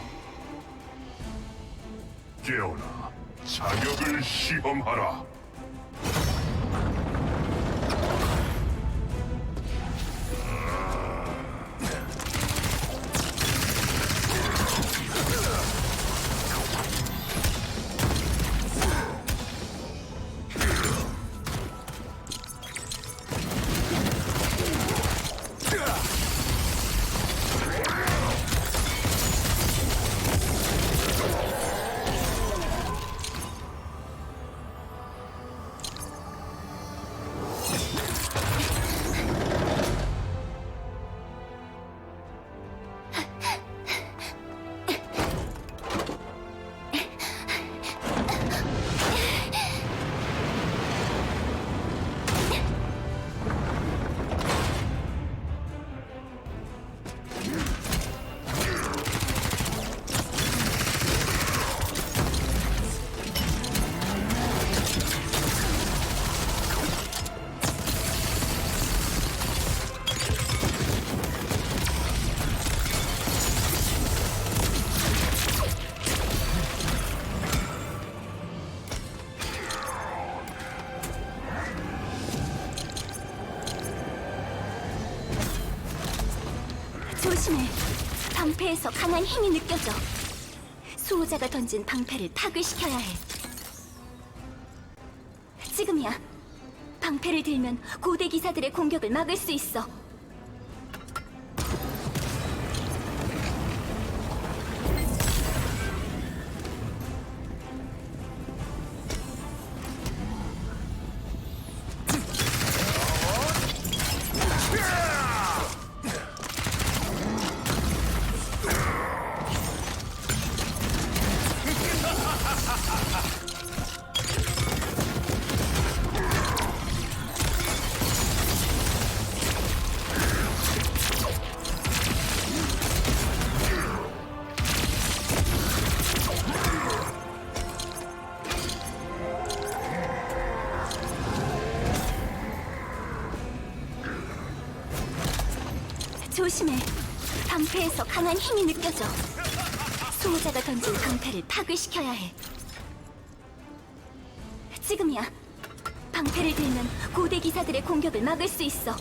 Speaker 17: 깨어나 자격을 시험하라. 조심해. 방패에서 강한 힘이 느껴져. 수호자가 던진 방패를 파괴시켜야 해. 지금이야. 방패를 들면 고대 기사들의 공격을 막을 수 있어. 조심해. 방패에서 강한 힘이 느껴져. 수호자가 던진 방패를 파괴시켜야 해. 지금이야. 방패를 들면 고대 기사들의 공격을 막을 수 있어.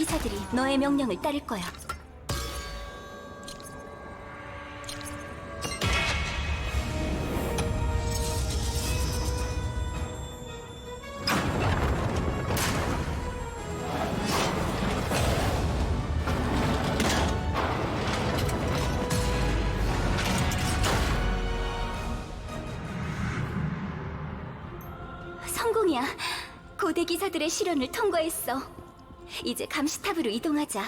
Speaker 3: 기사들이 너의 명령을 따를 거야. 성공이야. 고대 기사들의 실현을 통과했어. 이제 감시탑으로 이동하자.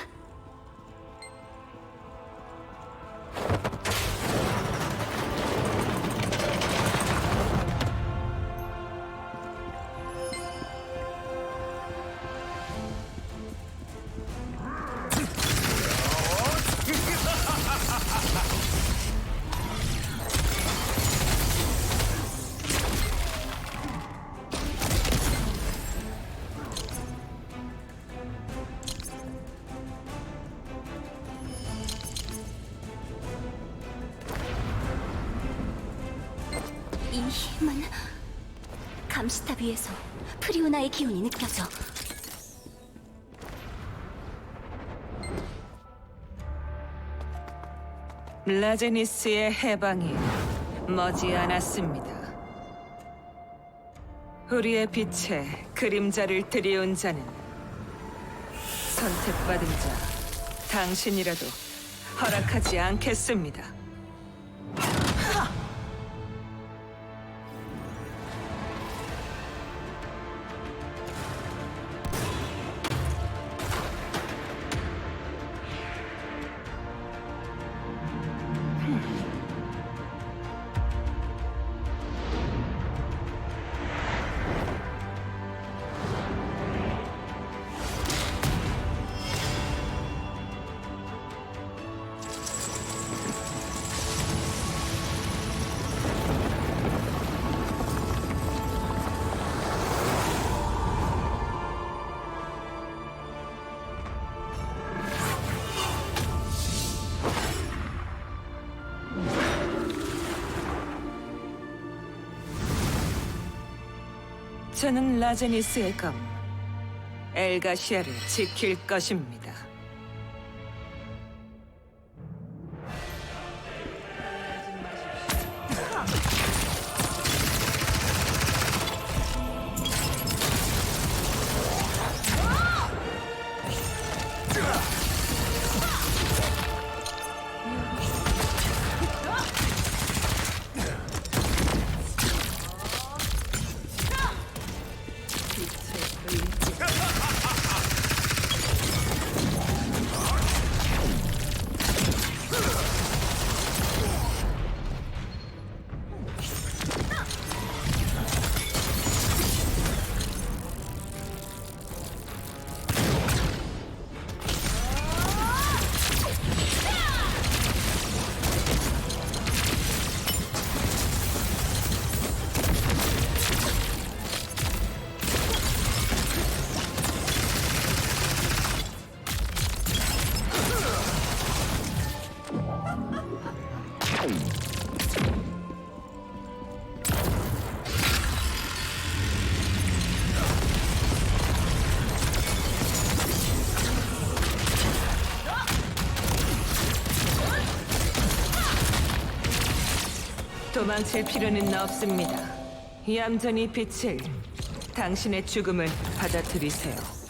Speaker 3: 이 힘은 감시탑 위에서 프리오나의 기운이 느껴져.
Speaker 8: 라제니스의 해방이 머지않았습니다. 우리의 빛에 그림자를 들이온 자는 선택받은 자 당신이라도 허락하지 않겠습니다. 저는 라제니스의 검, 엘가시아를 지킬 것입니다. 도망칠 필요는 없습니다. 얌전히 빛을, 당신의 죽음을 받아들이세요.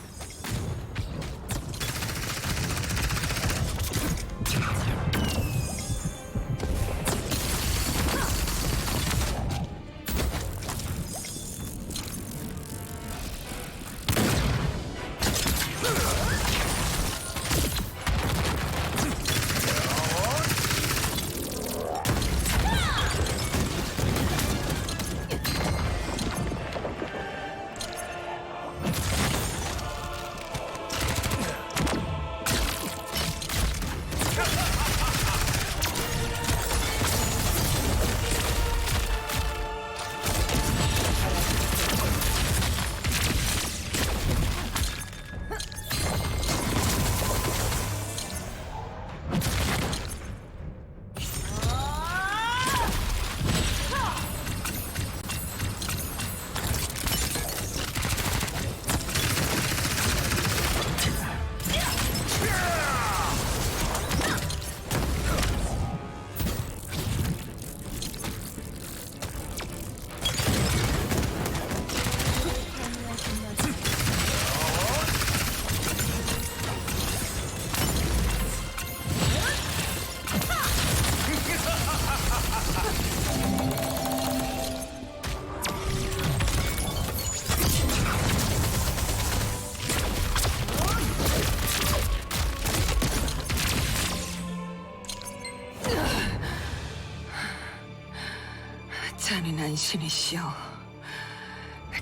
Speaker 8: 잔인한 신이시여,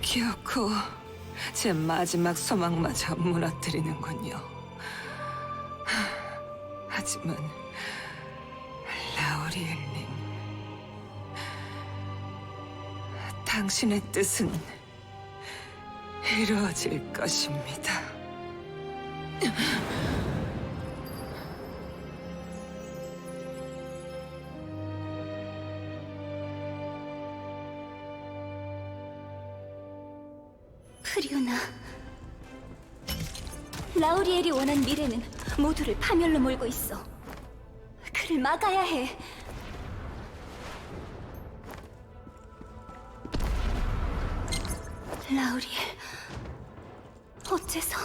Speaker 8: 기어코 제 마지막 소망마저 무너뜨리는군요. 하지만 라우리엘님, 당신의 뜻은 이루어질 것입니다.
Speaker 3: 크리오나, 라우리엘이 원한 미래는 모두를 파멸로 몰고 있어. 그를 막아야 해. 라우리엘, 어째서...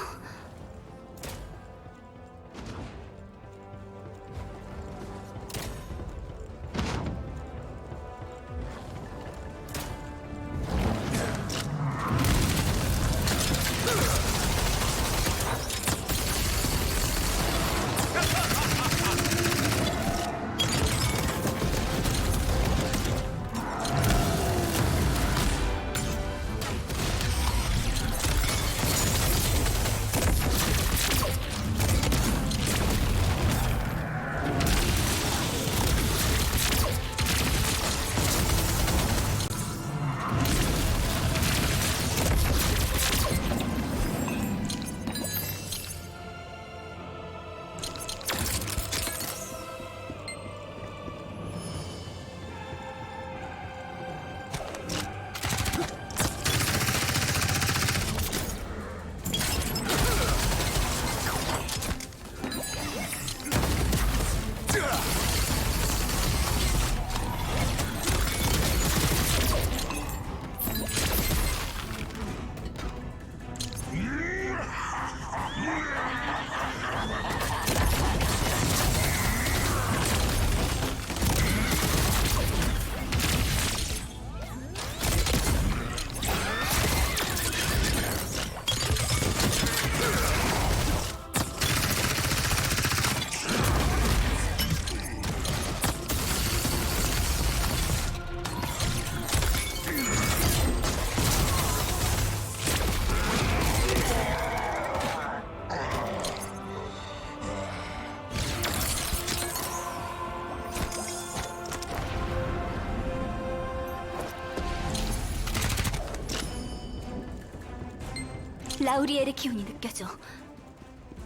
Speaker 3: 라우리엘의 기운이 느껴져.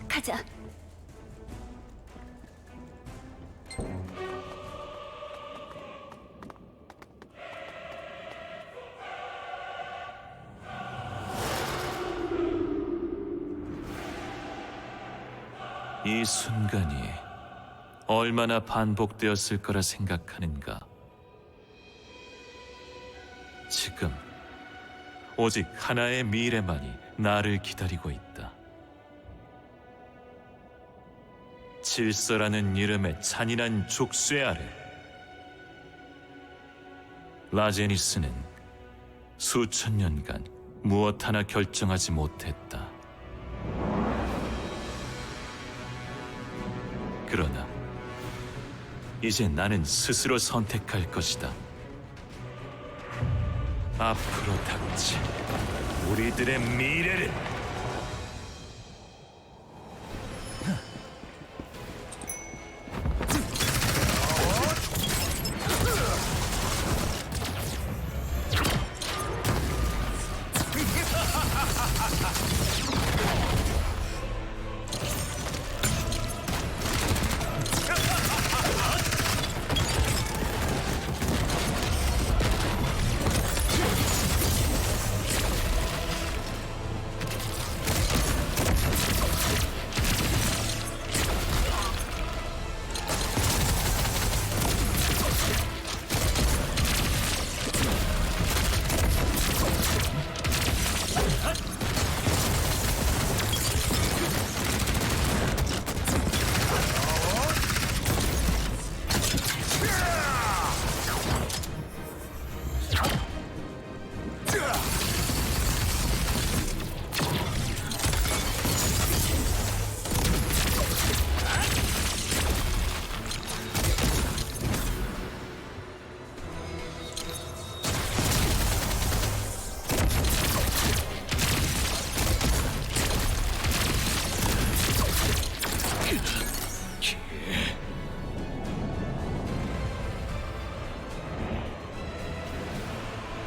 Speaker 3: 가자.
Speaker 2: 이 순간이 얼마나 반복되었을 거라 생각하는가? 지금 오직 하나의 미래만이 나를 기다리고 있다. 질서라는 이름의 잔인한 족쇄 아래 라제니스는 수천 년간 무엇 하나 결정하지 못했다. 그러나 이제 나는 스스로 선택할 것이다. 앞으로 닥칠 우리들의 미래를.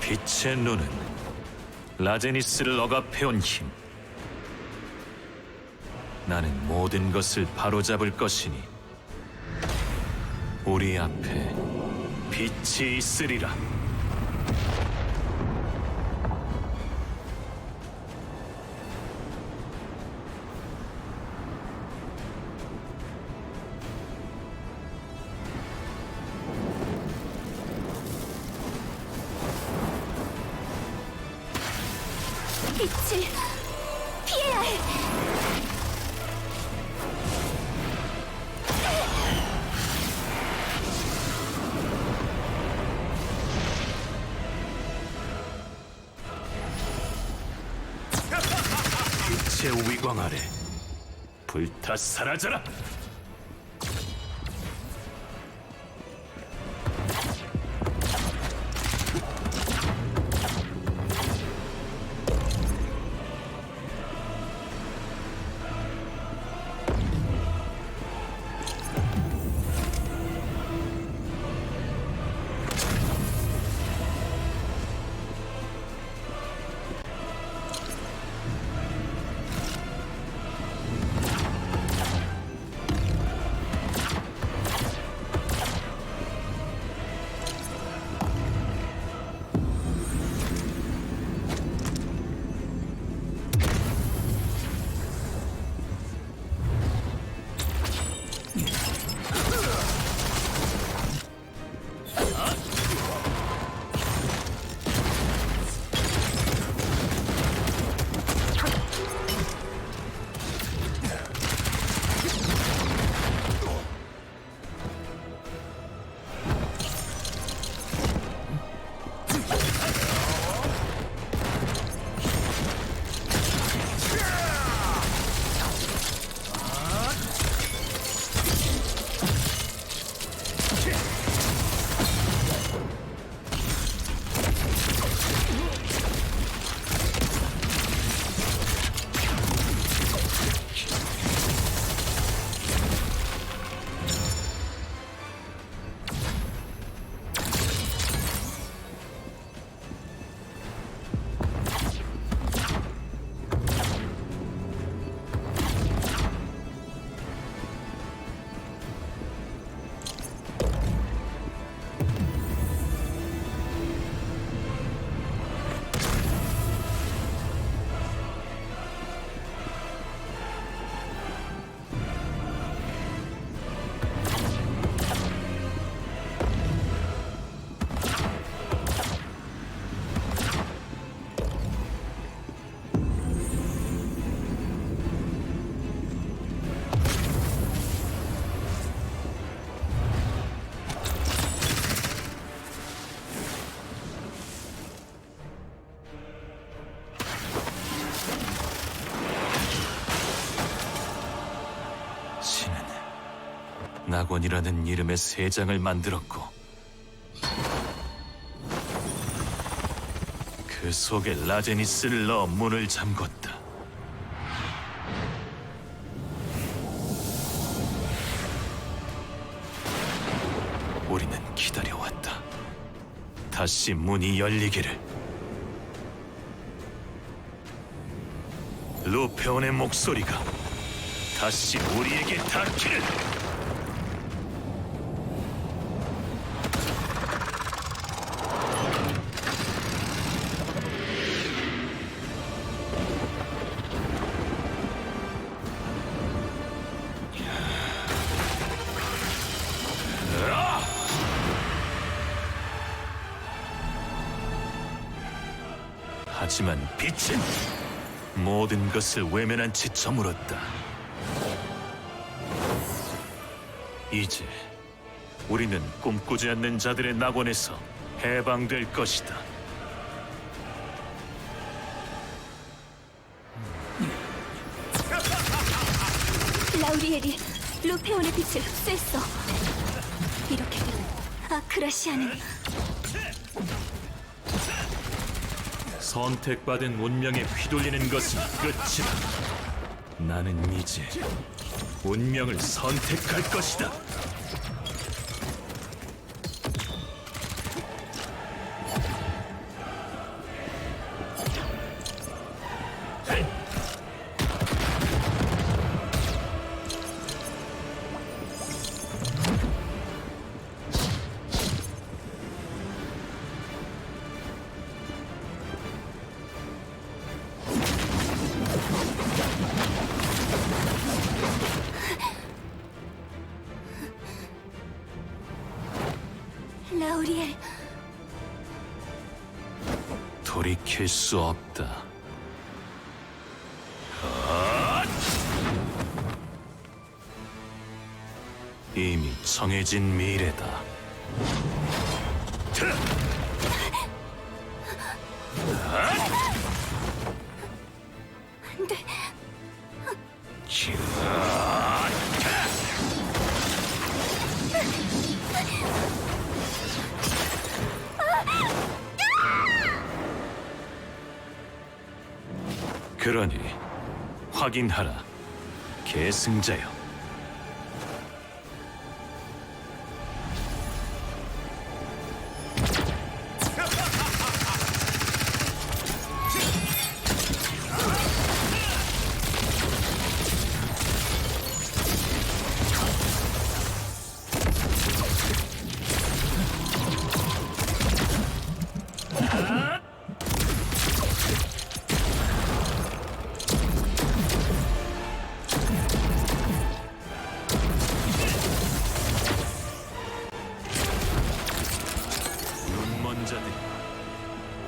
Speaker 2: 빛의 눈은 라제니스를 억압해온 힘. 나는 모든 것을 바로잡을 것이니 우리 앞에 빛이 있으리라.
Speaker 17: 빛을 피해야 해.
Speaker 2: 빛의 위광 아래 불타 사라져라. 낙원이라는 이름의 세 장을 만들었고 그 속에 라제니스를 넣어 문을 잠궜다. 우리는 기다려왔다. 다시 문이 열리기를. 루페온의 목소리가 다시 우리에게 닿기를. 하지만 빛은 모든 것을 외면한 채 저물었다. 이제 우리는 꿈꾸지 않는 자들의 낙원에서 해방될 것이다.
Speaker 17: 라우리엘이 루페온의 빛을 흡수했어. 이렇게 되면 아크라시아는
Speaker 2: 선택받은 운명에 휘둘리는 것은 끝이다. 나는 이제 운명을 선택할 것이다.
Speaker 3: 라우리엘,
Speaker 2: 돌이킬 수 없다. 이미 정해진 미래다.
Speaker 3: 안 돼.
Speaker 2: 그러니 확인하라, 계승자여. 눈먼 자들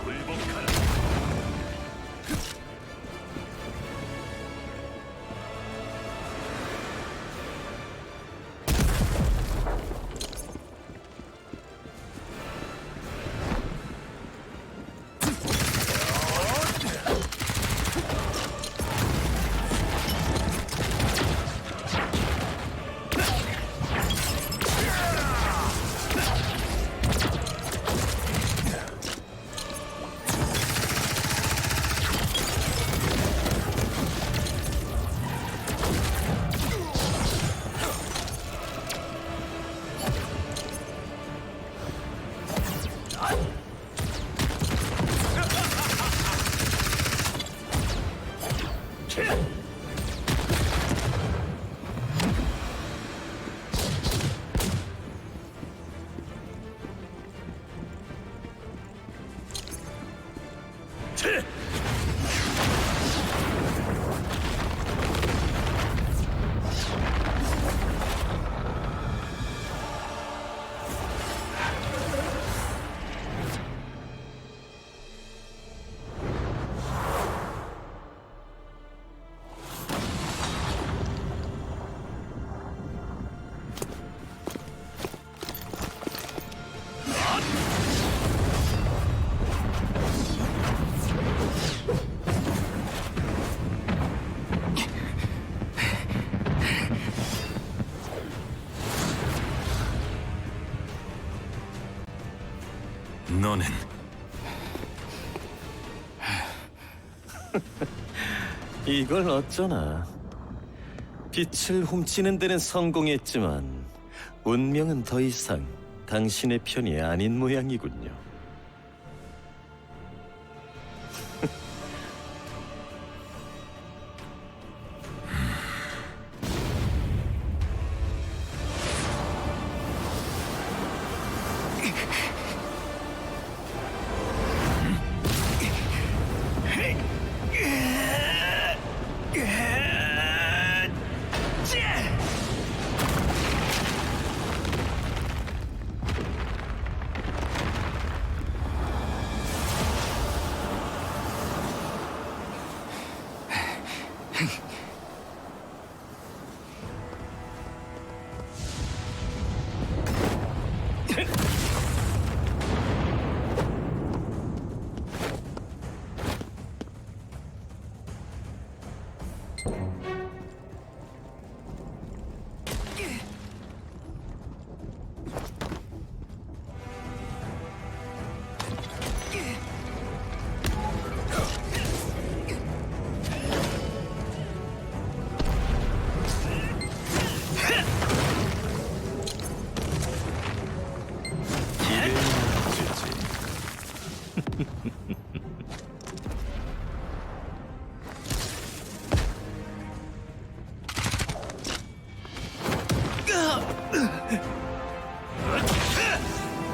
Speaker 2: 굴복하라. 너는
Speaker 18: 이걸 어쩌나. 빛을 훔치는 데는 성공했지만 운명은 더 이상 당신의 편이 아닌 모양이군요.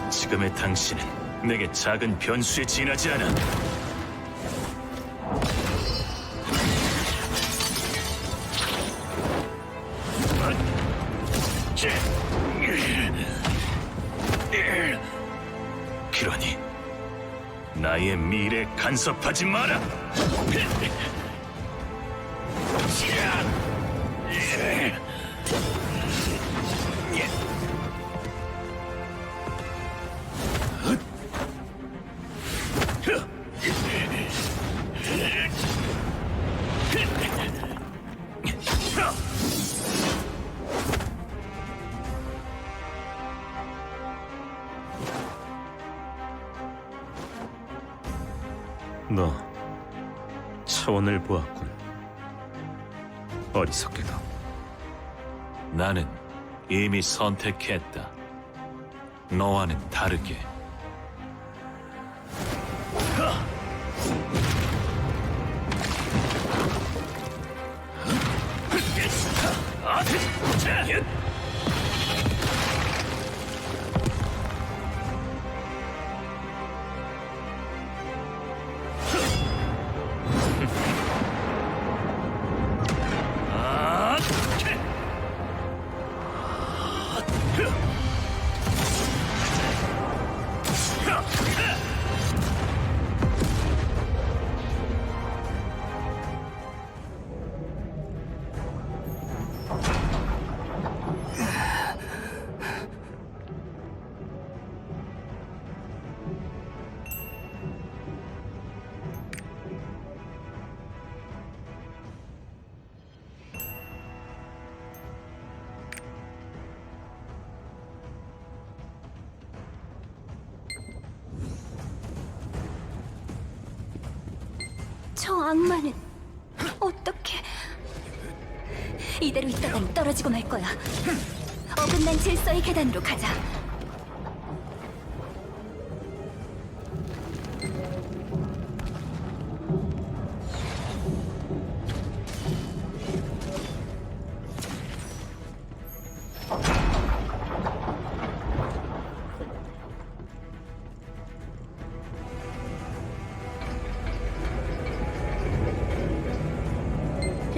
Speaker 2: 지금의 당신은 내게 작은 변수에 지나지 않아.
Speaker 5: 티라니, 나의 미래 간섭하지 마라. 너 차원을 보았군. 어리석게도.
Speaker 2: 나는 이미 선택했다. 너와는 다르게.
Speaker 3: 저 악마는 어떻게... 이대로 있다간 떨어지고 말 거야. 어긋난 질서의 계단으로 가자.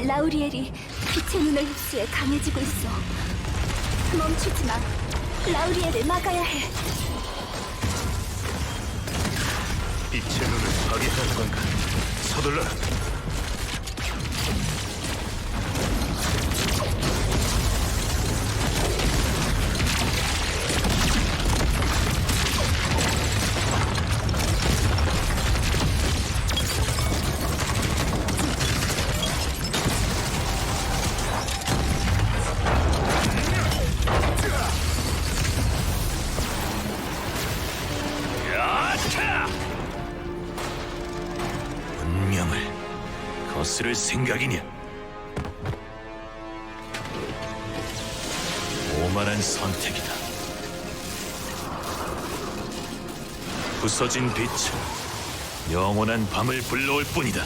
Speaker 3: 라우리엘이 빛의 눈을 흡수해 강해지고 있어. 멈추지 마. 라우리엘을 막아야 해.
Speaker 5: 빛의 눈을 파괴하는 건가? 서둘러라. 운명을 거스를 생각이냐? 오만한 선택이다. 부서진 빛은 영원한 밤을 불러올 뿐이다.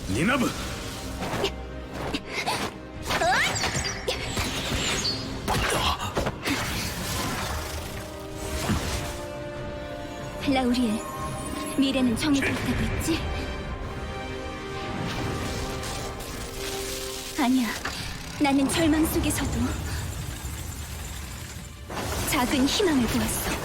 Speaker 5: 니나브!
Speaker 3: 라우리엘, 미래는 정해졌다고 했지? 아니야, 나는 절망 속에서도 작은 희망을 보았어.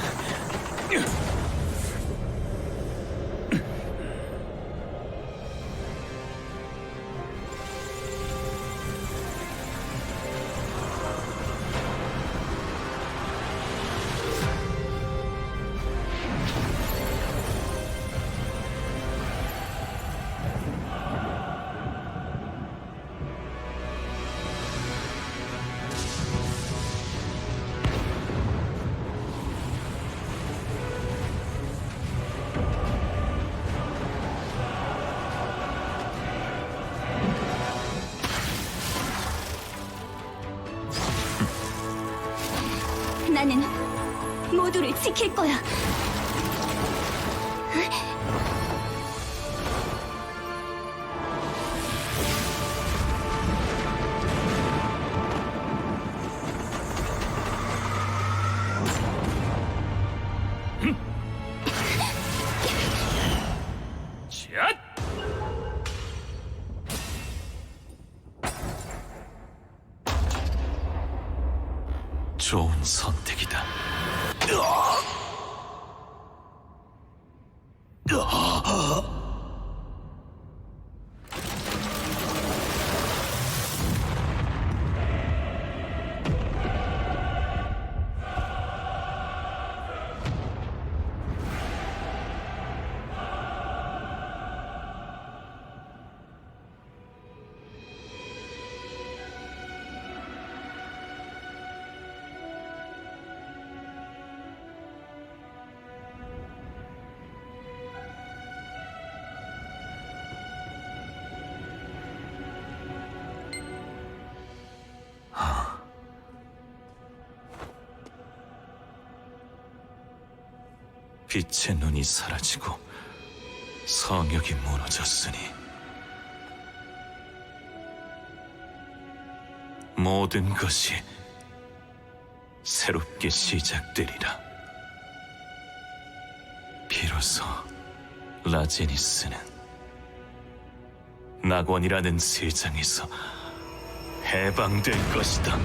Speaker 3: 나는 모두를 지킬 거야.
Speaker 2: 좋은 선택이다. 빛의 눈이 사라지고 성역이 무너졌으니 모든 것이 새롭게 시작되리라. 비로소 라제니스는 낙원이라는 세상에서 해방될 것이다.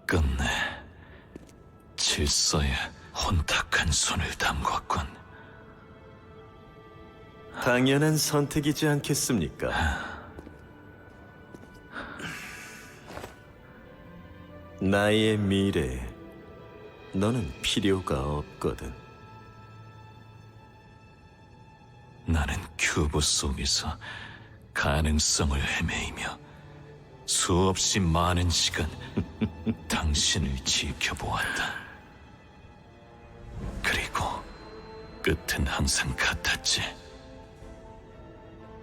Speaker 2: 끝내 질서에 혼탁한 손을 담궜군.
Speaker 18: 당연한 선택이지 않겠습니까? 나의 미래에 너는 필요가 없거든.
Speaker 2: 나는 큐브 속에서 가능성을 헤매이며 수없이 많은 시간 당신을 지켜보았다. 그리고 끝은 항상 같았지.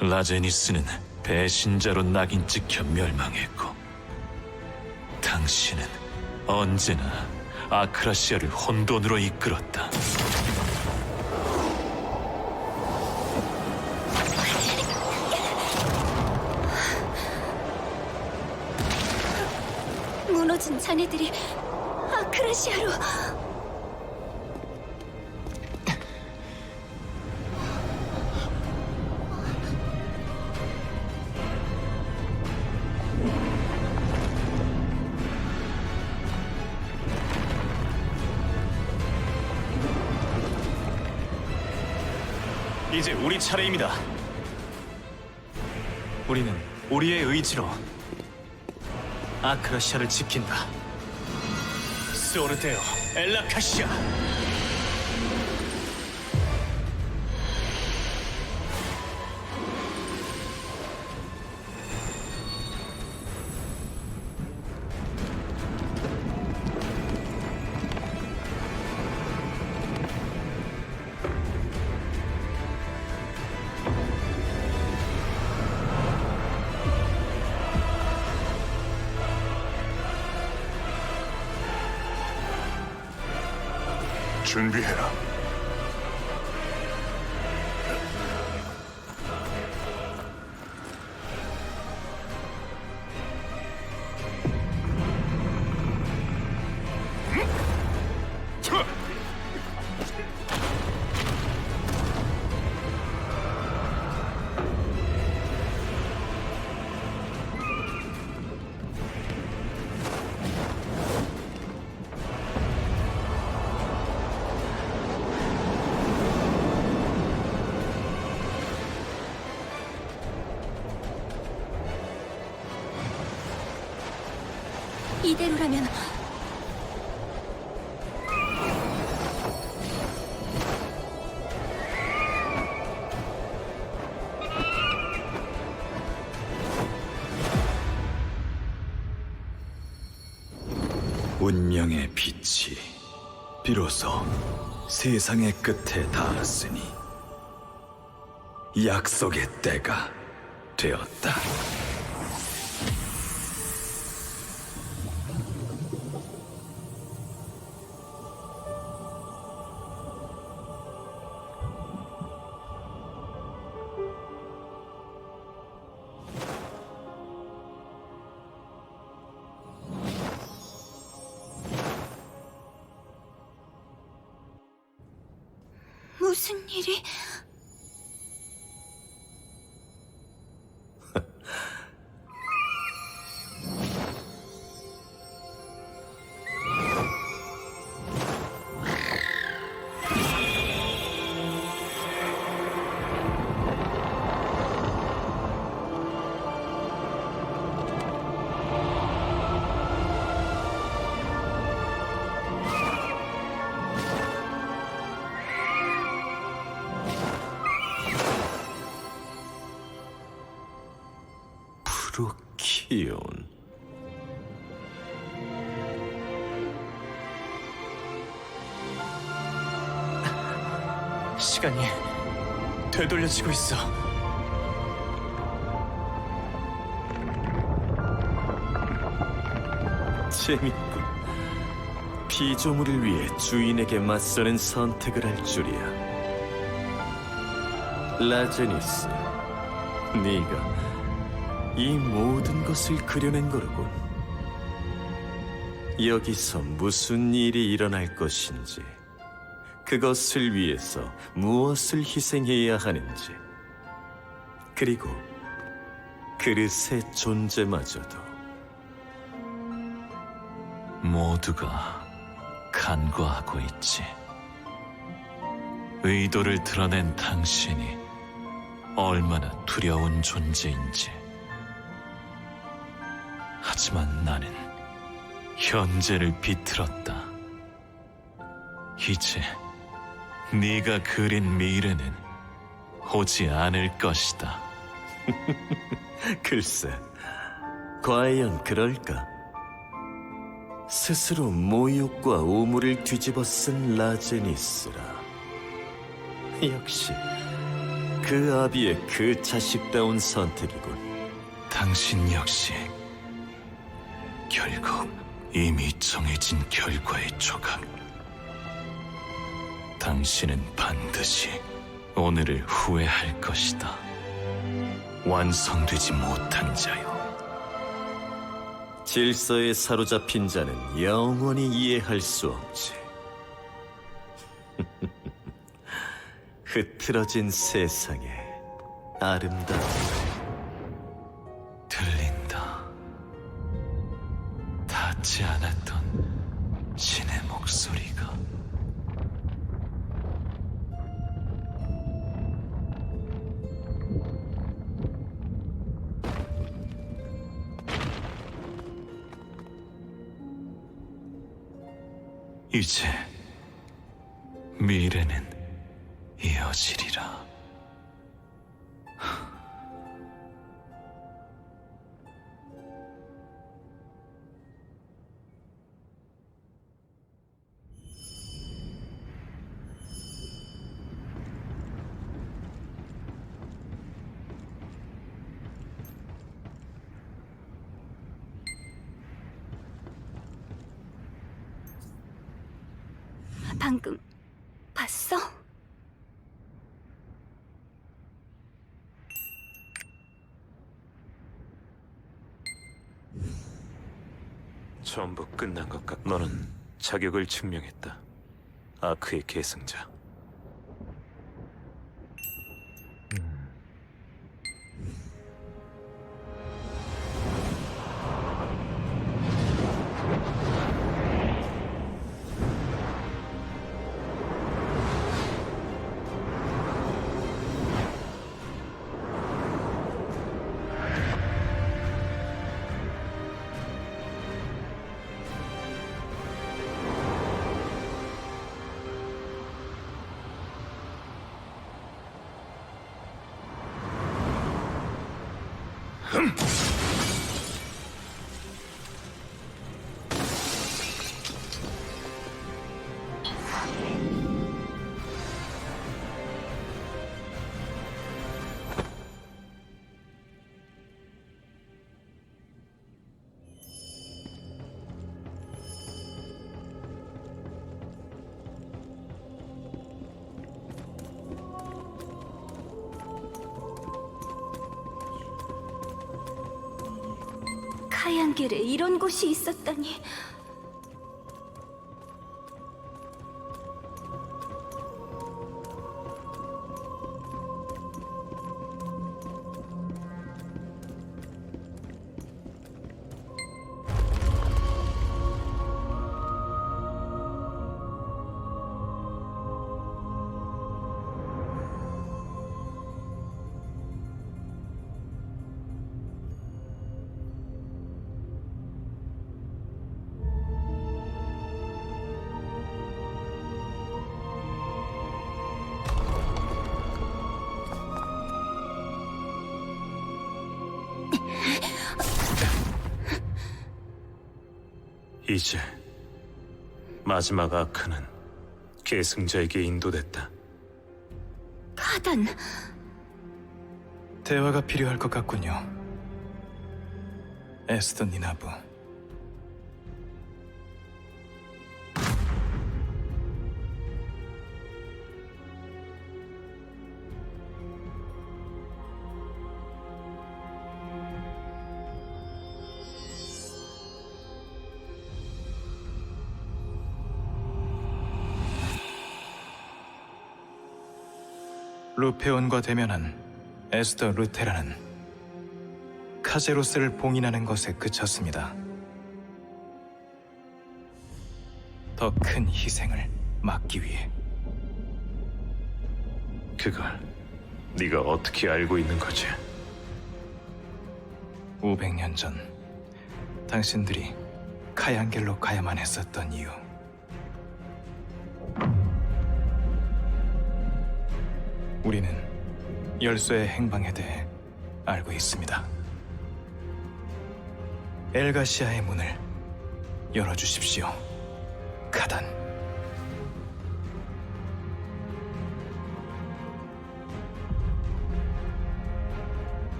Speaker 2: 라제니스는 배신자로 낙인 찍혀 멸망했고, 당신은 언제나 아크라시아를 혼돈으로 이끌었다.
Speaker 3: 무너진 자네들이 아크라시아로.
Speaker 4: 이제 우리 차례입니다. 우리는 우리의 의지로 아크라시아를 지킨다. 소르테오 엘라카시아.
Speaker 6: 준비해라.
Speaker 3: 이대로라면
Speaker 2: 운명의 빛이
Speaker 10: 비로소 세상의 끝에 닿았으니 약속의 때가 되었다.
Speaker 14: 무슨 일이?
Speaker 18: 프로키온.
Speaker 4: 시간이 되돌려지고 있어.
Speaker 18: 재밌군. 피조물을 위해 주인에게 맞서는 선택을 할 줄이야. 라제니스, 네가 이 모든 것을 그려낸 거로군. 여기서 무슨 일이 일어날 것인지, 그것을 위해서 무엇을 희생해야 하는지, 그리고 그릇의 존재마저도.
Speaker 2: 모두가 간과하고 있지. 의도를 드러낸 당신이 얼마나 두려운 존재인지. 하지만 나는 현재를 비틀었다. 이제 네가 그린 미래는 오지 않을 것이다.
Speaker 18: 글쎄, 과연 그럴까? 스스로 모욕과 오물을 뒤집어 쓴 라제니스라. 역시 그 아비의 그 자식다운 선택이군.
Speaker 2: 당신 역시 결국 이미 정해진 결과의 조각. 당신은 반드시 오늘을 후회할 것이다. 완성되지 못한 자요.
Speaker 18: 질서에 사로잡힌 자는 영원히 이해할 수 없지. 흐트러진 세상에 아름다움.
Speaker 2: 들린다. 닿지 않았던 신의 목소리가. 이제 미래는 이어지리라.
Speaker 3: 방금 봤어?
Speaker 5: 전부 끝난 것 같고 너는 자격을 증명했다. 아크의 계승자.
Speaker 3: 카얀겔에 이런 곳이 있었다니.
Speaker 5: 이제 마지막 아크는 계승자에게 인도됐다.
Speaker 3: 카단,
Speaker 4: 대화가 필요할 것 같군요. 에스더 니나부. 루페온과 대면한 에스더 루테라는 카제로스를 봉인하는 것에 그쳤습니다. 더 큰 희생을 막기 위해.
Speaker 5: 그걸 네가 어떻게 알고 있는 거지?
Speaker 4: 500년 전 당신들이 카얀겔로 가야만 했었던 이유. 우리는 열쇠의 행방에 대해 알고 있습니다. 엘가시아의 문을 열어주십시오, 카단.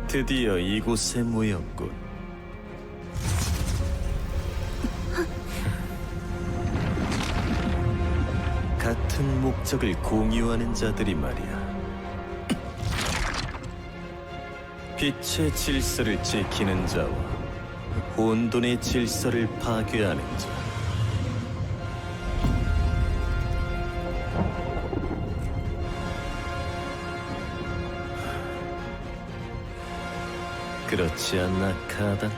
Speaker 18: 드디어 이곳에 모였군. 같은 목적을 공유하는 자들이 말이야. 빛의 질서를 지키는 자와 혼돈의 질서를 파괴하는 자. 그렇지 않나, 카단?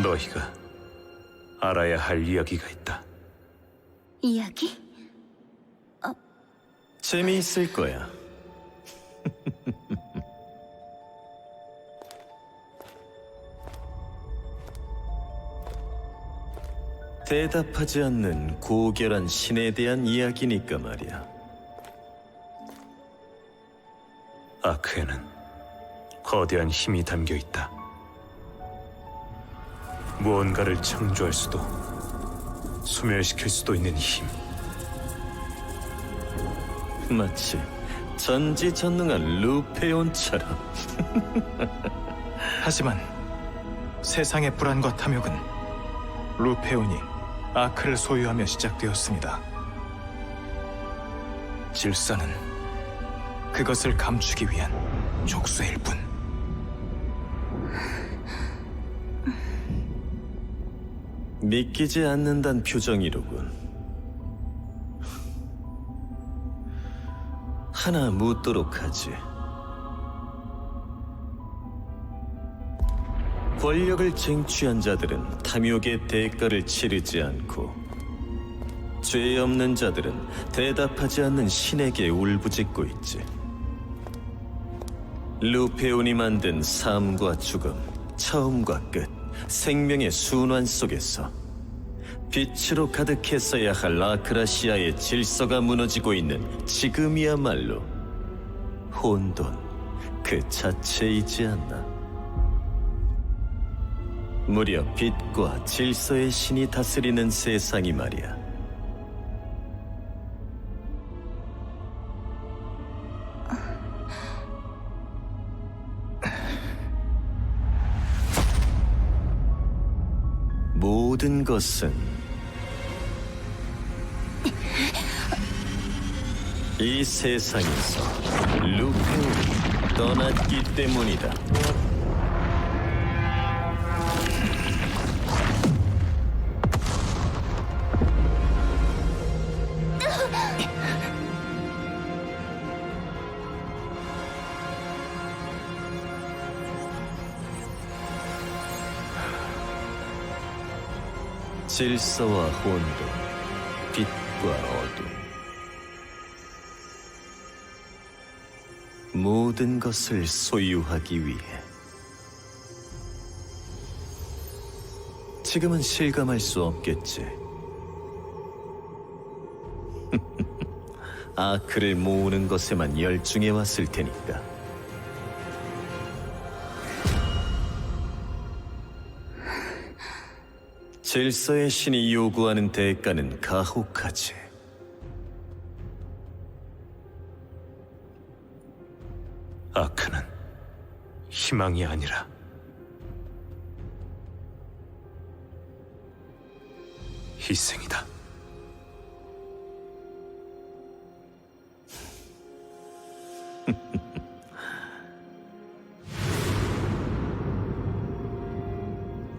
Speaker 5: 너희가 알아야 할 이야기가 있다.
Speaker 3: 이야기?
Speaker 18: 재미있을 거야. 대답하지 않는 고결한 신에 대한 이야기니까 말이야.
Speaker 5: 아크에는 거대한 힘이 담겨 있다. 무언가를 창조할 수도 소멸시킬 수도 있는 힘.
Speaker 18: 마치 전지전능한 루페온처럼.
Speaker 4: 하지만 세상의 불안과 탐욕은 루페온이 아크를 소유하며 시작되었습니다. 질서는 그것을 감추기 위한 족쇄일 뿐.
Speaker 18: 믿기지 않는단 표정이로군. 하나 묻도록 하지. 권력을 쟁취한 자들은 탐욕의 대가를 치르지 않고, 죄 없는 자들은 대답하지 않는 신에게 울부짖고 있지. 루페온이 만든 삶과 죽음, 처음과 끝, 생명의 순환 속에서 빛으로 가득했어야 할 아크라시아의 질서가 무너지고 있는 지금이야말로 혼돈 그 자체이지 않나. 무려 빛과 질서의 신이 다스리는 세상이 말이야. 모든 것은 이 세상에서 루페온이 떠났기 때문이다. 질서와 혼돈, 빛과 어둠, 모든 것을 소유하기 위해 지금은 실감할 수 없겠지. 아크를 모으는 것에만 열중해 왔을 테니까. 질서의 신이 요구하는 대가는 가혹하지.
Speaker 5: 아크는 희망이 아니라 희생이다.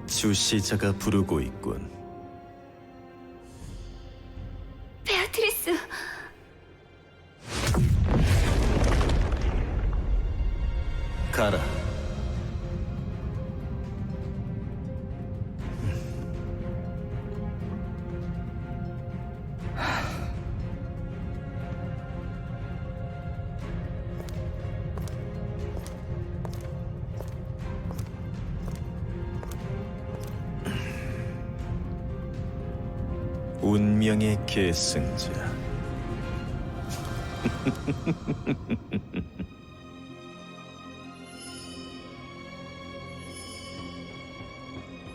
Speaker 18: 주시자가 부르고 있군.
Speaker 14: 베아트리스,
Speaker 18: 가라. 운명의 계승자.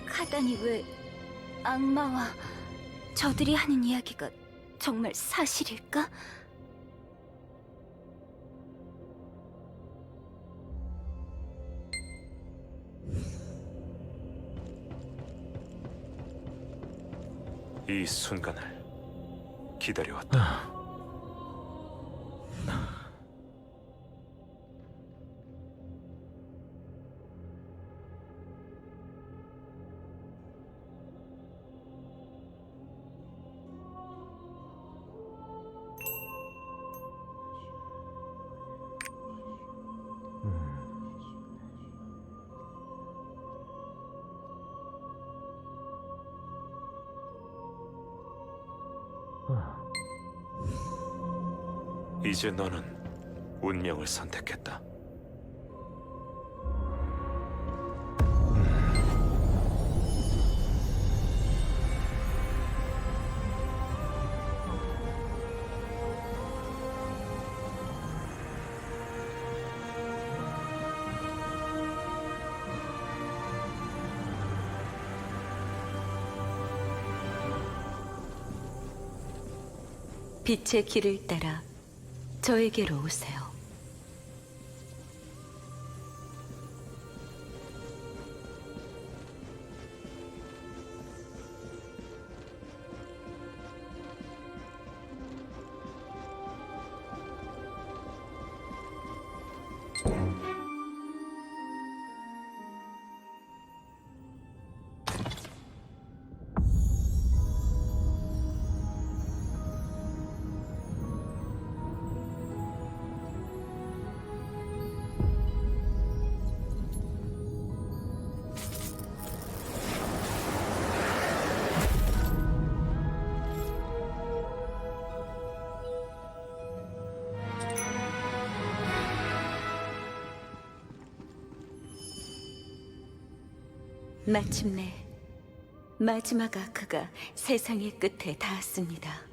Speaker 3: 카단이 왜 악마와 저들이 하는 이야기가 정말 사실일까?
Speaker 5: 이 순간을 기다려왔다. 이제 너는 운명을 선택했다.
Speaker 11: 빛의 길을 따라 저에게로 오세요. 마침내 마지막 아크가 세상의 끝에 닿았습니다.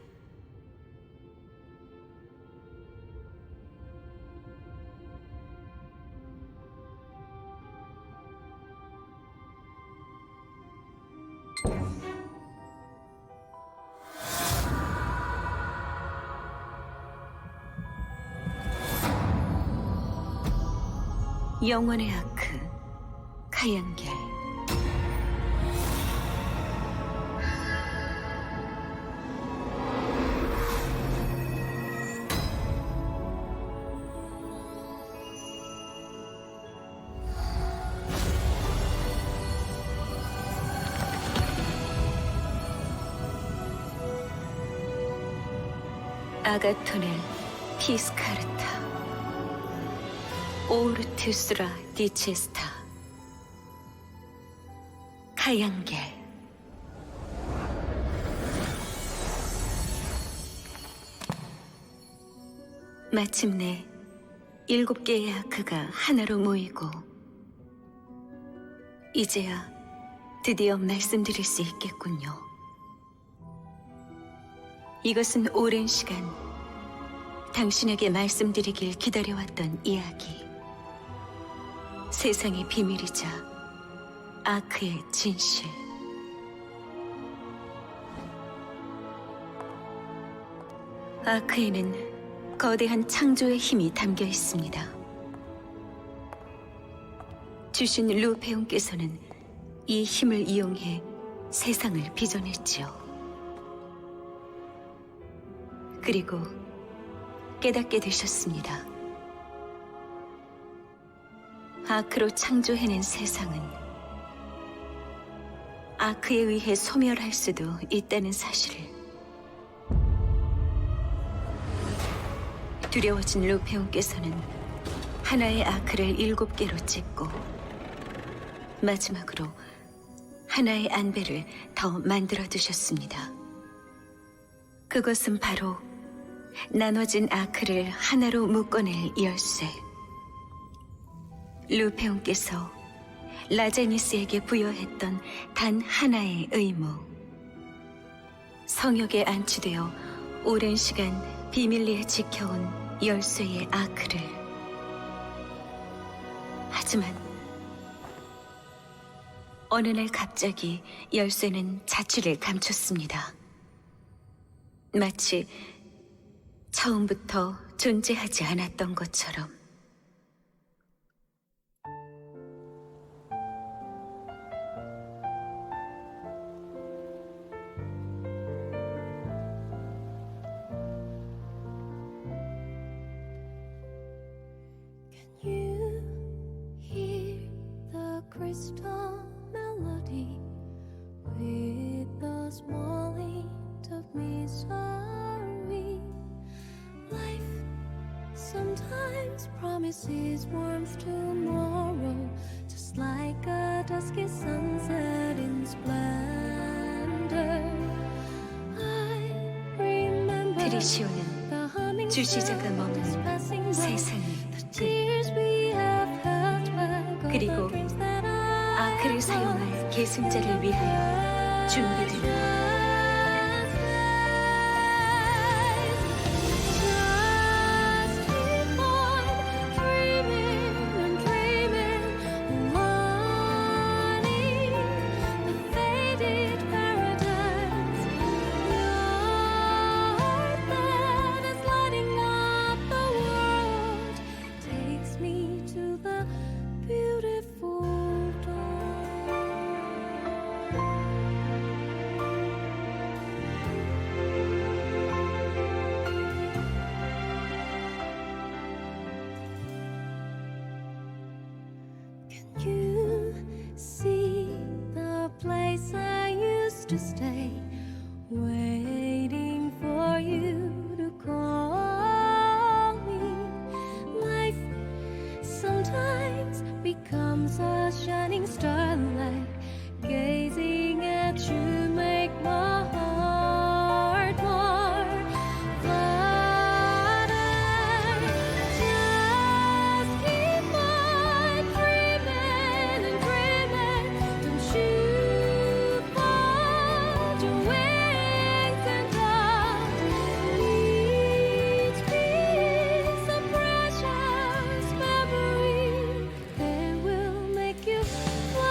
Speaker 11: 영원의 아크, 카얀겔.
Speaker 3: 아가토넬 피스카르타 오르투스라 디체스타 카양겔. 마침내 7개의 아크가 하나로 모이고 이제야 드디어 말씀드릴 수 있겠군요. 이것은 오랜 시간 당신에게 말씀드리길 기다려왔던 이야기. 세상의 비밀이자 아크의 진실. 아크에는 거대한 창조의 힘이 담겨 있습니다. 주신 루페온께서는 이 힘을 이용해 세상을 빚어냈지요. 그리고 깨닫게 되셨습니다. 아크로 창조해낸 세상은 아크에 의해 소멸할 수도 있다는 사실을. 두려워진 루페온께서는 하나의 아크를 7개로 찢고 마지막으로 하나의 안배를 더 만들어 두셨습니다. 그것은 바로 나눠진 아크를 하나로 묶어낼 열쇠. 루페온께서 라제니스에게 부여했던 단 하나의 의무. 성역에 안치되어 오랜 시간 비밀리에 지켜온 열쇠의 아크를. 하지만 어느 날 갑자기 열쇠는 자취를 감췄습니다. 마치 처음부터 존재하지 않았던 것처럼.
Speaker 17: Crystal melody with the small hint of misery. Life sometimes promises warmth tomorrow, just like a dusky sunset in splendor. I remember
Speaker 3: 트리시오는 주시자가 머무는 세상의 끝, 그리고 아크를 사용할 계승자를 위하여 준비됩니다.
Speaker 17: You see the place I used to stay, waiting for you to call me. Life sometimes becomes a shining starlight, gazing at you make my heart more flutter. Just keep on dreaming and dreaming. Don't you fold your wings and down. Each piece of precious memory, they will make you fly.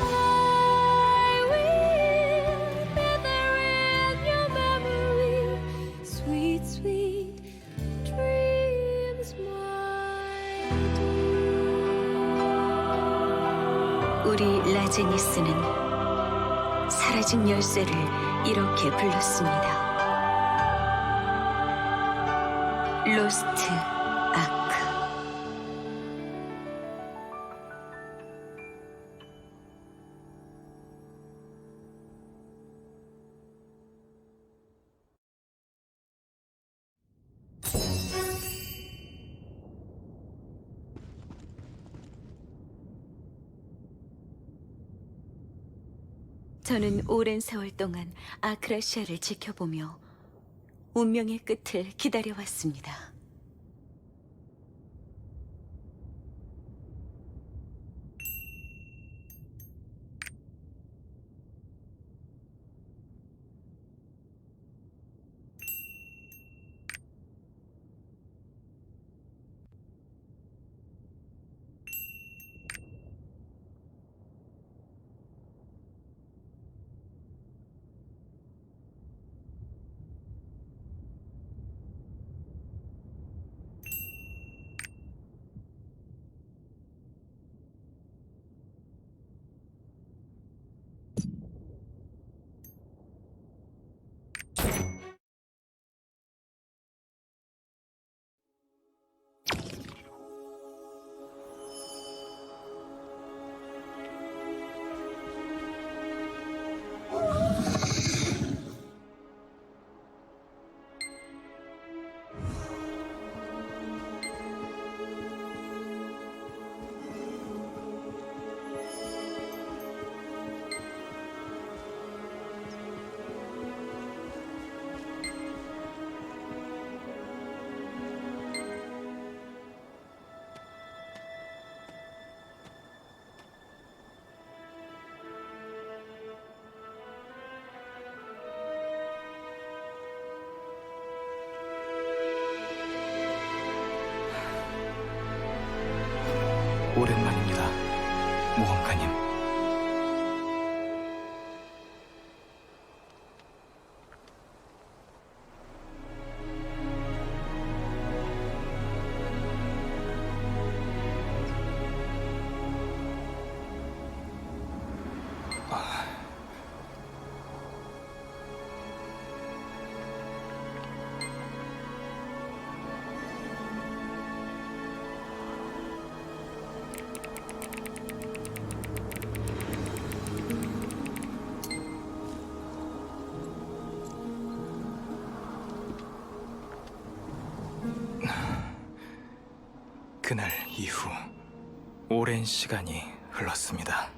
Speaker 17: I will be there in your memory, sweet, sweet dreams, my dear.
Speaker 3: 우리 라제니스는 사라진 열쇠를 이렇게 불렀습니다. 로스트 아크. 저는 오랜 세월 동안 아크라시아를 지켜보며 운명의 끝을 기다려왔습니다.
Speaker 4: 오랜만입니다, 모험가님. 그날 이후 오랜 시간이 흘렀습니다.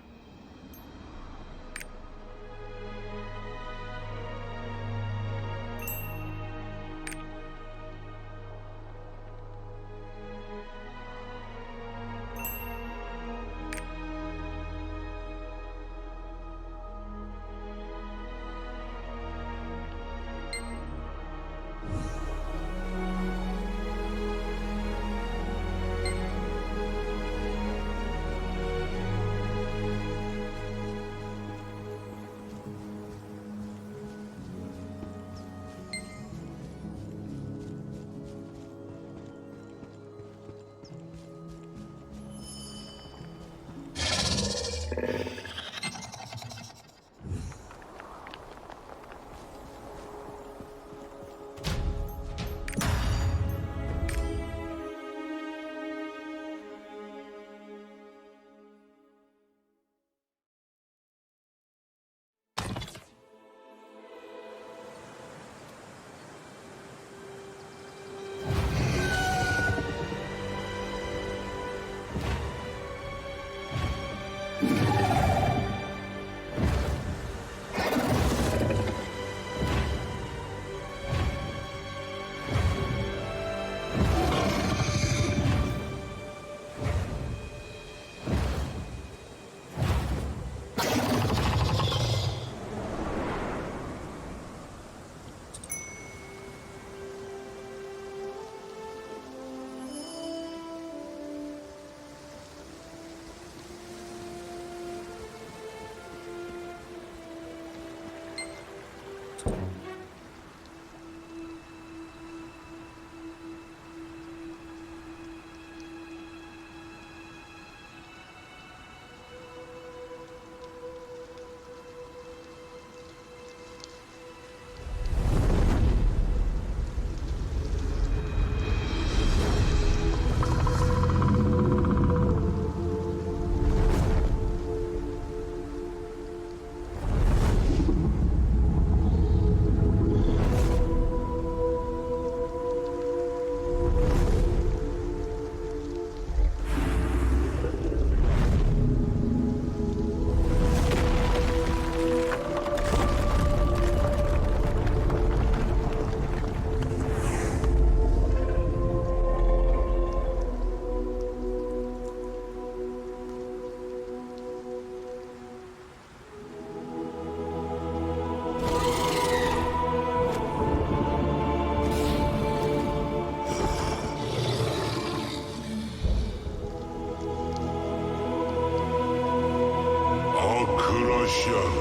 Speaker 19: 그라시아는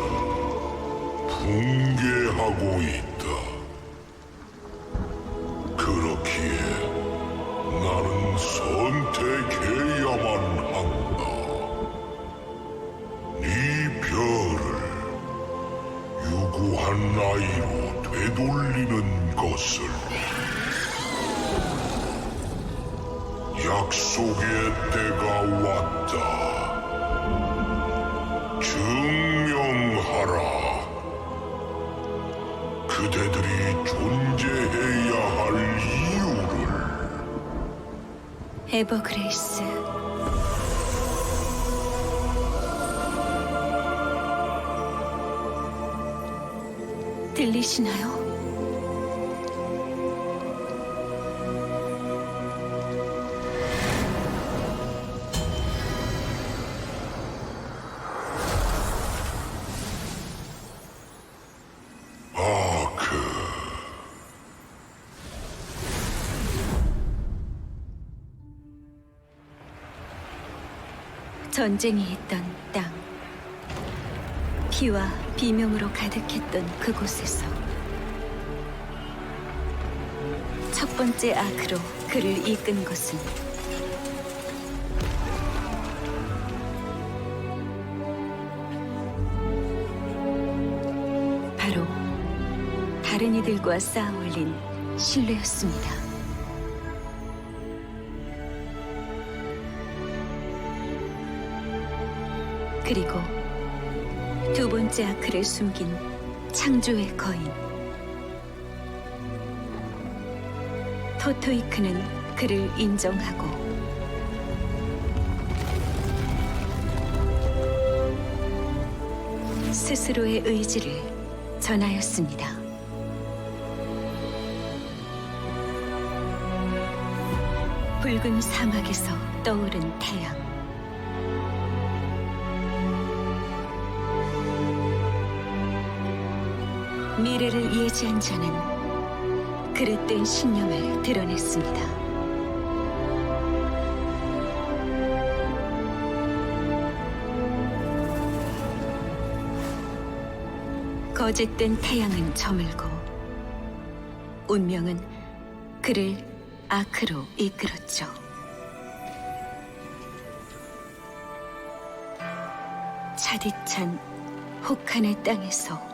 Speaker 19: 붕괴하고 있다. 그렇기에 나는 선택해야만 한다. 네 별을 유구한 나이로 되돌리는 것을. 약속의 때가 왔다. 증명하라. 그대들이 존재해야 할 이유를.
Speaker 3: 에버그레이스. 들리시나요? 전쟁이 있던 땅, 피와 비명으로 가득했던 그곳에서 첫 번째 아크로 그를 이끈 것은 바로 다른 이들과 쌓아 올린 신뢰였습니다. 그리고 두 번째 아크를 숨긴 창조의 거인 토토이크는 그를 인정하고 스스로의 의지를 전하였습니다. 붉은 사막에서 떠오른 태양, 미래를 예지한 자는 그릇된 신념을 드러냈습니다. 거짓된 태양은 저물고 운명은 그를 아크로 이끌었죠. 차디찬 혹한의 땅에서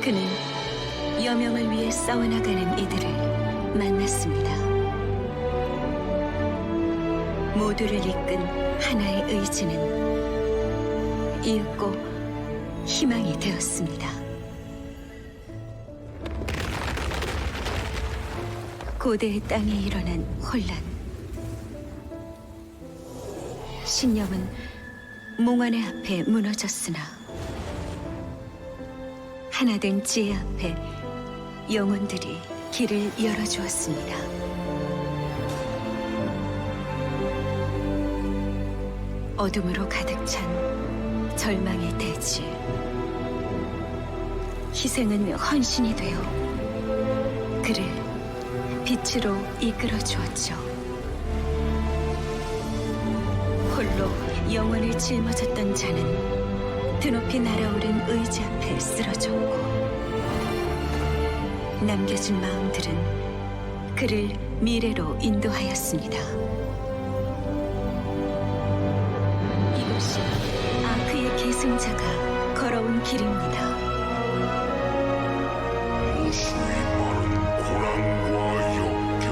Speaker 3: 그는 여명을 위해 싸워나가는 이들을 만났습니다. 모두를 이끈 하나의 의지는 이윽고 희망이 되었습니다. 고대의 땅에 일어난 혼란, 신념은 몽환의 앞에 무너졌으나 하나된 지혜 앞에 영혼들이 길을 열어주었습니다. 어둠으로 가득 찬 절망의 대지, 희생은 헌신이 되어 그를 빛으로 이끌어 주었죠. 홀로 영원을 짊어졌던 자는 드높이 날아오른 의지 앞에 쓰러졌고 남겨진 마음들은 그를 미래로 인도하였습니다. 이것이 아크의 계승자가 걸어온 길입니다.
Speaker 19: 무수히 많은 고난과 역경,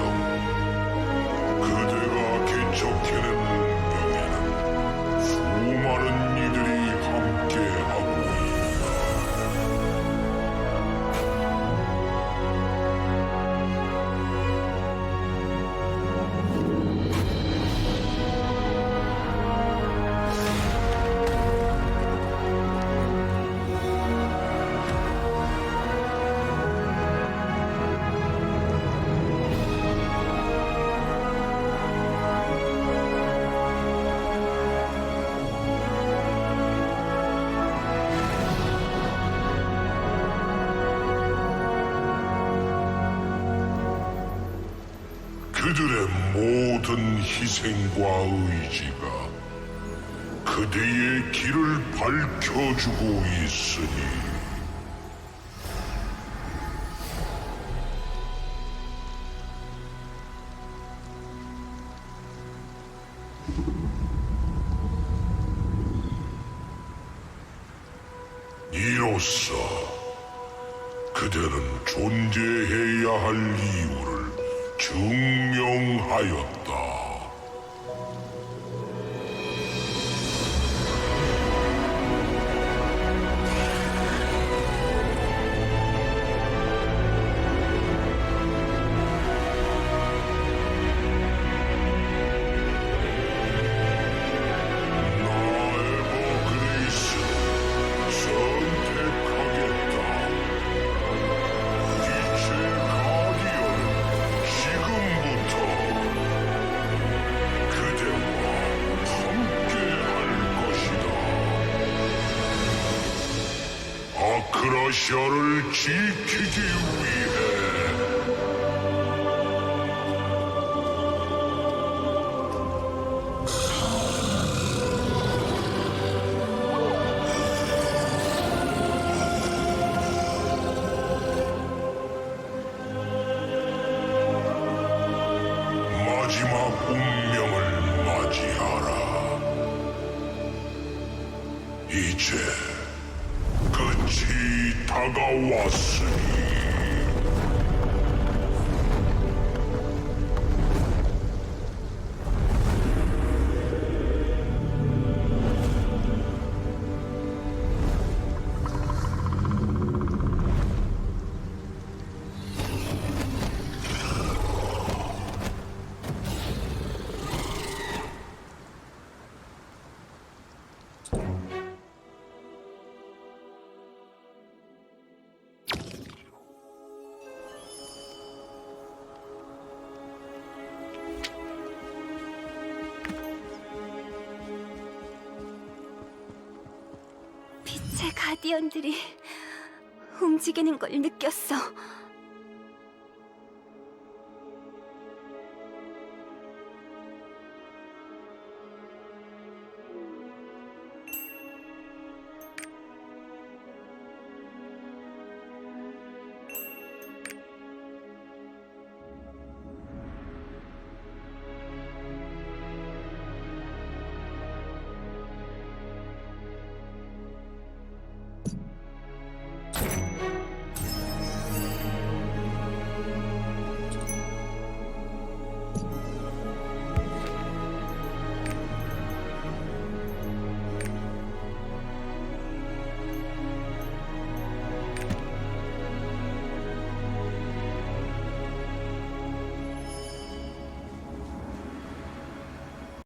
Speaker 19: 그대가 개척해낸 운명에는 수많은 이들이 함께하고 있다. 그들의 모든 희생과 의지가 그대의 길을 밝혀주고 있으니 이로써 그대는 존재해야 할 이유를 증명하였다. 아크라시아를 지키기 위해 마지막 운명을 맞이하라. 이제 끝이 다가왔으니
Speaker 3: 빛의 가디언들이 움직이는 걸 느꼈어.